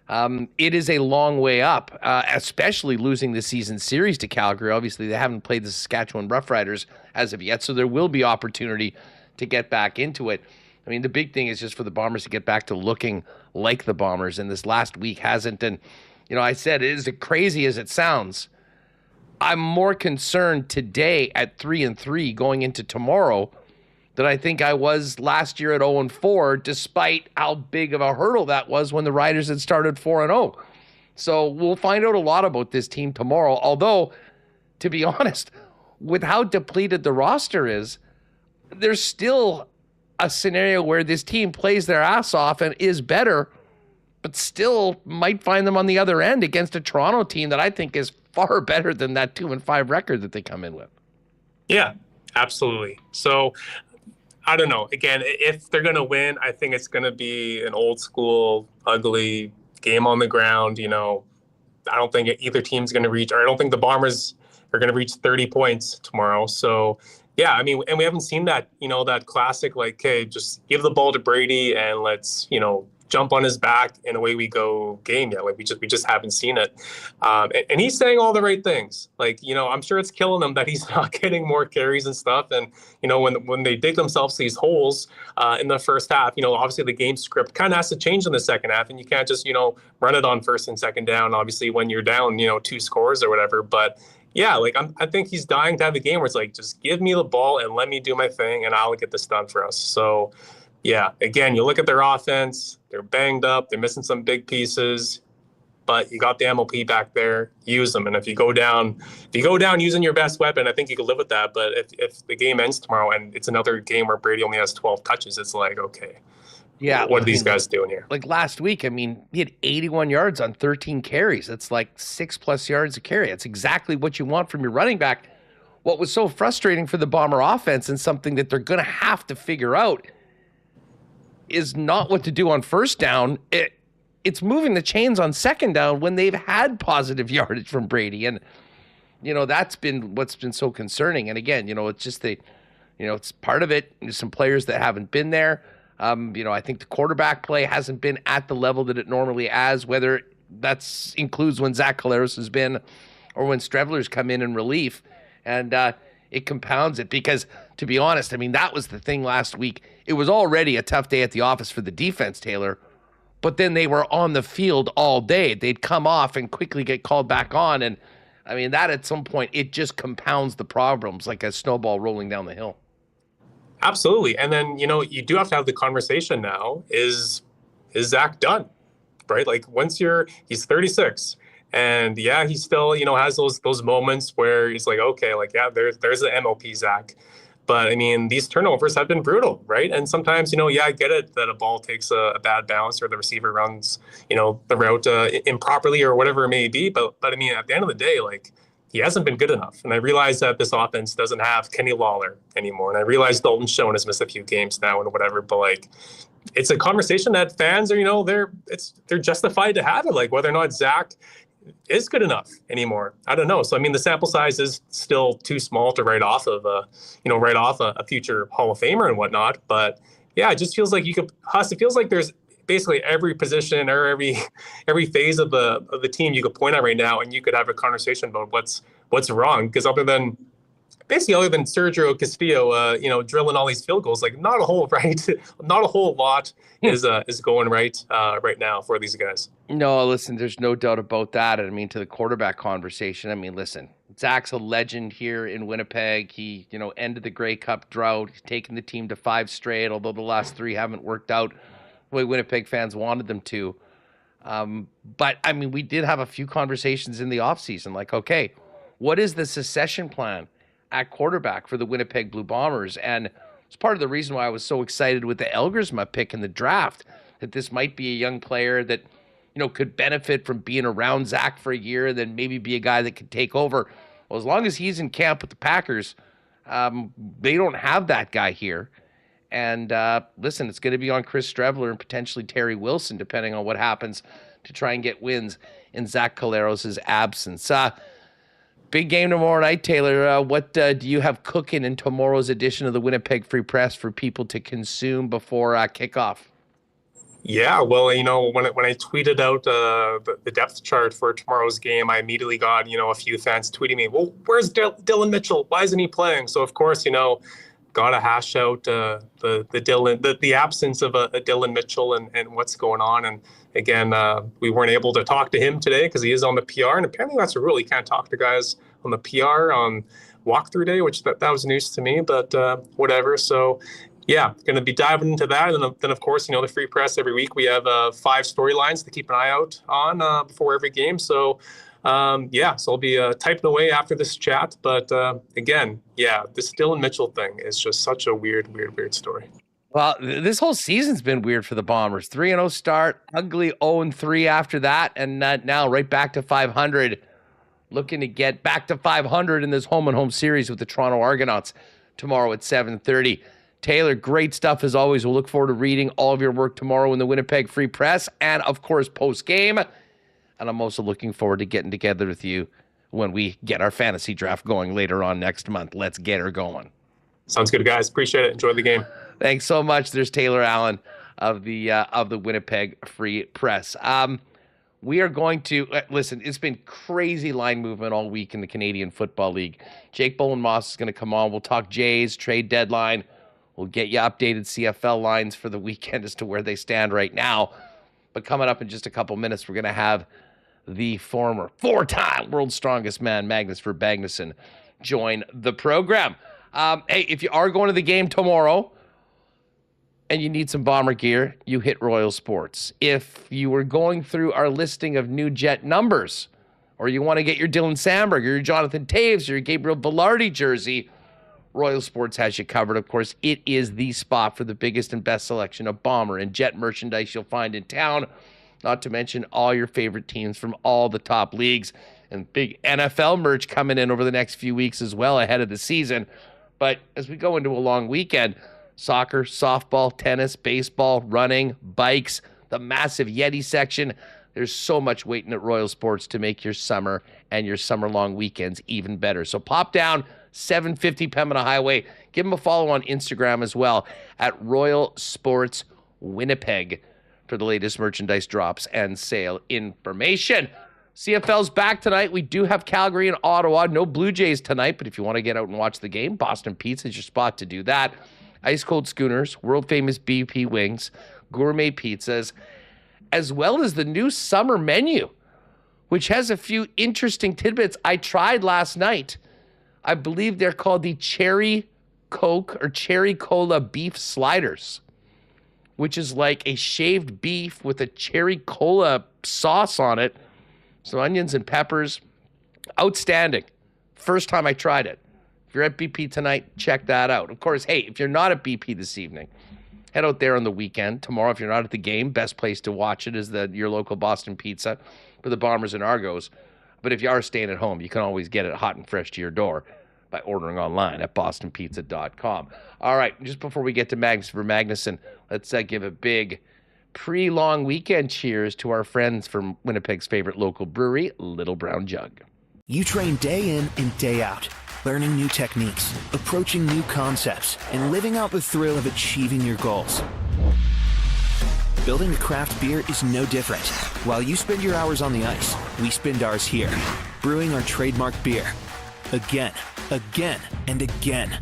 it is a long way up, especially losing the season series to Calgary. Obviously, they haven't played the Saskatchewan Roughriders as of yet, so there will be opportunity to get back into it. I mean, the big thing is just for the Bombers to get back to looking like the Bombers, and this last week hasn't. And, I said, it is as crazy as it sounds. I'm more concerned today at 3-3 going into tomorrow than I think I was last year at 0-4, despite how big of a hurdle that was when the Riders had started 4-0. So we'll find out a lot about this team tomorrow. Although, to be honest, with how depleted the roster is, there's still a scenario where this team plays their ass off and is better, but still might find them on the other end against a Toronto team that I think is far better than that 2-5 record that they come in with. Yeah, absolutely. So I don't know. Again, if they're going to win, I think it's going to be an old school, ugly game on the ground. I don't think either team's going to reach, or I don't think the Bombers are going to reach 30 points tomorrow. So Yeah, I mean, and we haven't seen that, that classic, like, okay, just give the ball to Brady and let's, jump on his back and away we go game yet. Like we just haven't seen it. And he's saying all the right things. Like, I'm sure it's killing him that he's not getting more carries and stuff. And, when they dig themselves these holes in the first half, obviously the game script kind of has to change in the second half, and you can't just, run it on first and second down, obviously when you're down, 2 scores or whatever. But yeah, like I think he's dying to have a game where it's like, just give me the ball and let me do my thing and I'll get this done for us. So yeah, again, you look at their offense, they're banged up, they're missing some big pieces, but you got the MLP back there, use them. And if you go down using your best weapon, I think you can live with that. But if the game ends tomorrow and it's another game where Brady only has 12 touches, it's like, okay, yeah, what are these guys doing here? Like last week, I mean, he had 81 yards on 13 carries. That's like 6+ yards a carry. That's exactly what you want from your running back. What was so frustrating for the Bomber offense, and something that they're going to have to figure out, is not what to do on first down. It's moving the chains on second down when they've had positive yardage from Brady. And, that's been what's been so concerning. And again, it's just it's part of it. There's some players that haven't been there. I think the quarterback play hasn't been at the level that it normally has, whether that includes when Zach Collaros has been or when Strevler's come in relief. And it compounds it because, to be honest, I mean, that was the thing last week. It was already a tough day at the office for the defense, Taylor, but then they were on the field all day. They'd come off and quickly get called back on. And I mean, that at some point, it just compounds the problems like a snowball rolling down the hill. Absolutely. And then, you do have to have the conversation now, is Zach done? Right? Like he's 36. And yeah, he still, has those moments where he's like, okay, like, yeah, there's the MLP Zach. But I mean, these turnovers have been brutal, right? And sometimes, I get it that a ball takes a bad bounce or the receiver runs, the route improperly or whatever it may be. But I mean, at the end of the day, like, he hasn't been good enough. And I realize that this offense doesn't have Kenny Lawler anymore. And I realize Dalton Schoen has missed a few games now and whatever, but like, it's a conversation that fans are, they're justified to have it. Like whether or not Zach is good enough anymore, I don't know. So, I mean, the sample size is still too small to write off of a future Hall of Famer and whatnot. But yeah, it just feels like it feels like there's basically every position or every phase of the team you could point at right now, and you could have a conversation about what's wrong. Because other than Sergio Castillo, drilling all these field goals, like not a whole lot is going right now for these guys. No, listen, there's no doubt about that. I mean, to the quarterback conversation, I mean, listen, Zach's a legend here in Winnipeg. He, ended the Grey Cup drought. He's taken the team to 5 straight, although the last 3 haven't worked out the way Winnipeg fans wanted them to. But, I mean, we did have a few conversations in the offseason, like, okay, what is the succession plan at quarterback for the Winnipeg Blue Bombers? And it's part of the reason why I was so excited with the Elgersma pick in the draft, that this might be a young player that, could benefit from being around Zach for a year and then maybe be a guy that could take over. Well, as long as he's in camp with the Packers, they don't have that guy here. And listen, it's going to be on Chris Strevler and potentially Terry Wilson, depending on what happens, to try and get wins in Zach Collaros' absence. Big game tomorrow night, Taylor. What do you have cooking in tomorrow's edition of the Winnipeg Free Press for people to consume before kickoff? Yeah, well, when I tweeted out the depth chart for tomorrow's game, I immediately got, a few fans tweeting me, well, where's Dylan Mitchell? Why isn't he playing? So, of course, got to hash out the absence of a Dylan Mitchell and what's going on. And again, we weren't able to talk to him today because he is on the PR, and apparently that's a rule. You can't talk to guys on the PR on walkthrough day, which that was news to me, but whatever. So yeah, going to be diving into that. And then of course, the Free Press, every week we have 5 storylines to keep an eye out on before every game. So so I'll be typing away after this chat. But again, yeah, this Dylan Mitchell thing is just such a weird story. Well, this whole season's been weird for the Bombers. 3-0 start, ugly 0-3 after that, and now right back to 500. Looking to get back to 500 in this home-and-home series with the Toronto Argonauts tomorrow at 7:30. Taylor, great stuff as always. We'll look forward to reading all of your work tomorrow in the Winnipeg Free Press and, of course, post-game. And I'm also looking forward to getting together with you when we get our fantasy draft going later on next month. Let's get her going. Sounds good, guys. Appreciate it. Enjoy the game. Thanks so much. There's Taylor Allen of the Winnipeg Free Press. We are going to listen. It's been crazy line movement all week in the Canadian Football League. Jake Bolin is going to come on. We'll talk Jays trade deadline. We'll get you updated CFL lines for the weekend as to where they stand right now. But coming up in just a couple minutes, we're going to have the former four-time world's strongest man, Magnus Ver Magnusson, join the program. Hey, if you are going to the game tomorrow and you need some Bomber gear, you hit Royal Sports. If you were going through our listing of new Jet numbers, or you want to get your Dylan Samberg or your Jonathan Taves or your Gabriel Velarde jersey, Royal Sports has you covered. Of course, it is the spot for the biggest and best selection of Bomber and Jet merchandise you'll find in town, not to mention all your favorite teams from all the top leagues, and big NFL merch coming in over the next few weeks as well ahead of the season. But as we go into a long weekend, soccer, softball, tennis, baseball, running, bikes, the massive Yeti section. There's so much waiting at Royal Sports to make your summer and your summer-long weekends even better. So pop down 750 Pembina Highway. Give them a follow on Instagram as well at Royal Sports Winnipeg for the latest merchandise drops and sale information. CFL's back tonight. We do have Calgary and Ottawa. No Blue Jays tonight, but if you want to get out and watch the game, Boston Pizza is your spot to do that. Ice cold schooners, world-famous BP wings, gourmet pizzas, as well as the new summer menu, which has a few interesting tidbits I tried last night. I believe they're called the Cherry Coke or Cherry Cola beef sliders, which is like a shaved beef with a cherry cola sauce on it. Some onions and peppers. Outstanding. First time I tried it. If you're at BP tonight, check that out. Of course, hey, if you're not at BP this evening, head out there on the weekend. Tomorrow, if you're not at the game, best place to watch it is your local Boston Pizza for the Bombers and Argos. But if you are staying at home, you can always get it hot and fresh to your door by ordering online at bostonpizza.com. All right, just before we get to Magnus Ver Magnusson, let's give a big pre-long weekend cheers to our friends from Winnipeg's favorite local brewery, Little Brown Jug. You train day in and day out, learning new techniques, approaching new concepts, and living out the thrill of achieving your goals. Building a craft beer is no different. While you spend your hours on the ice, we spend ours here, brewing our trademark beer. Again, and again.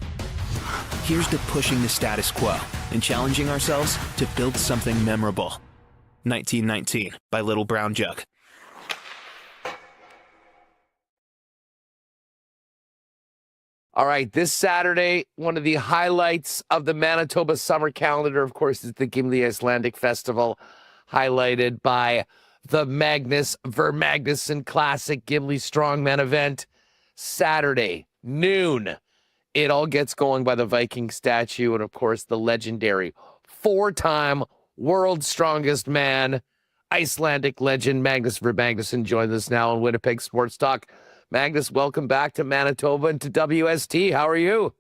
Here's to pushing the status quo and challenging ourselves to build something memorable. 1919 by Little Brown Jug. All right, this Saturday, one of the highlights of the Manitoba summer calendar, of course, is the Gimli Icelandic Festival, highlighted by the Magnus Ver Magnusson Classic Gimli Strongman event. Saturday, noon. It all gets going by the Viking statue and, of course, the legendary four-time world's strongest man, Icelandic legend Magnus Ver Magnusson joins us now on Winnipeg Sports Talk. Magnus, welcome back to Manitoba and to WST. How are you?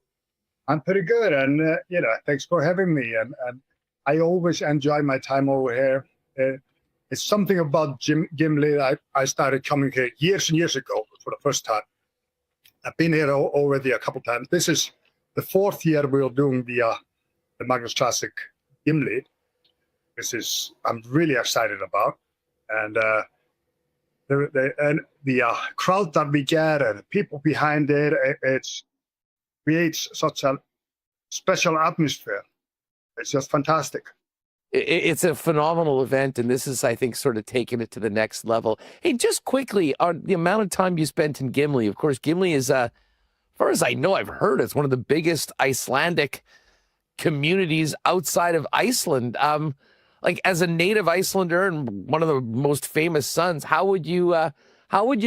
I'm pretty good, and thanks for having me. And I always enjoy my time over here. It's something about Gimli. I started coming here years and years ago for the first time. I've been here already a couple times. This is the fourth year we're doing the Magnus Classic Gimli. I'm really excited about, and the crowd that we get and the people behind it, it creates such a special atmosphere. It's just fantastic. It's a phenomenal event, and this is, I think, sort of taking it to the next level. Hey, just quickly, on the amount of time you spent in Gimli, of course, Gimli is, as far as I know, I've heard, it's one of the biggest Icelandic communities outside of Iceland. Like, as a native Icelander and one of the most famous sons, how would you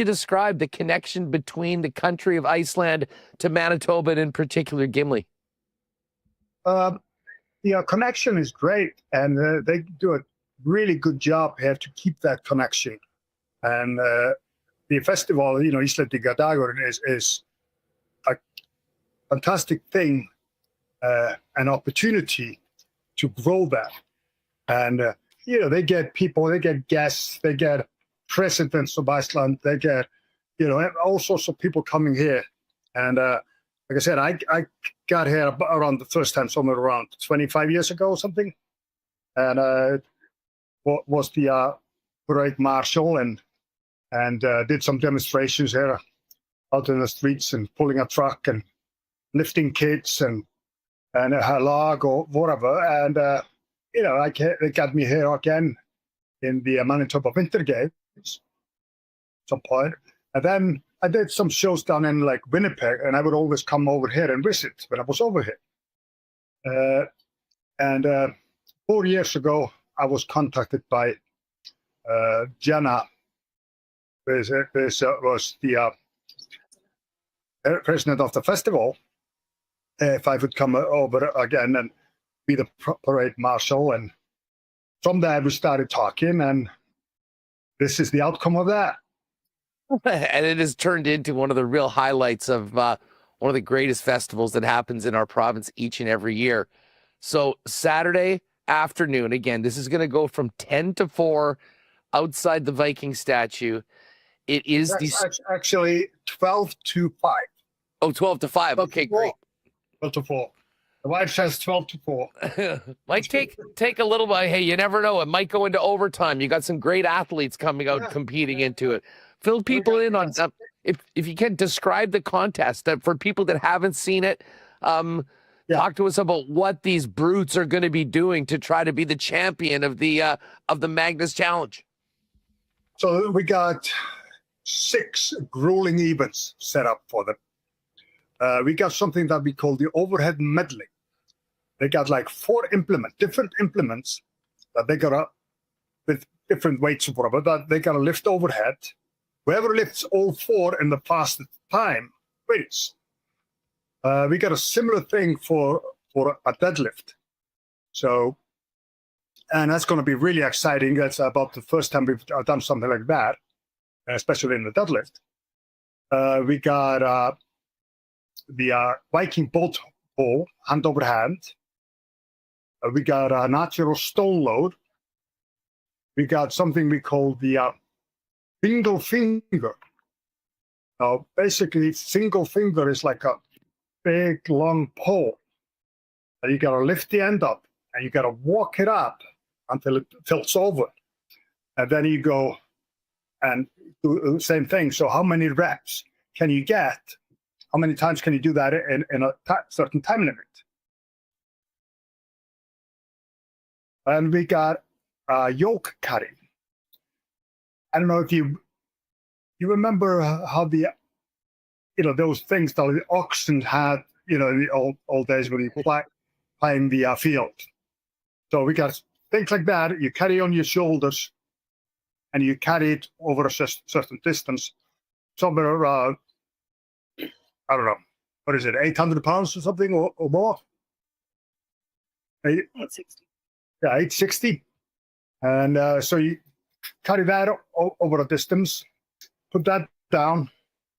describe the connection between the country of Iceland to Manitoba and in particular Gimli? The connection is great, and they do a really good job here to keep that connection. And the festival, Íslendinga Dagur, is a fantastic thing, an opportunity to grow that. And they get people, they get guests, they get presidents of Iceland, they get all sorts of people coming here, and like I said, I got here around the first time somewhere around 25 years ago or something, and was the parade marshal and did some demonstrations here out in the streets and pulling a truck and lifting kids and a log or whatever. And they got me here again in the Manitoba Winter Games at some point. And then I did some shows down in like Winnipeg, and I would always come over here and visit when I was over here. And 4 years ago, I was contacted by Jenna, who was the president of the festival, if I would come over again and be the parade marshal. And from there, we started talking, and this is the outcome of that. And it has turned into one of the real highlights of one of the greatest festivals that happens in our province each and every year. So Saturday afternoon, again, this is going to go from 10 to 4 outside the Viking statue. It is actually 12 to 5. Oh, 12 to 5. Okay, great. 12 to 4. The wife says 12 to 4. Might take a little bit. Hey, you never know. It might go into overtime. You got some great athletes coming out competing into it. Fill people in on if you can describe the contest for people that haven't seen it. Talk to us about what these brutes are going to be doing to try to be the champion of the Magnus Challenge. So we got 6 grueling events set up for them. We got something that we call the overhead medley. They got like 4 different implements that they gotta, with different weights and whatever, that they gotta lift overhead. Whoever lifts all 4 in the fastest time wins. We got a similar thing for a deadlift. So, and that's going to be really exciting. That's about the first time we've done something like that, especially in the deadlift. We got the Viking bolt pull, hand over hand. We got a natural stone load. We got something we call the single finger. Now, basically, single finger is like a big, long pole. And you got to lift the end up, and you got to walk it up until it tilts over. And then you go and do the same thing. So how many reps can you get? How many times can you do that in a certain time limit? And we got yoke carry. I don't know if you remember how those things that the oxen had, in the old days when you playing the field. So we got things like that. You carry on your shoulders, and you carry it over a certain distance, somewhere around, I don't know, what is it, 800 pounds or something or more? 860. Yeah, 860. And so you carry that over a distance, put that down,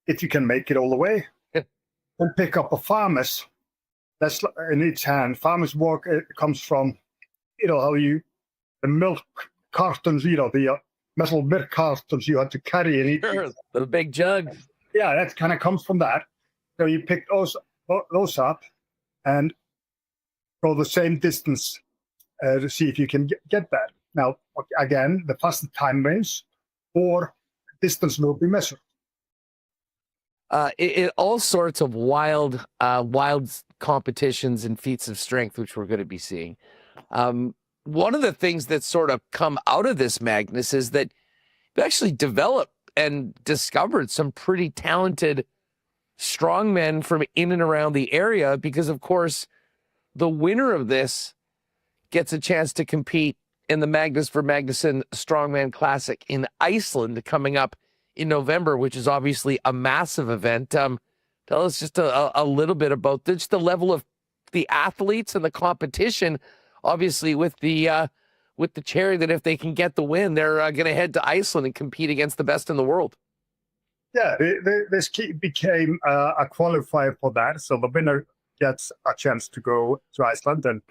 if you can make it all the way, and pick up a farmer's. That's in each hand. Farmer's work, it comes from, the milk cartons, the metal milk cartons you had to carry in each. Sure, the big jug. Yeah, that kind of comes from that. So you pick those up and go the same distance to see if you can get that. Now, again, the fastest time wins, or distance will be measured. All sorts of wild competitions and feats of strength, which we're going to be seeing. One of the things that's sort of come out of this, Magnus, is that you actually developed and discovered some pretty talented strongmen from in and around the area, because, of course, the winner of this gets a chance to compete in the Magnus Ver Magnusson Strongman Classic in Iceland coming up in November, which is obviously a massive event. Tell us just a little bit about just the level of the athletes and the competition, obviously with the cherry that if they can get the win, they're going to head to Iceland and compete against the best in the world. Yeah, this became a qualifier for that. So the winner gets a chance to go to Iceland and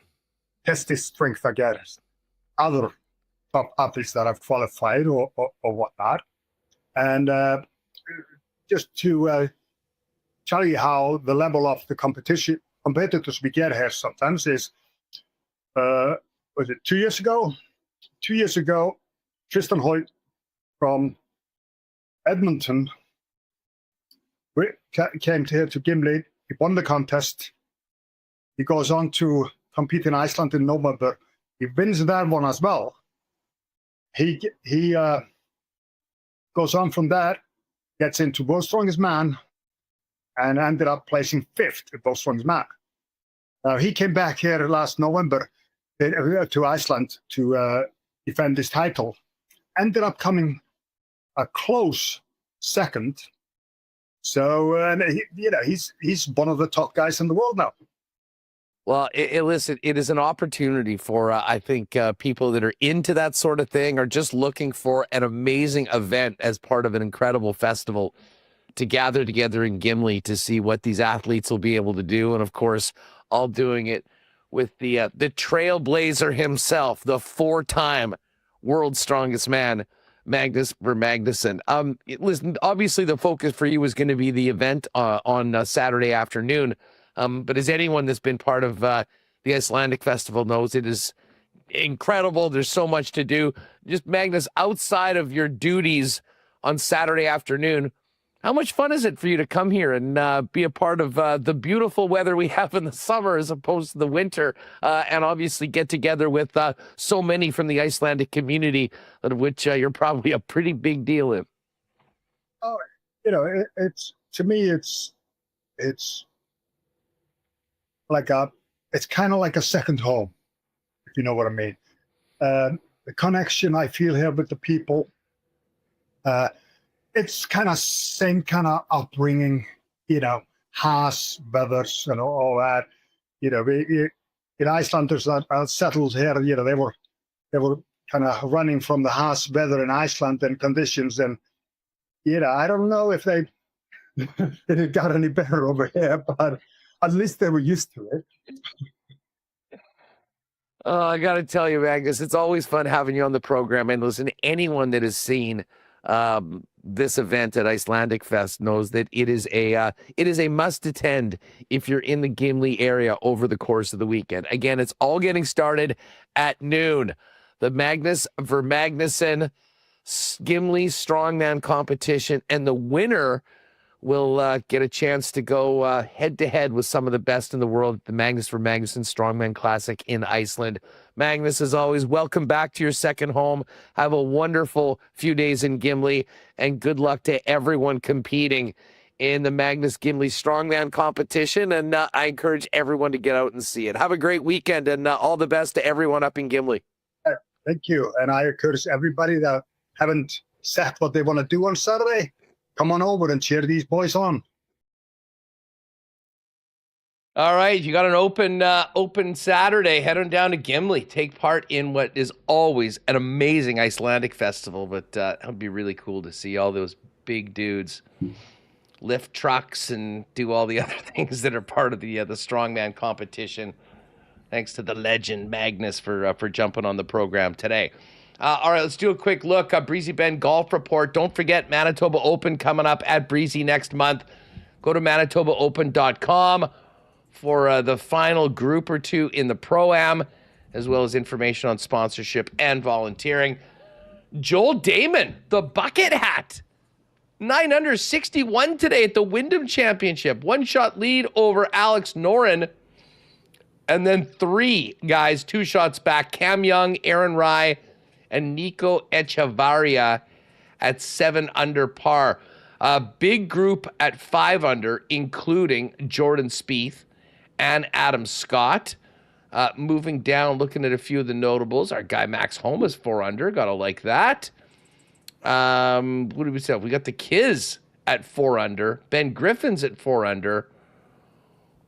test his strength against other top athletes that have qualified or whatnot. And just to tell you how the level of the competitors we get here sometimes is, was it 2 years ago? 2 years ago, Tristan Hoyt from Edmonton came here to Gimli. He won the contest. He goes on to compete in Iceland in November. He wins that one as well. He goes on from that, gets into World's Strongest Man, and ended up placing 5th at World's Strongest Man. He came back here last November to Iceland to defend his title. Ended up coming a close 2nd. So, he's one of the top guys in the world now. Well, listen, it is an opportunity for, I think, people that are into that sort of thing or just looking for an amazing event as part of an incredible festival to gather together in Gimli to see what these athletes will be able to do. And, of course, all doing it with the trailblazer himself, the 4-time world's strongest man, Magnus Ver Magnusson. Listen, obviously the focus for you is going to be the event on Saturday afternoon. But as anyone that's been part of the Icelandic Festival knows, it is incredible. There's so much to do. Just, Magnus, outside of your duties on Saturday afternoon, how much fun is it for you to come here and be a part of the beautiful weather we have in the summer as opposed to the winter, and obviously get together with so many from the Icelandic community, of which you're probably a pretty big deal in? Oh, it's to me, it's like it's kind of like a second home, if you know what I mean. The connection I feel here with the people, it's kind of same kind of upbringing, harsh weathers and all that. In Icelanders are settled here, they were kind of running from the harsh weather in Iceland and conditions, and I don't know if they it got any better over here, but at least they were used to it. Oh, I got to tell you, Magnus, it's always fun having you on the program. And listen, anyone that has seen this event at Icelandic Fest knows that it is a must attend if you're in the Gimli area over the course of the weekend. Again, it's all getting started at noon. The Magnus Ver Magnusson Gimli Strongman competition, and the winner will get a chance to go head-to-head with some of the best in the world at the Magnus Ver Magnusson Strongman Classic in Iceland. Magnus, as always, welcome back to your second home. Have a wonderful few days in Gimli, and good luck to everyone competing in the Magnus Gimli Strongman competition, and I encourage everyone to get out and see it. Have a great weekend, and all the best to everyone up in Gimli. Thank you, and I encourage everybody that haven't set what they want to do on Saturday, come on over and cheer these boys on. All right, you got an open Saturday. Head on down to Gimli. Take part in what is always an amazing Icelandic festival, but it would be really cool to see all those big dudes lift trucks and do all the other things that are part of the strongman competition. Thanks to the legend Magnus for jumping on the program today. All right, let's do a quick look. Breezy Bend Golf Report. Don't forget Manitoba Open coming up at Breezy next month. Go to manitobaopen.com for the final group or two in the Pro-Am, as well as information on sponsorship and volunteering. Joel Damon, the bucket hat. 9 under 61 today at the Wyndham Championship. 1-shot lead over Alex Noren. And then 3 guys, 2 shots back. Cam Young, Aaron Rye, and Nico Echevarria at 7 under par. A big group at 5 under, including Jordan Spieth and Adam Scott. Moving down, looking at a few of the notables. Our guy Max Homa is 4 under. Gotta like that. What did we say? We got the Kiz at 4 under. Ben Griffin's at 4 under.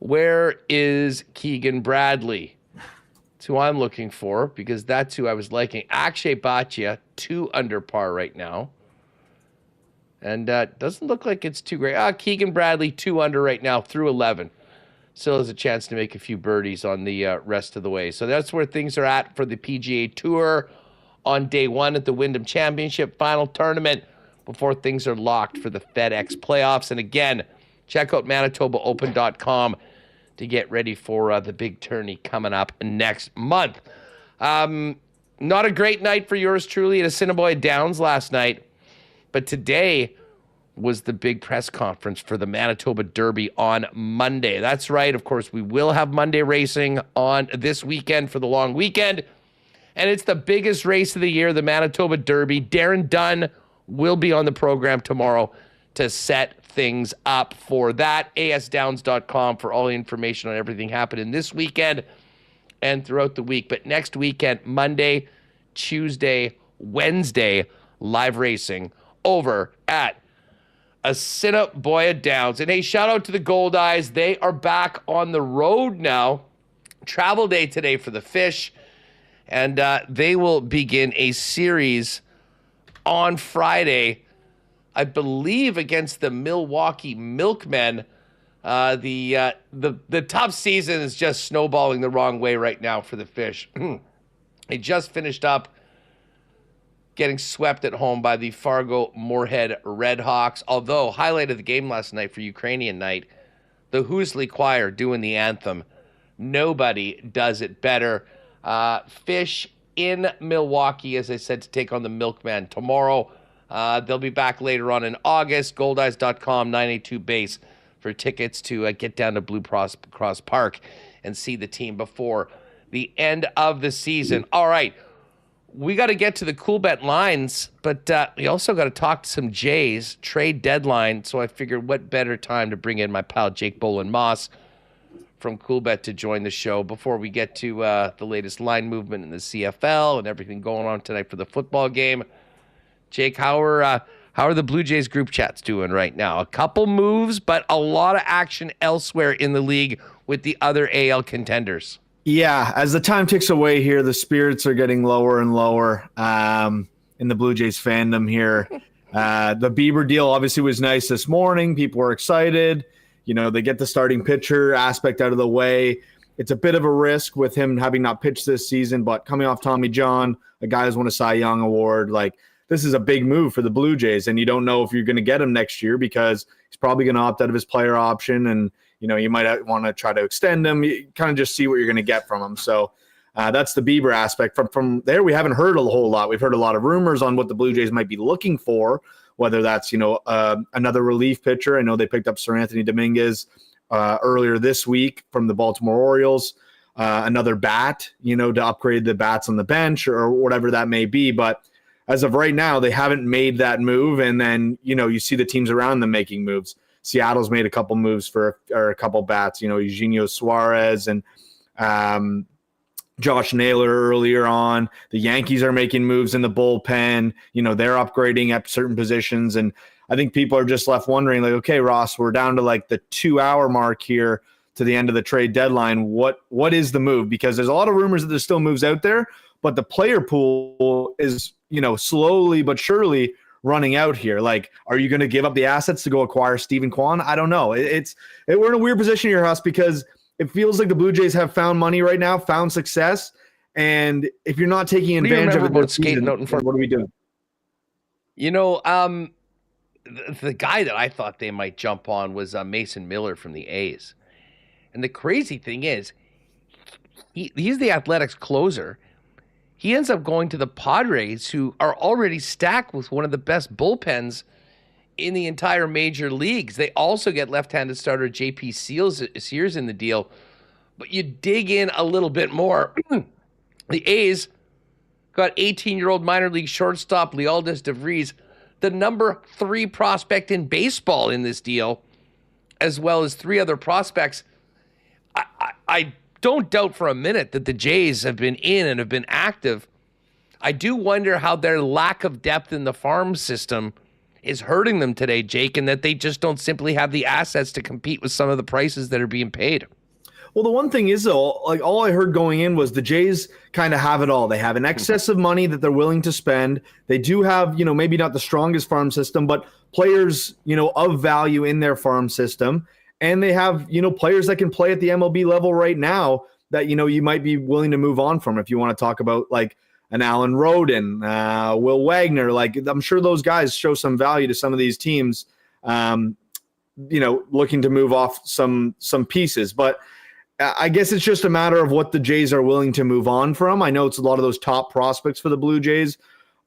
Where is Keegan Bradley? That's who I'm looking for, because that's who I was liking. Akshay Bhatia, 2 under par right now. And doesn't look like it's too great. Keegan Bradley, 2 under right now through 11. Still has a chance to make a few birdies on the rest of the way. So that's where things are at for the PGA Tour on day 1 at the Wyndham Championship final tournament before things are locked for the FedEx playoffs. And again, check out ManitobaOpen.com to get ready for the big tourney coming up next month. Not a great night for yours truly at Assiniboia Downs last night, but today was the big press conference for the Manitoba Derby on Monday. That's right. Of course, we will have Monday racing on this weekend for the long weekend, and it's the biggest race of the year, the Manitoba Derby. Darren Dunn will be on the program tomorrow to set things up for that. asdowns.com for all the information on everything happening this weekend and throughout the week. But next weekend, Monday, Tuesday, Wednesday, live racing over at Assiniboia Downs. And hey, shout out to the Gold Eyes. They are back on the road now. Travel day today for the Fish. And they will begin a series on Friday, I believe, against the Milwaukee Milkmen. The tough season is just snowballing the wrong way right now for the Fish. They just finished up getting swept at home by the Fargo Moorhead Redhawks. Although, highlight of the game last night for Ukrainian night, the Husley Choir doing the anthem. Nobody does it better. Fish in Milwaukee, as I said, to take on the Milkmen tomorrow. They'll be back later on in August. Goldeyes.com, 982 base for tickets to get down to Blue Cross Park and see the team before the end of the season. All right. We got to get to the Coolbet lines, but we also got to talk to some Jays, trade deadline. So I figured what better time to bring in my pal Jake Bolin Moss from Coolbet to join the show before we get to the latest line movement in the CFL and everything going on tonight for the football game. Jake, how are the Blue Jays group chats doing right now? A couple moves, but a lot of action elsewhere in the league with the other AL contenders. Yeah, as the time ticks away here, the spirits are getting lower and lower in the Blue Jays fandom here. The Bieber deal obviously was nice this morning. People were excited. You know, they get the starting pitcher aspect out of the way. It's a bit of a risk with him having not pitched this season, but coming off Tommy John, a guy who's won a Cy Young Award, like this is a big move for the Blue Jays, and you don't know if you're going to get him next year because he's probably going to opt out of his player option, and you know, you might want to try to extend him. You kind of just see what you're going to get from him. So that's the Bieber aspect. From there, we haven't heard a whole lot. We've heard a lot of rumors on what the Blue Jays might be looking for, whether that's, you know, another relief pitcher. I know they picked up Sir Anthony Dominguez earlier this week from the Baltimore Orioles, another bat, you know, to upgrade the bats on the bench or whatever that may be. But as of right now, they haven't made that move. And then, you know, you see the teams around them making moves. Seattle's made a couple moves for a couple bats, you know, Eugenio Suarez and Josh Naylor earlier on. The Yankees are making moves in the bullpen. You know, they're upgrading at certain positions. And I think people are just left wondering, like, okay, Ross, we're down to like the 2-hour mark here to the end of the trade deadline. What is the move? Because there's a lot of rumors that there's still moves out there, but the player pool is, you know, slowly but surely running out here. Like, are you going to give up the assets to go acquire Stephen Kwan? I don't know. We're in a weird position here, Huss, because it feels like the Blue Jays have found money right now, found success, and if you're not taking advantage of it, what are we doing? You know, the guy that I thought they might jump on was Mason Miller from the A's, and the crazy thing is, he's the Athletics closer. He ends up going to the Padres, who are already stacked with one of the best bullpens in the entire major leagues. They also get left-handed starter J.P. Sears in the deal. But you dig in a little bit more. The A's got 18-year-old minor league shortstop Lealdis DeVries, the number 3 prospect in baseball in this deal, as well as 3 other prospects. I don't doubt for a minute that the Jays have been in and have been active. I do wonder how their lack of depth in the farm system is hurting them today, Jake, and that they just don't simply have the assets to compete with some of the prices that are being paid. Well, the one thing is, though, like all I heard going in was the Jays kind of have it all. They have an excess of money that they're willing to spend. They do have, you know, maybe not the strongest farm system, but players, you know, of value in their farm system. And they have, you know, players that can play at the MLB level right now that, you know, you might be willing to move on from if you want to talk about like an Alan Roden, Will Wagner. Like, I'm sure those guys show some value to some of these teams. looking to move off some pieces. But I guess it's just a matter of what the Jays are willing to move on from. I know it's a lot of those top prospects for the Blue Jays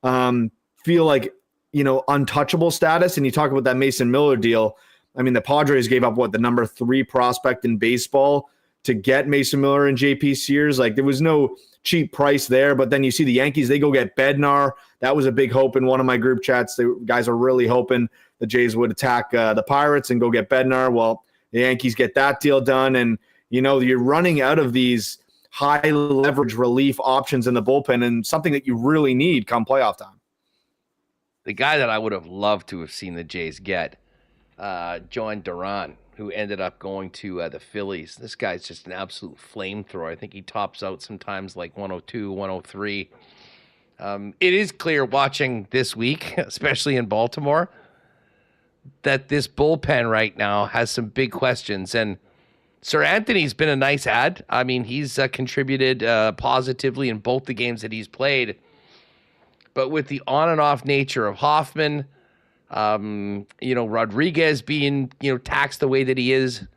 feel like, untouchable status. And you talk about that Mason Miller deal. I mean, the Padres gave up the number 3 prospect in baseball to get Mason Miller and JP Sears. Like, there was no cheap price there. But then you see the Yankees, they go get Bednar. That was a big hope in one of my group chats. The guys are really hoping the Jays would attack the Pirates and go get Bednar. Well, the Yankees get that deal done. And, you're running out of these high leverage relief options in the bullpen, and something that you really need come playoff time. The guy that I would have loved to have seen the Jays get, John Duran, who ended up going to the Phillies. This guy's just an absolute flamethrower. I think he tops out sometimes like 102, 103. It is clear watching this week, especially in Baltimore, that this bullpen right now has some big questions. And Sir Anthony's been a nice add. I mean, he's contributed positively in both the games that he's played. But with the on and off nature of Hoffman, Rodriguez being, taxed the way that he is,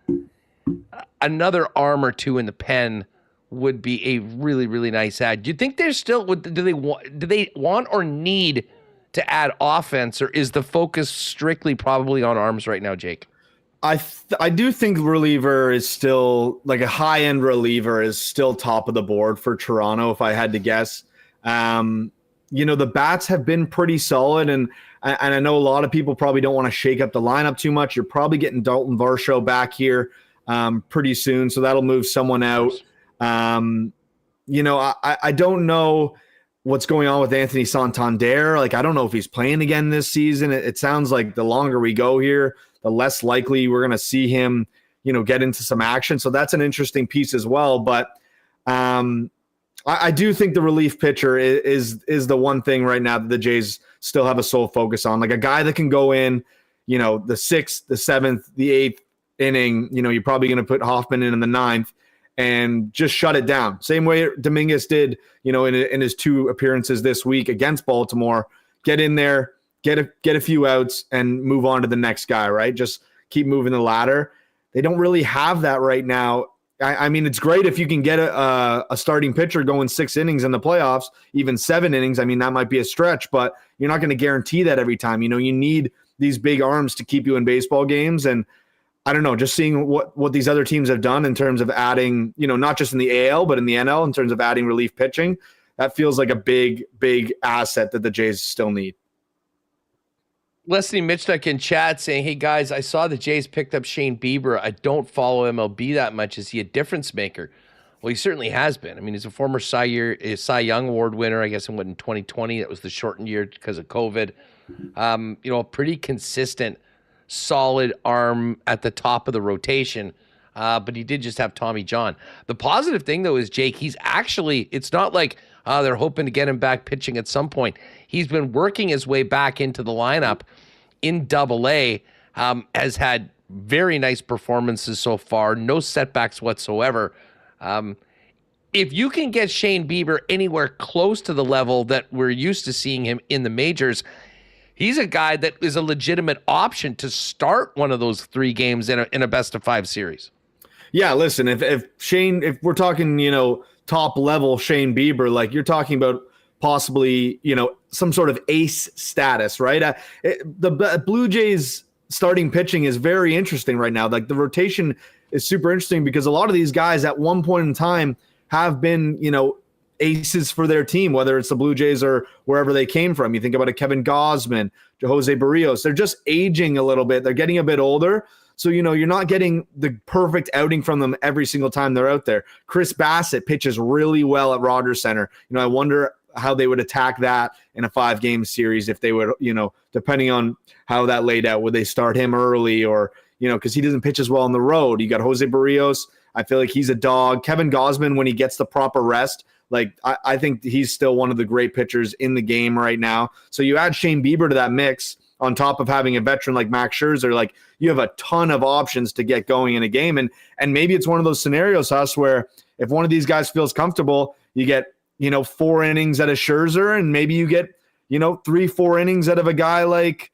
another arm or two in the pen would be a really, really nice add. Do you think there's still, do they want or need to add offense, or is the focus strictly probably on arms right now, Jake? I do think reliever is still, like, a high-end reliever is still top of the board for Toronto, if I had to guess. The bats have been pretty solid, and I know a lot of people probably don't want to shake up the lineup too much. You're probably getting Dalton Varsho back here pretty soon, so that'll move someone out. I don't know what's going on with Anthony Santander. Like, I don't know if he's playing again this season. It sounds like the longer we go here, the less likely we're going to see him, get into some action. So that's an interesting piece as well. But I do think the relief pitcher is the one thing right now that the Jays still have a sole focus on. Like, a guy that can go in, the 6th, the 7th, the 8th inning. You're probably going to put Hoffman in the 9th and just shut it down. Same way Dominguez did, in his 2 appearances this week against Baltimore. Get in there, get a few outs, and move on to the next guy, right? Just keep moving the ladder. They don't really have that right now. I mean, it's great if you can get a starting pitcher going 6 innings in the playoffs, even 7 innings. I mean, that might be a stretch, but you're not going to guarantee that every time. You need these big arms to keep you in baseball games. And I don't know, just seeing what these other teams have done in terms of adding, not just in the AL, but in the NL, in terms of adding relief pitching, that feels like a big, big asset that the Jays still need. Leslie Mitchnuck in chat saying, hey guys, I saw the Jays picked up Shane Bieber. I don't follow MLB that much. Is he a difference maker? Well, he certainly has been. I mean, he's a former Cy Young Award winner, I guess, in 2020. That was the shortened year because of COVID. A pretty consistent, solid arm at the top of the rotation. But he did just have Tommy John. The positive thing, though, is Jake, it's not like they're hoping to get him back pitching at some point. He's been working his way back into the lineup in Double-A, has had very nice performances so far, no setbacks whatsoever. If you can get Shane Bieber anywhere close to the level that we're used to seeing him in the majors, he's a guy that is a legitimate option to start one of those 3 games in a best-of-5 series. Yeah, listen, if we're talking, top level Shane Bieber, like, you're talking about possibly, some sort of ace status, right? The Blue Jays starting pitching is very interesting right now. Like, the rotation is super interesting because a lot of these guys at one point in time have been, aces for their team, whether it's the Blue Jays or wherever they came from. You think about a Kevin Gausman, Jose Barrios, they're just aging a little bit. They're getting a bit older. So, you're not getting the perfect outing from them every single time they're out there. Chris Bassett pitches really well at Rogers Center. I wonder how they would attack that in a 5-game series if they would, depending on how that laid out, would they start him early or, because he doesn't pitch as well on the road. You got Jose Barrios. I feel like he's a dog. Kevin Gausman, when he gets the proper rest, I think he's still one of the great pitchers in the game right now. So you add Shane Bieber to that mix on top of having a veteran like Max Scherzer, like, you have a ton of options to get going in a game. And maybe it's one of those scenarios, where if one of these guys feels comfortable, you get, 4 innings out of Scherzer, and maybe you get, 3-4 innings out of a guy like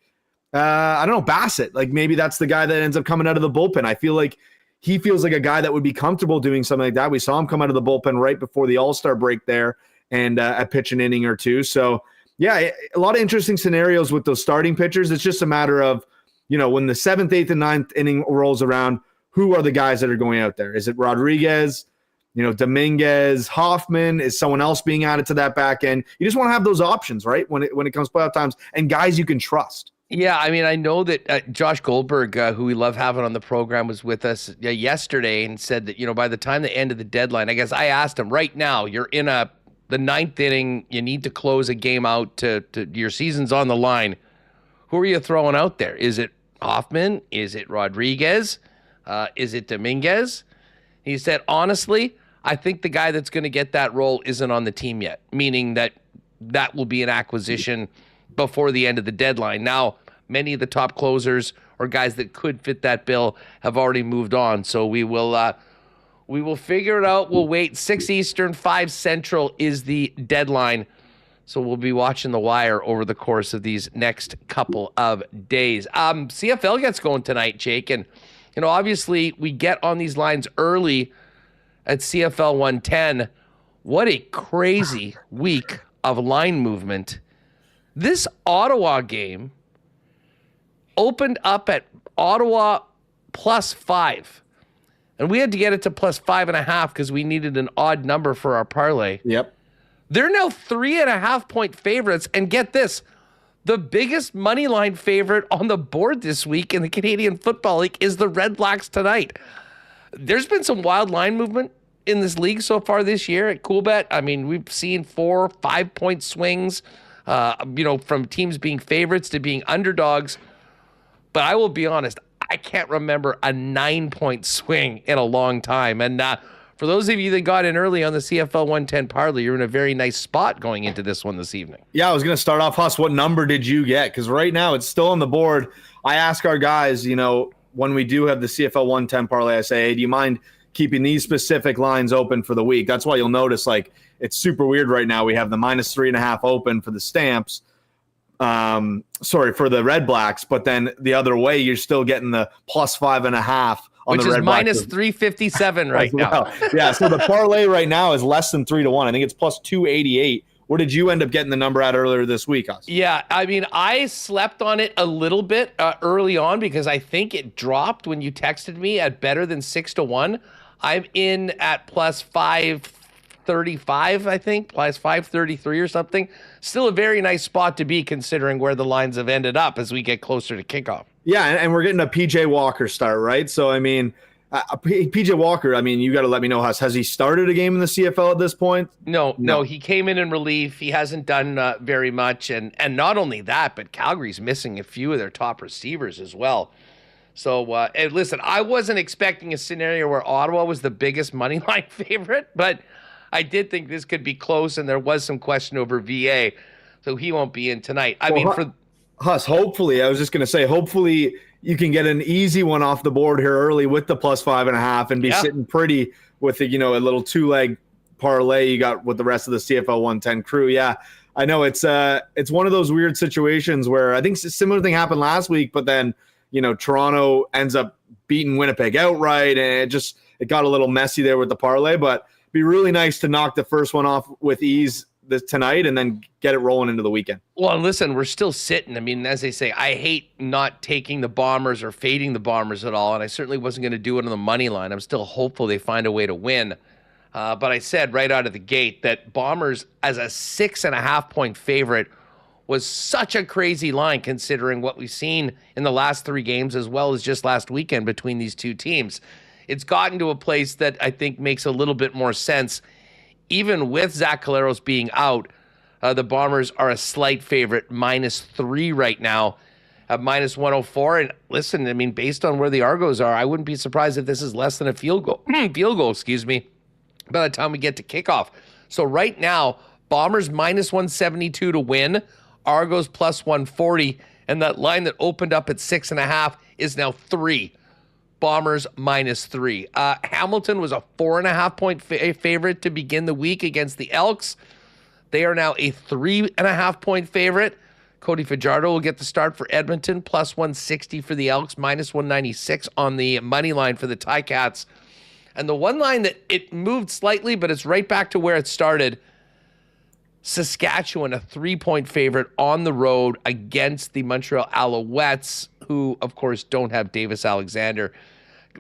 I don't know, Bassett. Like maybe that's the guy that ends up coming out of the bullpen. I feel like he feels like a guy that would be comfortable doing something like that. We saw him come out of the bullpen right before the All-Star break there and pitch an inning or two. So, yeah, a lot of interesting scenarios with those starting pitchers. It's just a matter of, when the 7th, 8th, and 9th inning rolls around, who are the guys that are going out there? Is it Rodriguez, Dominguez, Hoffman? Is someone else being added to that back end? You just want to have those options, right, when it comes playoff times, and guys you can trust. Yeah, I mean, I know that Josh Goldberg, who we love having on the program, was with us yesterday and said that, by the time the end of the deadline, I guess I asked him, right now, you're in the 9th inning, you need to close a game out to your season's on the line. Who are you throwing out there? Is it Hoffman? Is it Rodriguez? Is it Dominguez? He said, honestly, I think the guy that's going to get that role isn't on the team yet, meaning that will be an acquisition before the end of the deadline. Now, many of the top closers or guys that could fit that bill have already moved on. So we will figure it out. We'll wait. 6 Eastern, 5 Central is the deadline. So we'll be watching the wire over the course of these next couple of days. CFL gets going tonight, Jake. And, obviously we get on these lines early at CFL 110. What a crazy week of line movement. This Ottawa game opened up at Ottawa +5. And we had to get it to +5.5 because we needed an odd number for our parlay. Yep. They're now 3.5-point favorites. And get this, the biggest money line favorite on the board this week in the Canadian Football League is the Red Blacks tonight. There's been some wild line movement in this league so far this year at Coolbet. I mean, we've seen 4-5-point swings. From teams being favorites to being underdogs. But I will be honest, I can't remember a 9-point swing in a long time. And for those of you that got in early on the CFL 110 parlay, you're in a very nice spot going into this one this evening. Yeah, I was going to start off, Huss, what number did you get? Because right now it's still on the board. I ask our guys, when we do have the CFL 110 parlay, I say, hey, do you mind keeping these specific lines open for the week? That's why you'll notice, it's super weird right now. We have the -3.5 open for the Stamps. For the Red Blacks, but then the other way, you're still getting the +5.5 on which the Red Blacks. Which is -357 right now. Yeah, so the parlay right now is less than 3-1. I think it's +288. What did you end up getting the number at earlier this week, Huss? Yeah, I mean, I slept on it a little bit early on because I think it dropped when you texted me at better than 6-1. I'm in at +535, I think, +533 or something. Still a very nice spot to be considering where the lines have ended up as we get closer to kickoff. Yeah, and we're getting a PJ Walker start, right? So, I mean, PJ Walker, I mean, you got to let me know, has he started a game in the CFL at this point? No, he came in relief. He hasn't done very much. And not only that, but Calgary's missing a few of their top receivers as well. So, and listen, I wasn't expecting a scenario where Ottawa was the biggest money line favorite, but I did think this could be close, and there was some question over VA, so he won't be in tonight. Huss, hopefully, I was just going to say, hopefully you can get an easy one off the board here early with the +5.5 and be sitting pretty with a little 2-leg parlay you got with the rest of the CFL 110 crew. Yeah, I know it's one of those weird situations where I think a similar thing happened last week, but then Toronto ends up beating Winnipeg outright, and it got a little messy there with the parlay. But be really nice to knock the first one off with ease tonight and then get it rolling into the weekend. Well, listen, we're still sitting. I mean, as they say, I hate not taking the Bombers or fading the Bombers at all, and I certainly wasn't going to do it on the money line. I'm still hopeful they find a way to win. But I said right out of the gate that Bombers as a 6.5-point favorite was such a crazy line considering what we've seen in the last 3 games as well as just last weekend between these two teams. It's gotten to a place that I think makes a little bit more sense. Even with Zach Collaros being out, the Bombers are a slight favorite, -3 right now, at -104. And listen, I mean, based on where the Argos are, I wouldn't be surprised if this is less than a field goal, by the time we get to kickoff. So right now, Bombers -172 to win, Argos +140, and that line that opened up at 6.5 is now 3. Bombers -3. Hamilton was a 4.5-point favorite to begin the week against the Elks. They are now a 3.5-point favorite Cody Fajardo will get the start for Edmonton, plus 160 for the Elks, minus 196 on the money line for the Ticats. And the one line that it moved slightly, but it's right back to where it started. Saskatchewan, a 3-point favorite on the road against the Montreal Alouettes, who, of course, don't have Davis Alexander.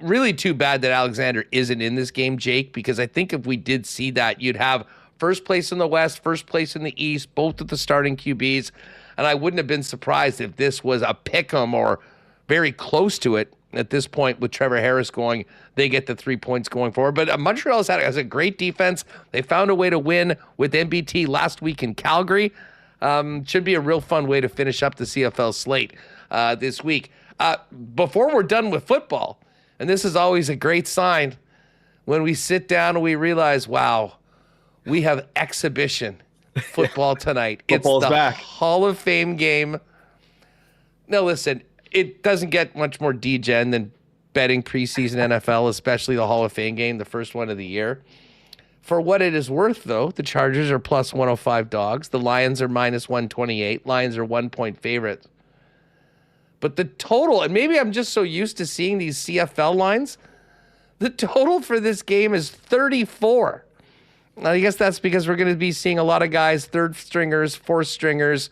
Really too bad that Alexander isn't in this game, Jake, because I think if we did see that, you'd have first place in the West, first place in the East, both of the starting QBs. And I wouldn't have been surprised if this was a pick'em or very close to it at this point with Trevor Harris going. They get the 3 points going forward. But Montreal has a great defense. They found a way to win with MBT last week in Calgary. Should be a real fun way to finish up the CFL slate this week. Before we're done with football, and this is always a great sign when we sit down and we realize, wow, we have exhibition football tonight. Football's it's the back. Hall of Fame game. Now, listen, it doesn't get much more degen than betting preseason NFL, especially the Hall of Fame game, the first one of the year. For what it is worth, though, the Chargers are plus 105 dogs. The Lions are minus 128. Lions are 1-point favorites. But the total, and maybe I'm just so used to seeing these CFL lines, the total for this game is 34. I guess that's because we're going to be seeing a lot of guys, third stringers, fourth stringers,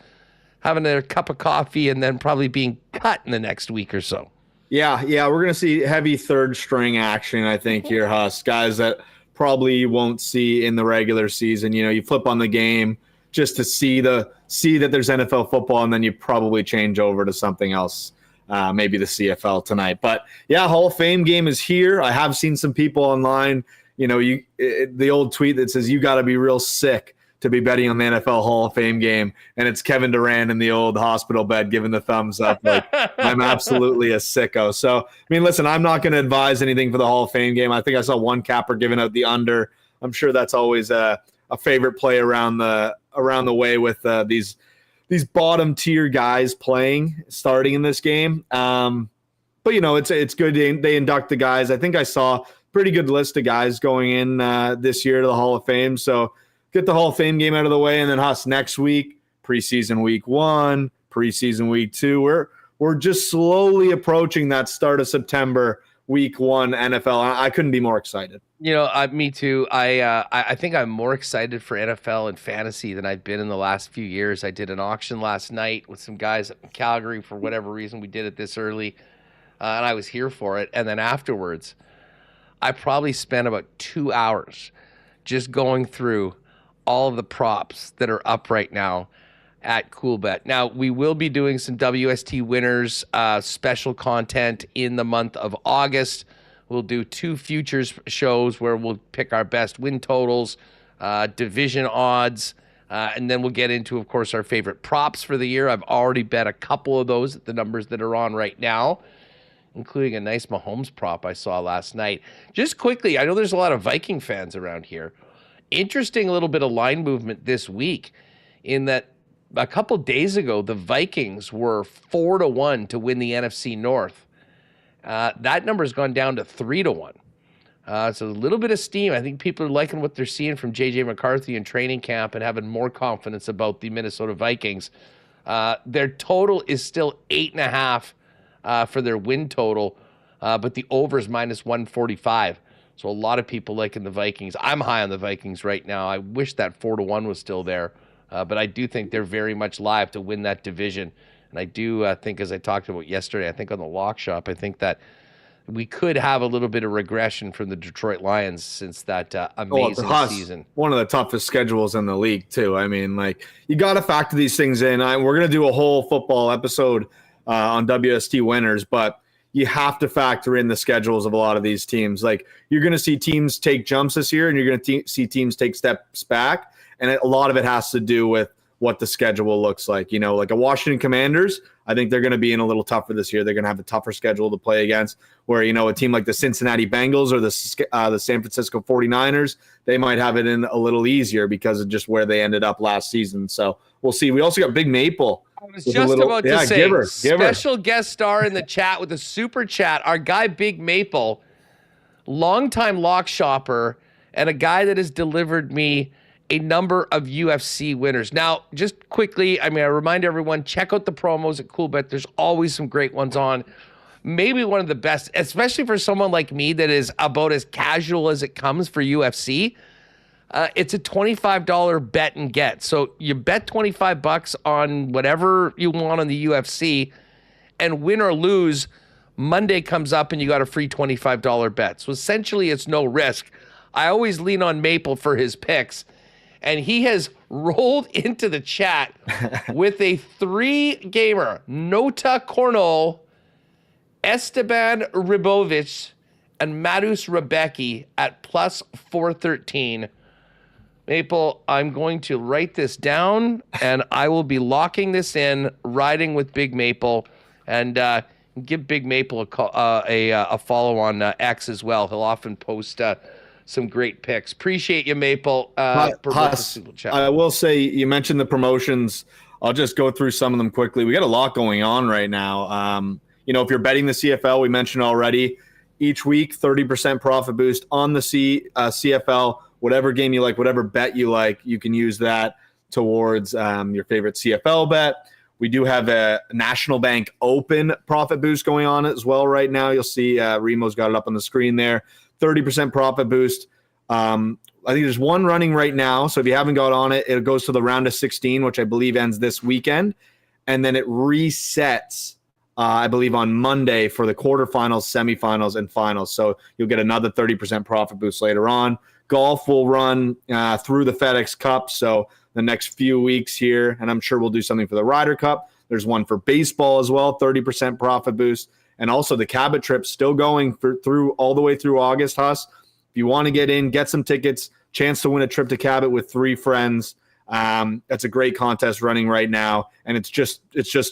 having their cup of coffee and then probably being cut in the next week or so. Yeah, we're going to see heavy third string action, I think, here, Huss. Guys that probably you won't see in the regular season. You know, you flip on the game just to see that there's NFL football, and then you probably change over to something else, maybe the CFL tonight. But, yeah, Hall of Fame game is here. I have seen some people online, you know, the old tweet that says you got to be real sick to be betting on the NFL Hall of Fame game, and it's Kevin Durant in the old hospital bed giving the thumbs up. Like, I'm absolutely a sicko. So, I mean, listen, I'm not going to advise anything for the Hall of Fame game. I think I saw one capper giving out the under. I'm sure that's always a favorite play around the way with these bottom tier guys starting in this game. But you know, it's good they induct the guys. I think I saw pretty good list of guys going in this year to the Hall of Fame. So get the Hall of Fame game out of the way, and then Huss, next week, preseason week 1, preseason week 2. We're just slowly approaching that start of September week 1 NFL. I couldn't be more excited. You know, me too. I think I'm more excited for NFL and fantasy than I've been in the last few years. I did an auction last night with some guys in Calgary for whatever reason. We did it this early, and I was here for it. And then afterwards, I probably spent about 2 hours just going through all of the props that are up right now at Coolbet. Now, we will be doing some WST winners special content in the month of August. We'll do 2 futures shows where we'll pick our best win totals, division odds, and then we'll get into, of course, our favorite props for the year. I've already bet a couple of those at the numbers that are on right now, including a nice Mahomes prop I saw last night. Just quickly, I know there's a lot of Viking fans around here. Interesting little bit of line movement this week in that a couple days ago, the Vikings were 4-1 to win the NFC North. That number has gone down to 3-1. So a little bit of steam. I think people are liking what they're seeing from J.J. McCarthy in training camp and having more confidence about the Minnesota Vikings. Their total is still 8.5 for their win total, but the over is minus 145. So a lot of people liking the Vikings. I'm high on the Vikings right now. I wish that 4-1 was still there, but I do think they're very much live to win that division. And I do think, as I talked about yesterday, I think on the Lock Shop, I think that we could have a little bit of regression from the Detroit Lions since that amazing season. One of the toughest schedules in the league, too. I mean, like, you got to factor these things in. We're going to do a whole football episode on WST winners, but you have to factor in the schedules of a lot of these teams. Like, you're going to see teams take jumps this year, and you're going to see teams take steps back. And a lot of it has to do with what the schedule looks like. You know, like a Washington Commanders, I think they're going to be in a little tougher this year. They're going to have a tougher schedule to play against, where, you know, a team like the Cincinnati Bengals or the San Francisco 49ers, they might have it in a little easier because of just where they ended up last season. So we'll see. We also got Big Maple. I was just about to say, special guest star in the chat with a super chat, our guy Big Maple, longtime lock shopper, and a guy that has delivered me a number of UFC winners. Now, just quickly, I remind everyone, check out the promos at Coolbet. There's always some great ones on. Maybe one of the best, especially for someone like me that is about as casual as it comes for UFC. It's a $25 bet and get. So you bet $25 on whatever you want on the UFC, and win or lose, Monday comes up and you got a free $25 bet. So essentially it's no risk. I always lean on Maple for his picks, and he has rolled into the chat with a 3-gamer, Nota Cornol, Esteban Ribovic, and Madus Rebecki at plus 413. Maple, I'm going to write this down, and I will be locking this in, riding with Big Maple, and give Big Maple a follow on X as well. He'll often post some great picks. Appreciate you, Maple. Huss, I will say, you mentioned the promotions. I'll just go through some of them quickly. We got a lot going on right now. If you're betting the CFL, we mentioned already, each week, 30% profit boost on the CFL. Whatever game you like, whatever bet you like, you can use that towards your favorite CFL bet. We do have a National Bank Open profit boost going on as well right now. You'll see Remo's got it up on the screen there. 30% profit boost. I think there's one running right now. So if you haven't got on it, it goes to the round of 16, which I believe ends this weekend. And then it resets, I believe, on Monday for the quarterfinals, semifinals, and finals. So you'll get another 30% profit boost later on. Golf will run through the FedEx Cup, so the next few weeks here, and I'm sure we'll do something for the Ryder Cup. There's one for baseball as well, 30% profit boost, and also the Cabot trip still going through all the way through August, Huss. If you want to get in, get some tickets, chance to win a trip to Cabot with 3 friends. That's a great contest running right now, and it's just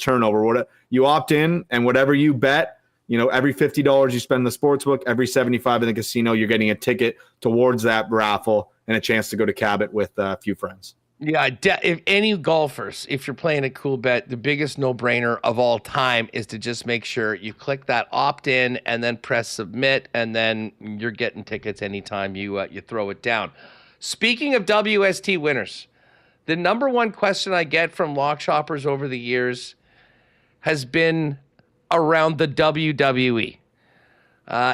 turnover. You opt in, and whatever you bet, every $50 you spend in the sportsbook, every $75 in the casino, you're getting a ticket towards that raffle and a chance to go to Cabot with a few friends. Yeah, if any golfers, if you're playing at Coolbet, the biggest no-brainer of all time is to just make sure you click that opt-in and then press submit, and then you're getting tickets anytime you throw it down. Speaking of WST winners, the number one question I get from lock shoppers over the years has been around the WWE.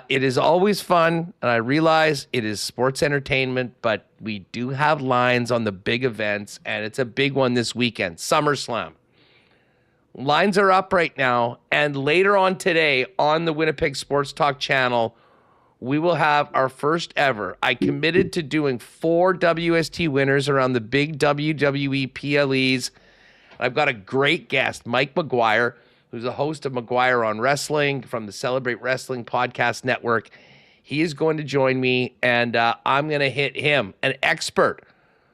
It is always fun, and I realize it is sports entertainment, but we do have lines on the big events, and it's a big one this weekend, SummerSlam. Lines are up right now, and later on today on the Winnipeg Sports Talk channel, we will have our first ever. I committed to doing 4 WST winners around the big WWE PLEs. I've got a great guest, Mike McGuire, who's a host of McGuire on Wrestling from the Celebrate Wrestling Podcast Network. He is going to join me, and I'm going to hit him, an expert,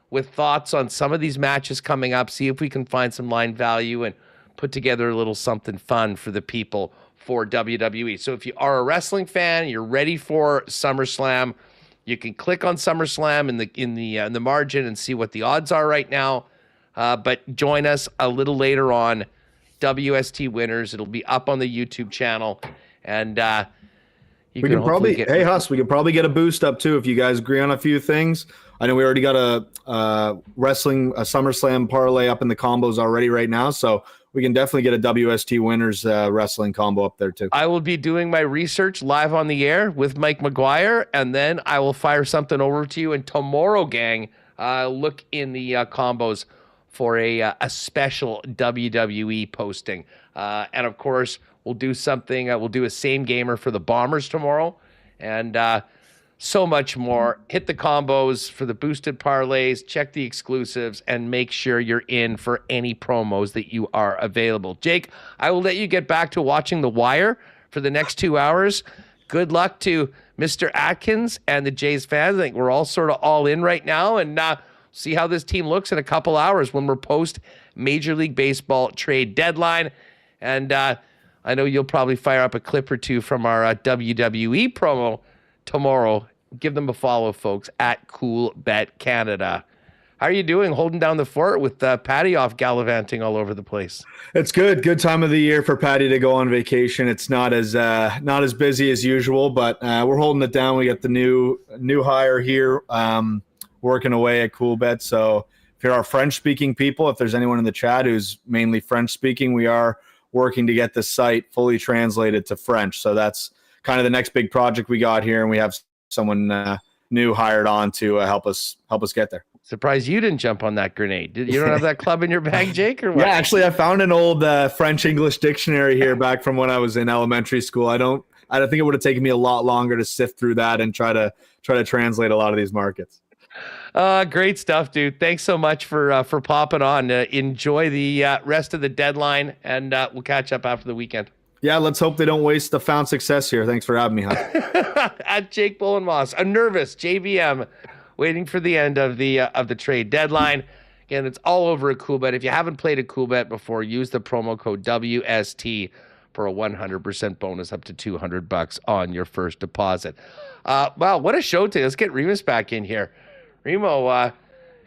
with thoughts on some of these matches coming up, see if we can find some line value and put together a little something fun for the people for WWE. So if you are a wrestling fan, you're ready for SummerSlam, you can click on SummerSlam in the margin and see what the odds are right now. But join us a little later on. WST winners. It'll be up on the YouTube channel, and we can probably get. Hey, Huss, we could probably get a boost up too if you guys agree on a few things. I know we already got a SummerSlam parlay up in the combos already right now, so we can definitely get a WST winners wrestling combo up there too. I will be doing my research live on the air with Mike McGuire, and then I will fire something over to you. And tomorrow, gang, look in the combos for a special WWE posting. And of course, we'll do something, we'll do a same gamer for the Bombers tomorrow, and so much more. Hit the combos for the boosted parlays, check the exclusives, and make sure you're in for any promos that you are available. Jake, I will let you get back to watching The Wire for the next 2 hours. Good luck to Mr. Atkins and the Jays fans. I think we're all sort of all in right now, and see how this team looks in a couple hours when we're post Major League Baseball trade deadline. And I know you'll probably fire up a clip or two from our WWE promo tomorrow. Give them a follow, folks, at Coolbet Canada. How are you doing holding down the fort with Patty off gallivanting all over the place? It's good. Good time of the year for Patty to go on vacation. It's not as busy as usual, but we're holding it down. We got the new hire here. working away at Coolbet. So if you're our French-speaking people, if there's anyone in the chat who's mainly French-speaking, we are working to get the site fully translated to French. So that's kind of the next big project we got here, and we have someone new hired on to help us get there. Surprised you didn't jump on that grenade. You don't have that club in your bag, Jake, or what? Yeah, actually, I found an old French-English dictionary here back from when I was in elementary school. I think it would have taken me a lot longer to sift through that and try to translate a lot of these markets. Great stuff, dude. Thanks so much for popping on. Enjoy the rest of the deadline, and we'll catch up after the weekend. Yeah, let's hope they don't waste the found success here. Thanks for having me, Huss. At Jake Bolin Moss, a nervous JVM waiting for the end of the trade deadline. Again, it's all over at Coolbet. If you haven't played a Coolbet before, use the promo code WST for a 100% bonus up to $200 on your first deposit. Wow, what a show today. Let's get Remis back in here. Remo,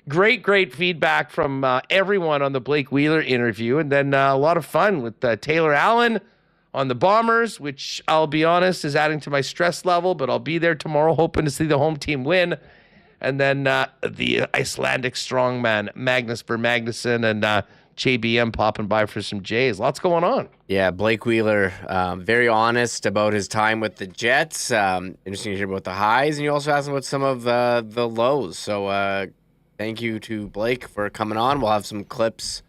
great feedback from everyone on the Blake Wheeler interview, and then a lot of fun with Taylor Allen on the Bombers, which I'll be honest is adding to my stress level, but I'll be there tomorrow hoping to see the home team win. And then the Icelandic strongman, Magnus Ver Magnusson, and JBM popping by for some Jays. Lots going on. Yeah, Blake Wheeler, very honest about his time with the Jets. Interesting to hear about the highs, and you also asked him about some of the lows. So thank you to Blake for coming on. We'll have some clips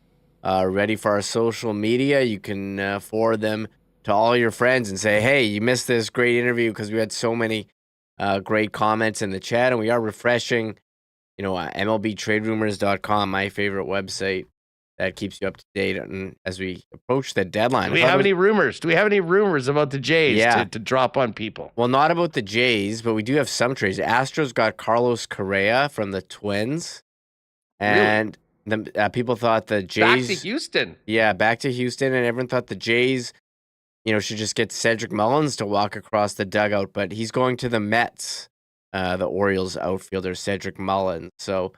ready for our social media. You can forward them to all your friends and say, hey, you missed this great interview, because we had so many great comments in the chat, and we are refreshing, MLBTradeRumors.com, my favorite website that keeps you up to date as we approach the deadline. Do we have any rumors? Do we have any rumors about the Jays to drop on people? Well, not about the Jays, but we do have some trades. Astros got Carlos Correa from the Twins, and people thought the Jays... Back to Houston. Yeah, back to Houston, and everyone thought the Jays should just get Cedric Mullins to walk across the dugout, but he's going to the Mets, the Orioles outfielder, Cedric Mullins. So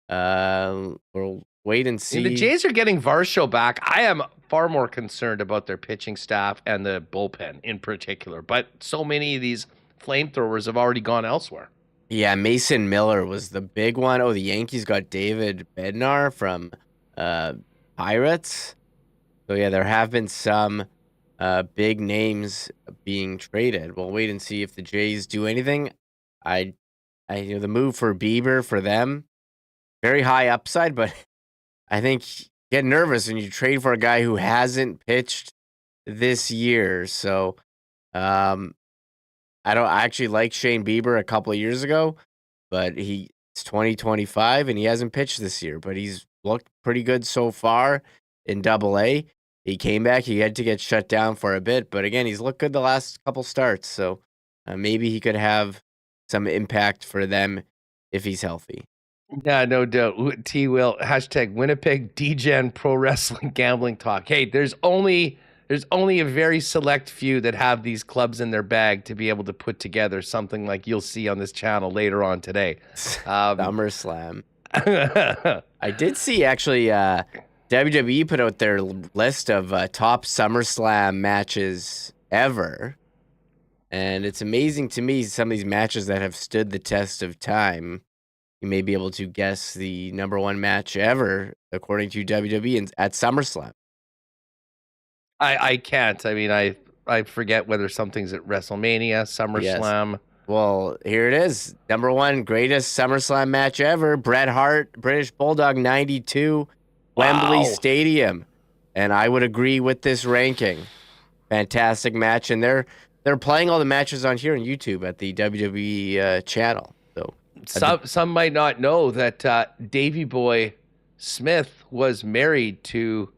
we'll wait and see. The Jays are getting Varsho back. I am far more concerned about their pitching staff and the bullpen in particular, but so many of these flamethrowers have already gone elsewhere. Yeah, Mason Miller was the big one. Oh, the Yankees got David Bednar from Pirates. So, yeah, there have been some big names being traded. We'll wait and see if the Jays do anything. The move for Bieber for them, very high upside, but I think get nervous when you trade for a guy who hasn't pitched this year. So I actually like Shane Bieber a couple of years ago, but it's 2025 and he hasn't pitched this year, but he's looked pretty good so far in Double-A. He came back. He had to get shut down for a bit, but again, he's looked good the last couple starts. So maybe he could have some impact for them if he's healthy. Yeah, no doubt. T-Will, hashtag Winnipeg DGen Pro Wrestling Gambling Talk. Hey, there's only a very select few that have these clubs in their bag to be able to put together something like you'll see on this channel later on today. SummerSlam. I did see actually WWE put out their list of top SummerSlam matches ever. And it's amazing to me, some of these matches that have stood the test of time. You may be able to guess the number one match ever, according to WWE, at SummerSlam. I can't. I mean, I forget whether something's at WrestleMania, SummerSlam. Yes. Well, here it is. Number one greatest SummerSlam match ever. Bret Hart, British Bulldog 92, Wembley Stadium. And I would agree with this ranking. Fantastic match. And they're playing all the matches on here on YouTube at the WWE channel. So some might not know that Davey Boy Smith was married to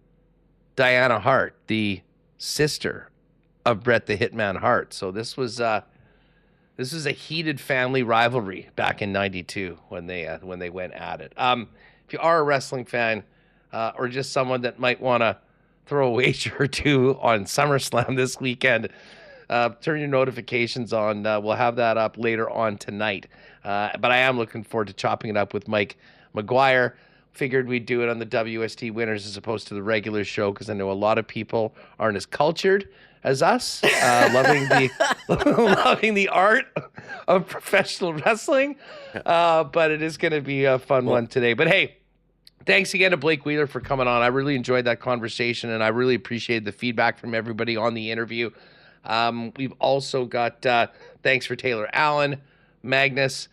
Diana Hart, the sister of Bret the Hitman Hart. So this was a heated family rivalry back in '92 when they went at it. If you are a wrestling fan or just someone that might want to throw a wager or two on SummerSlam this weekend, turn your notifications on. We'll have that up later on tonight. But I am looking forward to chopping it up with Mike McGuire figured we'd do it on the WST winners as opposed to the regular show, because I know a lot of people aren't as cultured as us, loving the art of professional wrestling. But it is going to be a fun one today. But hey, thanks again to Blake Wheeler for coming on. I really enjoyed that conversation, and I really appreciated the feedback from everybody on the interview. We've also got thanks for Taylor Allen, Magnus,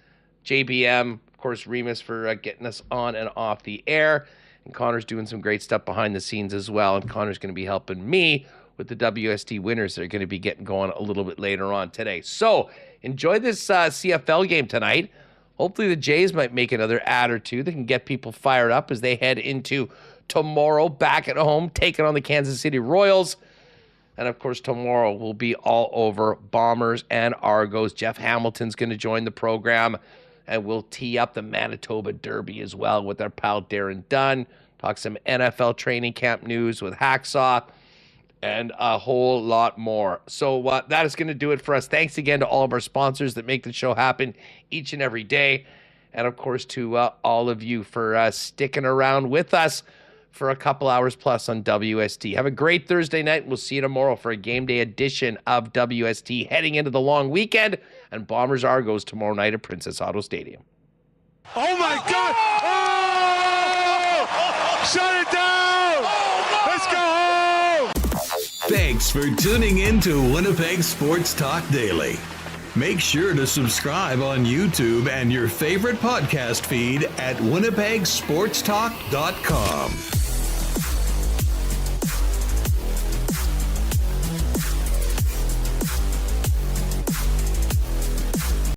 JBM, of course, Remis for getting us on and off the air. And Connor's doing some great stuff behind the scenes as well. And Connor's going to be helping me with the WST winners that are going to be getting going a little bit later on today. So enjoy this CFL game tonight. Hopefully the Jays might make another ad or two that can get people fired up as they head into tomorrow back at home, taking on the Kansas City Royals. And, of course, tomorrow will be all over Bombers and Argos. Jeff Hamilton's going to join the program, and we'll tee up the Manitoba Derby as well with our pal Darren Dunn. Talk some NFL training camp news with Hacksaw and a whole lot more. So that is going to do it for us. Thanks again to all of our sponsors that make the show happen each and every day. And, of course, to all of you for sticking around with us for a couple hours plus on WST. Have a great Thursday night. We'll see you tomorrow for a game day edition of WST heading into the long weekend. And Bombers Argos tomorrow night at Princess Auto Stadium. Oh, my God! Oh! Shut it down! Let's go home! Thanks for tuning in to Winnipeg Sports Talk Daily. Make sure to subscribe on YouTube and your favorite podcast feed at winnipegsportstalk.com.